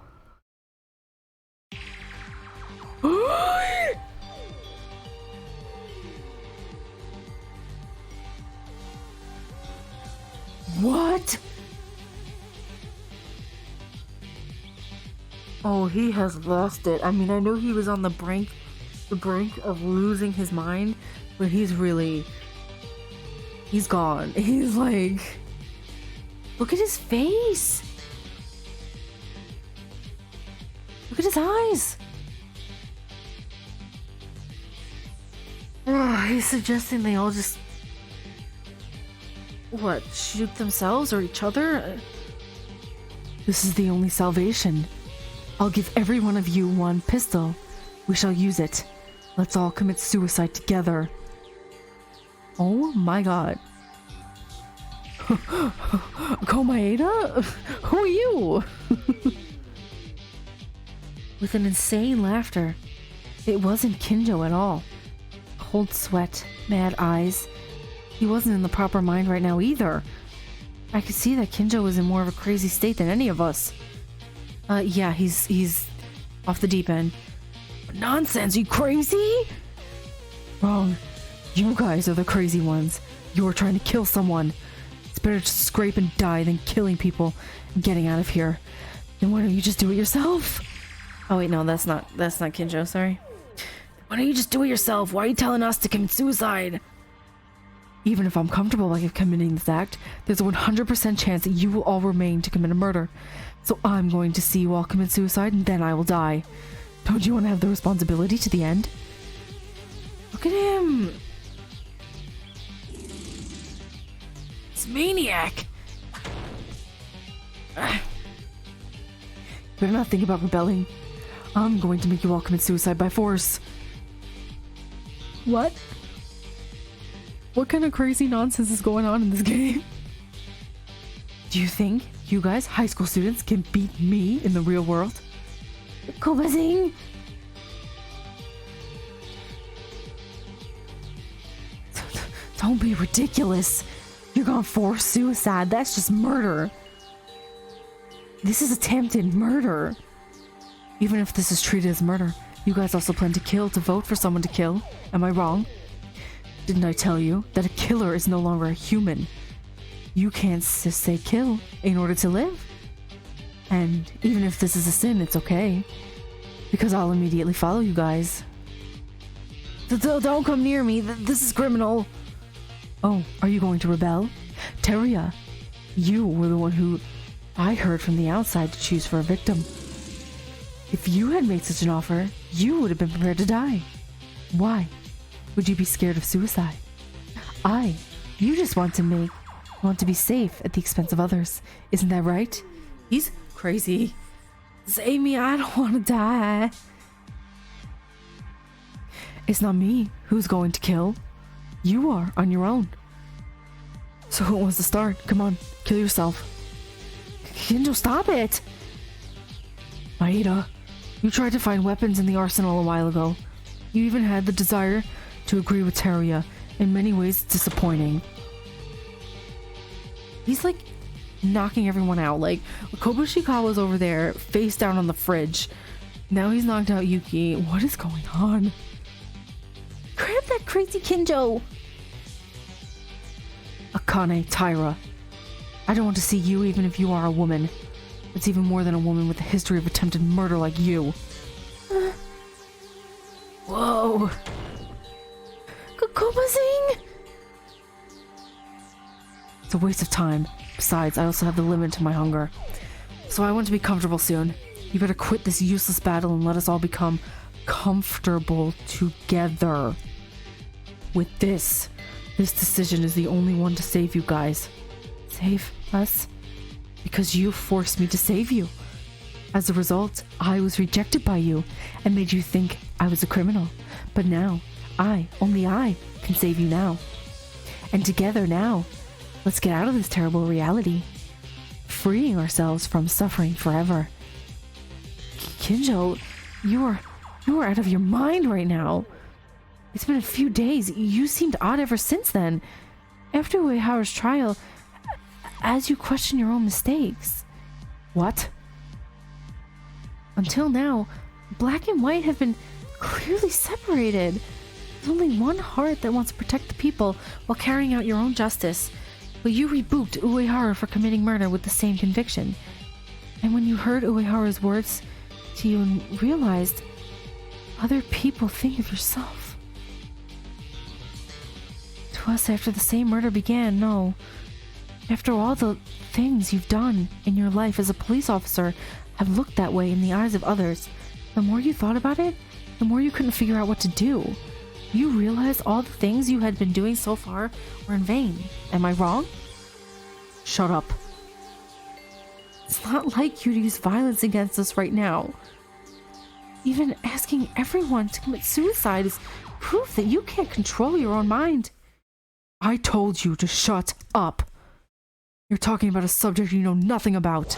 What? Oh, he has lost it. I mean, I know he was on the brink of losing his mind, but he's gone. He's like, look at his face. Look at his eyes. He's suggesting they all just, what, shoot themselves or each other? This is the only salvation. I'll give every one of you one pistol. We shall use it. Let's all commit suicide together. Oh my god. Komaeda? Who are you? With an insane laughter. It wasn't Kinjo at all. Cold sweat, mad eyes. He wasn't in the proper mind right now either. I could see that Kinjo was in more of a crazy state than any of us. Yeah, he's off the deep end. Nonsense, you crazy? Wrong. You guys are the crazy ones. You're trying to kill someone. It's better to scrape and die than killing people and getting out of here. Then why don't you just do it yourself? Oh wait, no, that's not Kinjo, sorry. Why don't you just do it yourself? Why are you telling us to commit suicide? Even if I'm comfortable like committing this act, there's a 100% chance that you will all remain to commit a murder. So I'm going to see you all commit suicide and then I will die. Don't you want to have the responsibility to the end? Look at him! It's maniac! Better not think about rebelling. I'm going to make you all commit suicide by force. What? What kind of crazy nonsense is going on in this game? Do you think you guys, high school students, can beat me in the real world? Kobazing! Don't be ridiculous. You're gonna force suicide. That's just murder. This is attempted murder. Even if this is treated as murder, you guys also plan to kill to vote for someone to kill. Am I wrong? Didn't I tell you that a killer is no longer a human? You can't just say kill in order to live. And even if this is a sin, it's okay. Because I'll immediately follow you guys. Don't come near me. This is criminal. Oh, are you going to rebel? Teria, you were the one who I heard from the outside to choose for a victim. If you had made such an offer, you would have been prepared to die. Why would you be scared of suicide? You just want to be safe at the expense of others. Isn't that right? He's crazy. Save me, I don't want to die. It's not me who's going to kill. You are on your own. So who wants to start? Come on, kill yourself. Kinjo, stop it! Maeda, you tried to find weapons in the arsenal a while ago. You even had the desire to agree with Teria. In many ways, it's disappointing. He's like knocking everyone out. Like, Kobushikawa's over there, face down on the fridge. Now he's knocked out Yuki. What is going on? Grab that crazy Kinjo! Akane, Tyra. I don't want to see you even if you are a woman. It's even more than a woman with a history of attempted murder like you. Whoa. Kobazing! It's a waste of time. Besides, I also have the limit to my hunger. So I want to be comfortable soon. You better quit this useless battle and let us all become comfortable together. With this decision is the only one to save you guys. Save us? Because you forced me to save you. As a result, I was rejected by you and made you think I was a criminal. But now, only I, can save you now. And together now, let's get out of this terrible reality, freeing ourselves from suffering forever. Kinjo, you are out of your mind right now. It's been a few days. You seemed odd ever since then. After Uehara's trial, as you question your own mistakes. What? Until now, black and white have been clearly separated. There's only one heart that wants to protect the people while carrying out your own justice. But you rebuked Uehara for committing murder with the same conviction. And when you heard Uehara's words to you and realized other people think of yourself. To us, after the same murder began, no. After all the things you've done in your life as a police officer have looked that way in the eyes of others, the more you thought about it, the more you couldn't figure out what to do. You realized all the things you had been doing so far were in vain. Am I wrong? Shut up. It's not like you to use violence against us right now. Even asking everyone to commit suicide is proof that you can't control your own mind. I told you to shut up. You're talking about a subject you know nothing about.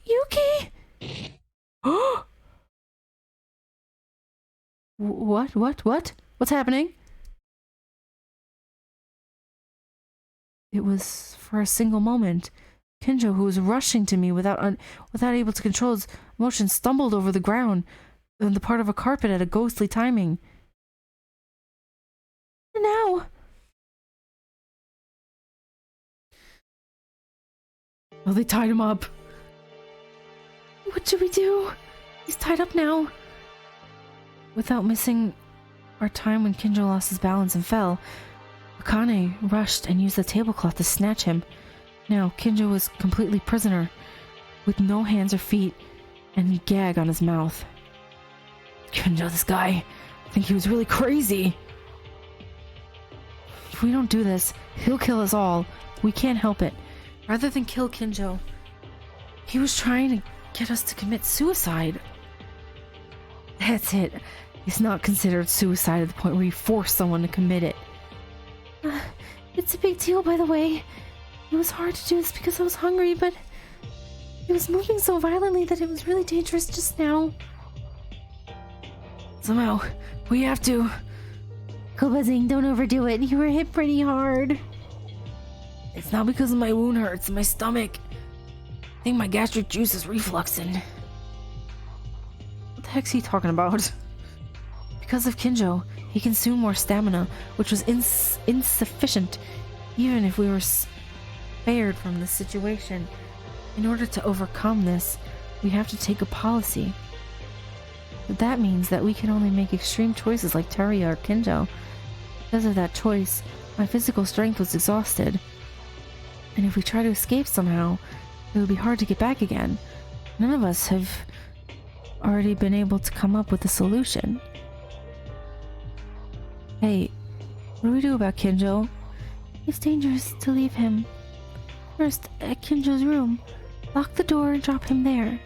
Yuki! What? What's happening? It was for a single moment. Kinjo, who was rushing to me without able to control his emotions, stumbled over the ground on the part of a carpet at a ghostly timing. Now! Oh, they tied him up. What do we do? He's tied up now. Without missing our time when Kinjo lost his balance and fell, Akane rushed and used the tablecloth to snatch him. Now, Kinjo was completely prisoner, with no hands or feet, and a gag on his mouth. Kinjo, this guy, I think he was really crazy. If we don't do this, he'll kill us all. We can't help it. Rather than kill Kinjo, he was trying to get us to commit suicide. That's it. It's not considered suicide at the point where you force someone to commit it. It's a big deal, by the way. It was hard to do this because I was hungry, but it was moving so violently that it was really dangerous just now. Somehow, we have to... Kobazing, don't overdo it. You were hit pretty hard. It's not because my wound hurts, my stomach. I think my gastric juice is refluxing. What the heck's he talking about? Because of Kinjo, he consumed more stamina, which was insufficient, even if we were spared from this situation. In order to overcome this, we have to take a policy. But that means that we can only make extreme choices like Teria or Kinjo. Because of that choice, my physical strength was exhausted. And if we try to escape somehow, it would be hard to get back again. None of us have already been able to come up with a solution. Hey, what do we do about Kinjo? It's dangerous to leave him. First, at Kinjo's room, lock the door and drop him there.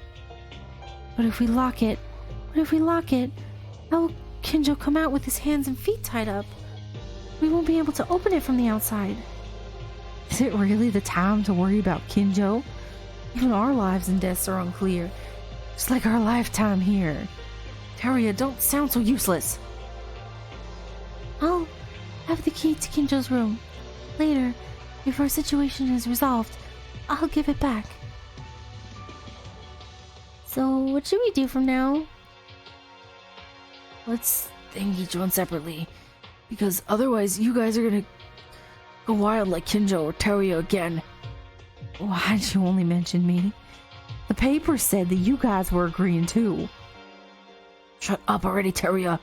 But if we lock it, how will Kinjo come out with his hands and feet tied up? We won't be able to open it from the outside. is it really the time to worry about Kinjo? Even our lives and deaths are unclear. Just like our lifetime here. Teria, don't sound so useless. I'll have the key to Kinjo's room. Later, if our situation is resolved, I'll give it back. So, what should we do from now? Let's thank each one separately. Because otherwise you guys are gonna go wild like Kinjo or Teria again. Why'd you only mention me? The paper said that you guys were agreeing too. Shut up already, Teria.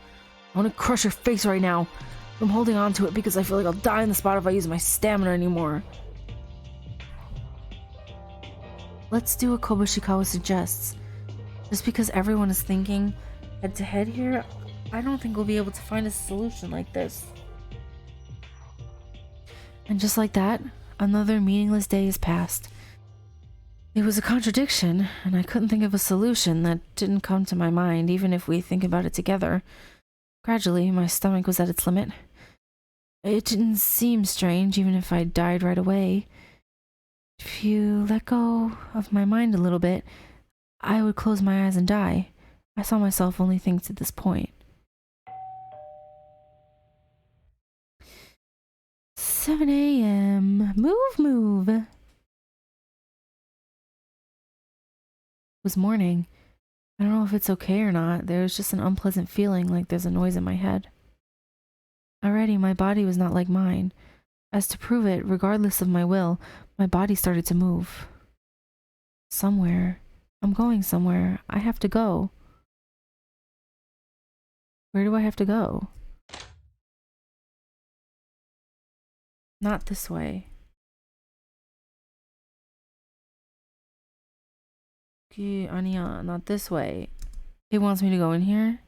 I want to crush your face right now. I'm holding on to it because I feel like I'll die on the spot if I use my stamina anymore. Let's do what Kobushikawa suggests. Just because everyone is thinking head to head here, I don't think we'll be able to find a solution like this. And just like that, another meaningless day has passed. It was a contradiction, and I couldn't think of a solution that didn't come to my mind, even if we think about it together. Gradually, my stomach was at its limit. It didn't seem strange, even if I died right away. If you let go of my mind a little bit, I would close my eyes and die. I saw myself only think to this point. 7 a.m. Move. It was morning. I don't know if it's okay or not. There was just an unpleasant feeling like there's a noise in my head. Already, my body was not like mine. As to prove it, regardless of my will, my body started to move. Somewhere. I'm going somewhere. I have to go. Where do I have to go? Not this way. Anya, not this way. It wants me to go in here.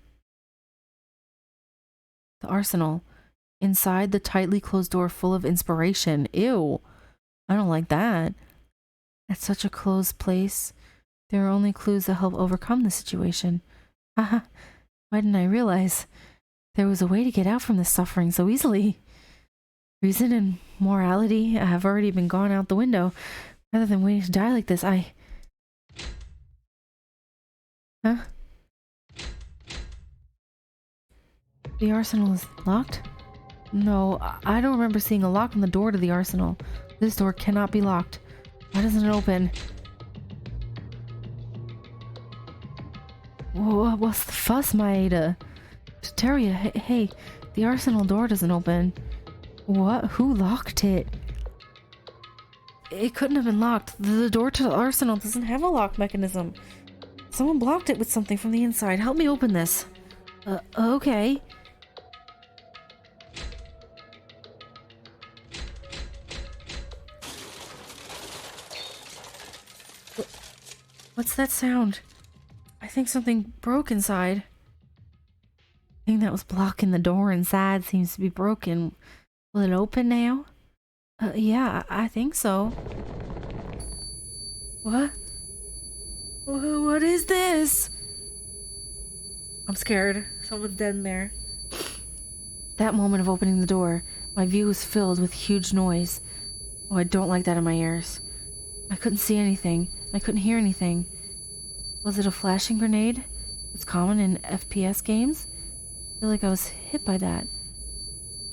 The arsenal. Inside the tightly closed door full of inspiration. Ew. I don't like that. At such a closed place, there are only clues that help overcome the situation. Haha. Why didn't I realize there was a way to get out from this suffering so easily? Reason and morality have already been gone out the window. Rather than waiting to die like this, Huh? The arsenal is locked? No, I don't remember seeing a lock on the door to the arsenal. This door cannot be locked. Why doesn't it open? What's the fuss, Maeda? Teria, hey, the arsenal door doesn't open. What? Who locked it? It couldn't have been locked. The door to the arsenal doesn't have a lock mechanism. Someone blocked it with something from the inside. Help me open this. Okay. What's that sound? I think something broke inside. The thing that was blocking the door inside seems to be broken. Will it open now? Yeah, I think so. What? What is this? I'm scared. Someone's dead in there. That moment of opening the door, my view was filled with huge noise. Oh, I don't like that in my ears. I couldn't see anything. I couldn't hear anything. Was it a flashing grenade? It's common in FPS games. I feel like I was hit by that.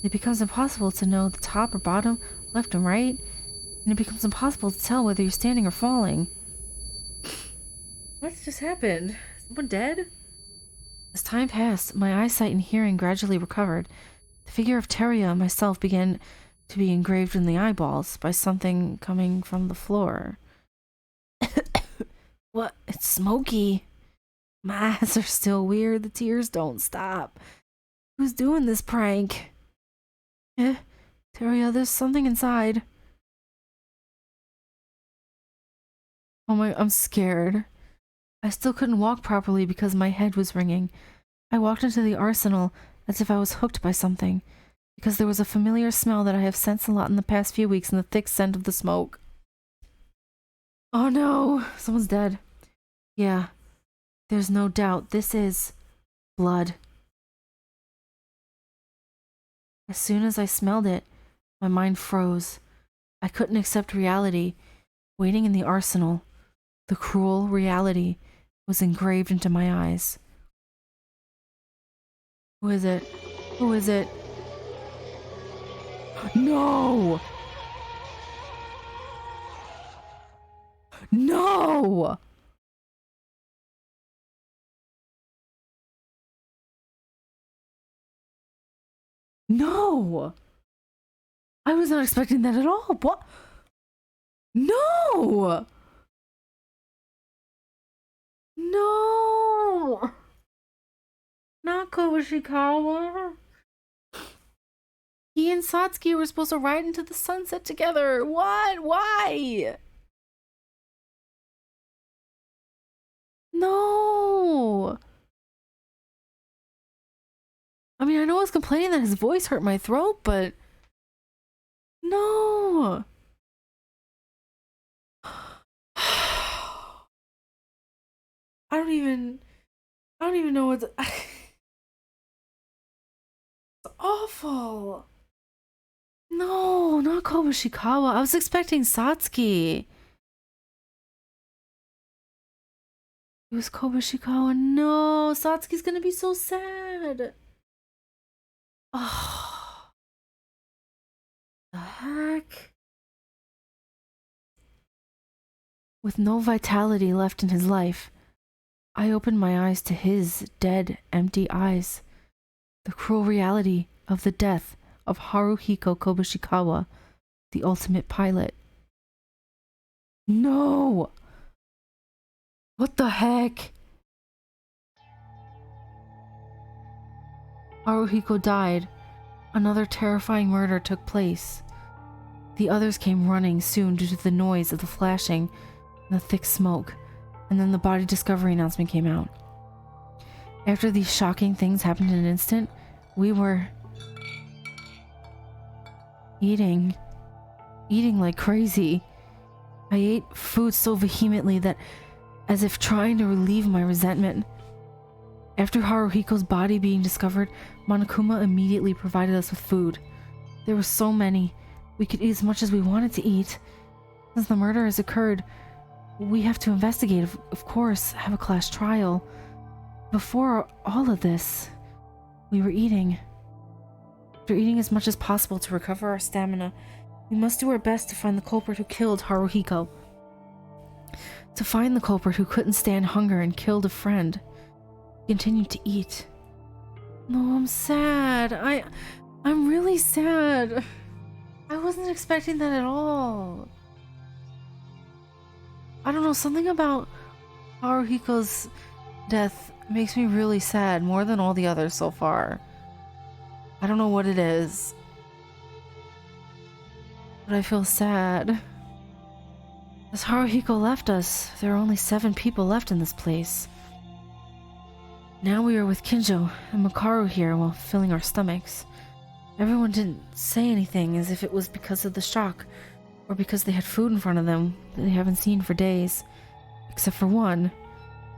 It becomes impossible to know the top or bottom, left and right, and it becomes impossible to tell whether you're standing or falling. What just happened? Is someone dead? As time passed, my eyesight and hearing gradually recovered. The figure of Teria and myself began to be engraved in the eyeballs by something coming from the floor. What? It's smoky. My eyes are still weird. The tears don't stop. Who's doing this prank? Teria, there's something inside. Oh my, I'm scared. I still couldn't walk properly because my head was ringing. I walked into the arsenal as if I was hooked by something, because there was a familiar smell that I have sensed a lot in the past few weeks in the thick scent of the smoke. Oh no, someone's dead. Yeah, there's no doubt this is blood. As soon as I smelled it, my mind froze. I couldn't accept reality. Waiting in the arsenal, the cruel reality was engraved into my eyes. Who is it? Who is it? No! No! No! I was not expecting that at all. What? No! No! Not Kobushikawa. He and Satsuki were supposed to ride into the sunset together. What? Why? No! I mean, I know I was complaining that his voice hurt my throat, but... No! I don't even know what to... It's awful. No, not Kobushikawa. I was expecting Satsuki. It was Kobushikawa. No, Satsuki's gonna be so sad. Oh, the heck? With no vitality left in his life, I opened my eyes to his dead, empty eyes. The cruel reality of the death of Haruhiko Kobushikawa, the ultimate pilot. No! What the heck? Haruhiko died. Another terrifying murder took place. The others came running soon due to the noise of the flashing and the thick smoke, and then the body discovery announcement came out. After these shocking things happened in an instant, we were eating like crazy. I ate food so vehemently that, as if trying to relieve my resentment. After Haruhiko's body being discovered, Monokuma immediately provided us with food. There were so many. We could eat as much as we wanted to eat. Since the murder has occurred, we have to investigate, of course, have a class trial. Before all of this, we were eating. After eating as much as possible to recover our stamina, we must do our best to find the culprit who killed Haruhiko. To find the culprit who couldn't stand hunger and killed a friend. Continued to eat. No, I'm sad. I'm really sad. I wasn't expecting that at all. I don't know, something about Haruhiko's death makes me really sad, more than all the others so far. I don't know what it is, but I feel sad. As Haruhiko left us, there are only 7 people left in this place. Now we are with Kinjo and Makaru here while filling our stomachs. Everyone didn't say anything, as if it was because of the shock, or because they had food in front of them that they haven't seen for days. Except for one.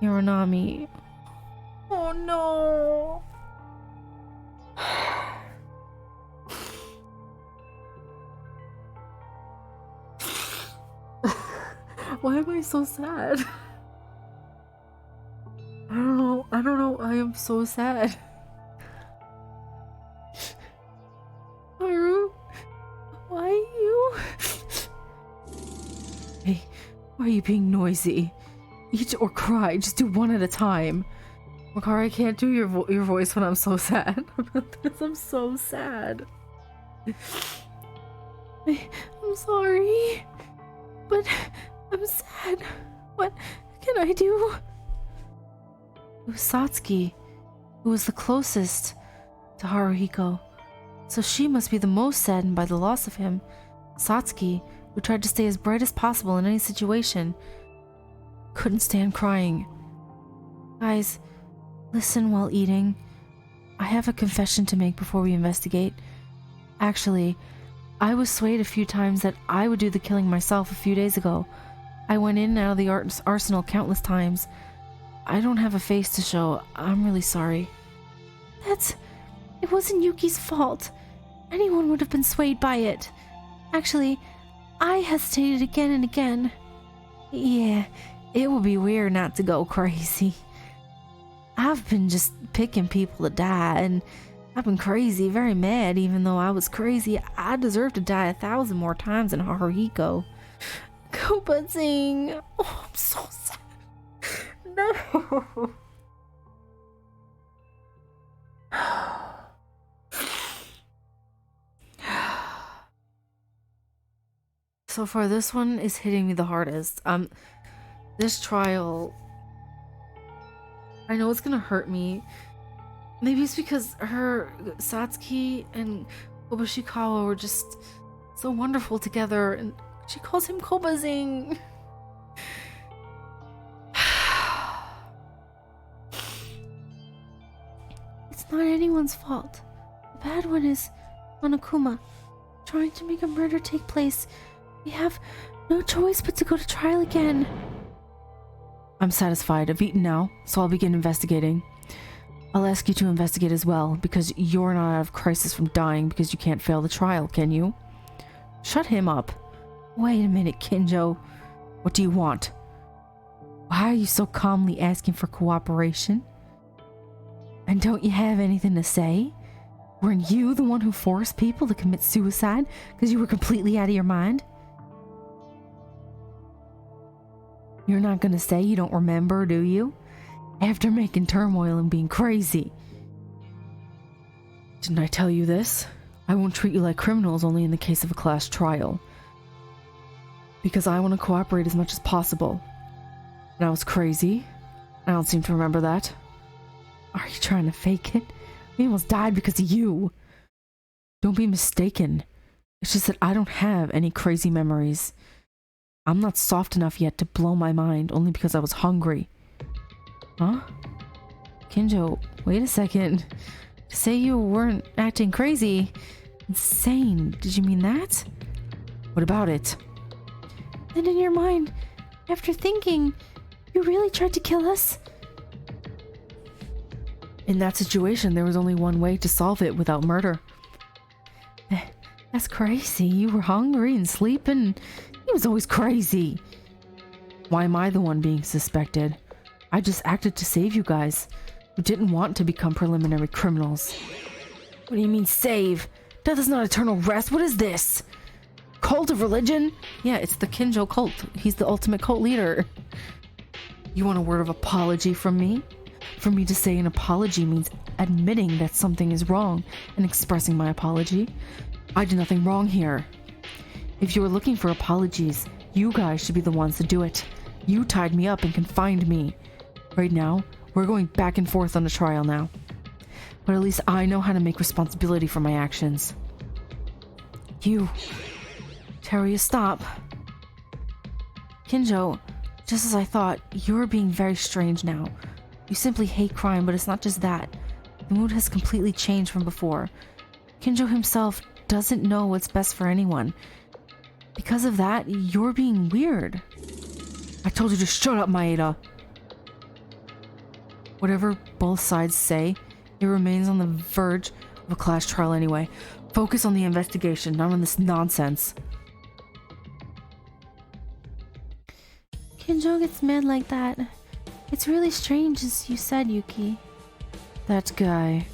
Hironami. Oh no. Why am I so sad? I don't know. I am so sad. Haru, why you? Hey, why are you being noisy? Eat or cry. Just do one at a time. Makari, I can't do your voice when I'm so sad. I'm so sad. I'm sorry, but I'm sad. What can I do? It was Satsuki, who was the closest to Haruhiko, so she must be the most saddened by the loss of him. Satsuki, who tried to stay as bright as possible in any situation, couldn't stand crying. Guys, listen while eating. I have a confession to make before we investigate. Actually, I was swayed a few times that I would do the killing myself a few days ago. I went in and out of the arsenal countless times. I don't have a face to show. I'm really sorry. It wasn't Yuki's fault. Anyone would have been swayed by it. Actually, I hesitated again and again. Yeah, it would be weird not to go crazy. I've been just picking people to die, and I've been crazy, very mad, even though I was crazy. I deserve to die 1,000 more times than Haruhiko. Koba-zing. Oh, I'm so sad. No. So far, this one is hitting me the hardest. This trial, I know it's gonna hurt me. Maybe it's because Satsuki and Kobushikawa were just so wonderful together, and she calls him Koba-zing. It's not anyone's fault. The bad one is Monokuma, trying to make a murder take place. We have no choice but to go to trial again. I'm satisfied. I've eaten now, so I'll begin investigating. I'll ask you to investigate as well, because you're not out of crisis from dying because you can't fail the trial, can you? Shut him up. Wait a minute, Kinjo. What do you want? Why are you so calmly asking for cooperation? And don't you have anything to say? Weren't you the one who forced people to commit suicide because you were completely out of your mind? You're not gonna say you don't remember, do you? After making turmoil and being crazy. Didn't I tell you this? I won't treat you like criminals only in the case of a class trial. Because I want to cooperate as much as possible. And I was crazy. I don't seem to remember that. Are you trying to fake it? We almost died because of you. Don't be mistaken. It's just that I don't have any crazy memories. I'm not soft enough yet to blow my mind only because I was hungry. Huh? Kinjo, wait a second. Say you weren't acting crazy. Insane. Did you mean that? What about it? And in your mind, after thinking, you really tried to kill us? In that situation, there was only one way to solve it without murder. That's crazy. You were hungry and sleeping. He was always crazy. Why am I the one being suspected? I just acted to save you guys, who didn't want to become preliminary criminals. What do you mean save? Death is not eternal rest. What is this? Cult of religion? Yeah, it's the Kinjo cult. He's the ultimate cult leader. You want a word of apology from me? For me to say an apology means admitting that something is wrong and expressing my apology. I did nothing wrong here. If you were looking for apologies, you guys should be the ones to do it. You tied me up and confined me. Right now, we're going back and forth on the trial now. But at least I know how to make responsibility for my actions. You... Teruya, stop. Kinjo, just as I thought, you're being very strange now. You simply hate crime, but it's not just that. The mood has completely changed from before. Kinjo himself doesn't know what's best for anyone. Because of that, you're being weird. I told you to shut up, Maeda. Whatever both sides say, it remains on the verge of a class trial anyway. Focus on the investigation, not on this nonsense. Kinjo gets mad like that. It's really strange, as you said, Yuki. That guy.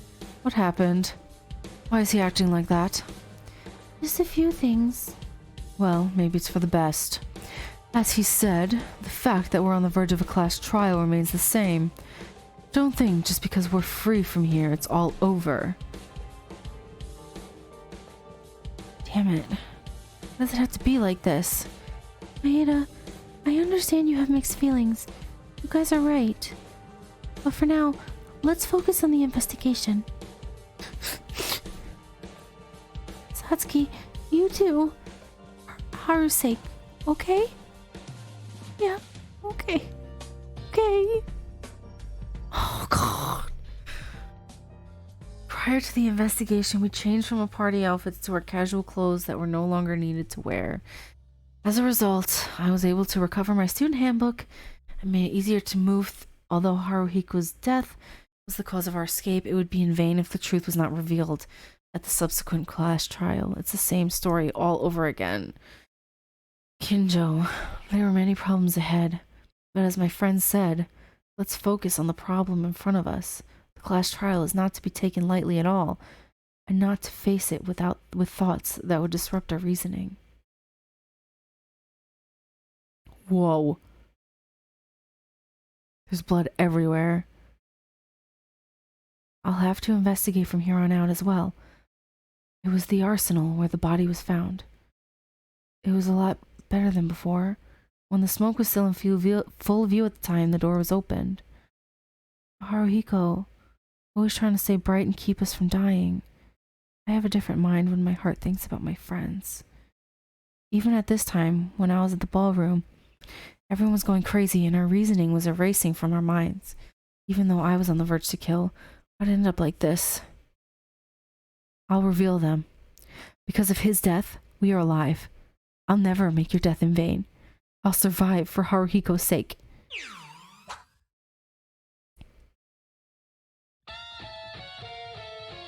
What happened? Why is he acting like that? Just a few things. Well, maybe it's for the best. As he said, the fact that we're on the verge of a class trial remains the same. Don't think just because we're free from here, it's all over. Damn it. Why does it have to be like this? Maeda, I understand you have mixed feelings. You guys are right. But for now, let's focus on the investigation. Satsuki, you too. Haru's sake, okay? Yeah, okay. Okay. Oh, God. Prior to the investigation, we changed from our party outfits to our casual clothes that were no longer needed to wear. As a result, I was able to recover my student handbook and made it easier to move. Although Haruhiko's death was the cause of our escape, it would be in vain if the truth was not revealed at the subsequent class trial. It's the same story all over again. Kinjo, there were many problems ahead, but as my friend said, let's focus on the problem in front of us. The class trial is not to be taken lightly at all, and not to face it with thoughts that would disrupt our reasoning. Whoa. There's blood everywhere. I'll have to investigate from here on out as well. It was the arsenal where the body was found. It was a lot better than before. When the smoke was still in full view at the time the door was opened. Haruhiko, always trying to stay bright and keep us from dying. I have a different mind when my heart thinks about my friends. Even at this time, when I was at the ballroom, everyone was going crazy and our reasoning was erasing from our minds. Even though I was on the verge to kill, I'd end up like this. I'll reveal them. Because of his death, we are alive. I'll never make your death in vain. I'll survive for Haruhiko's sake.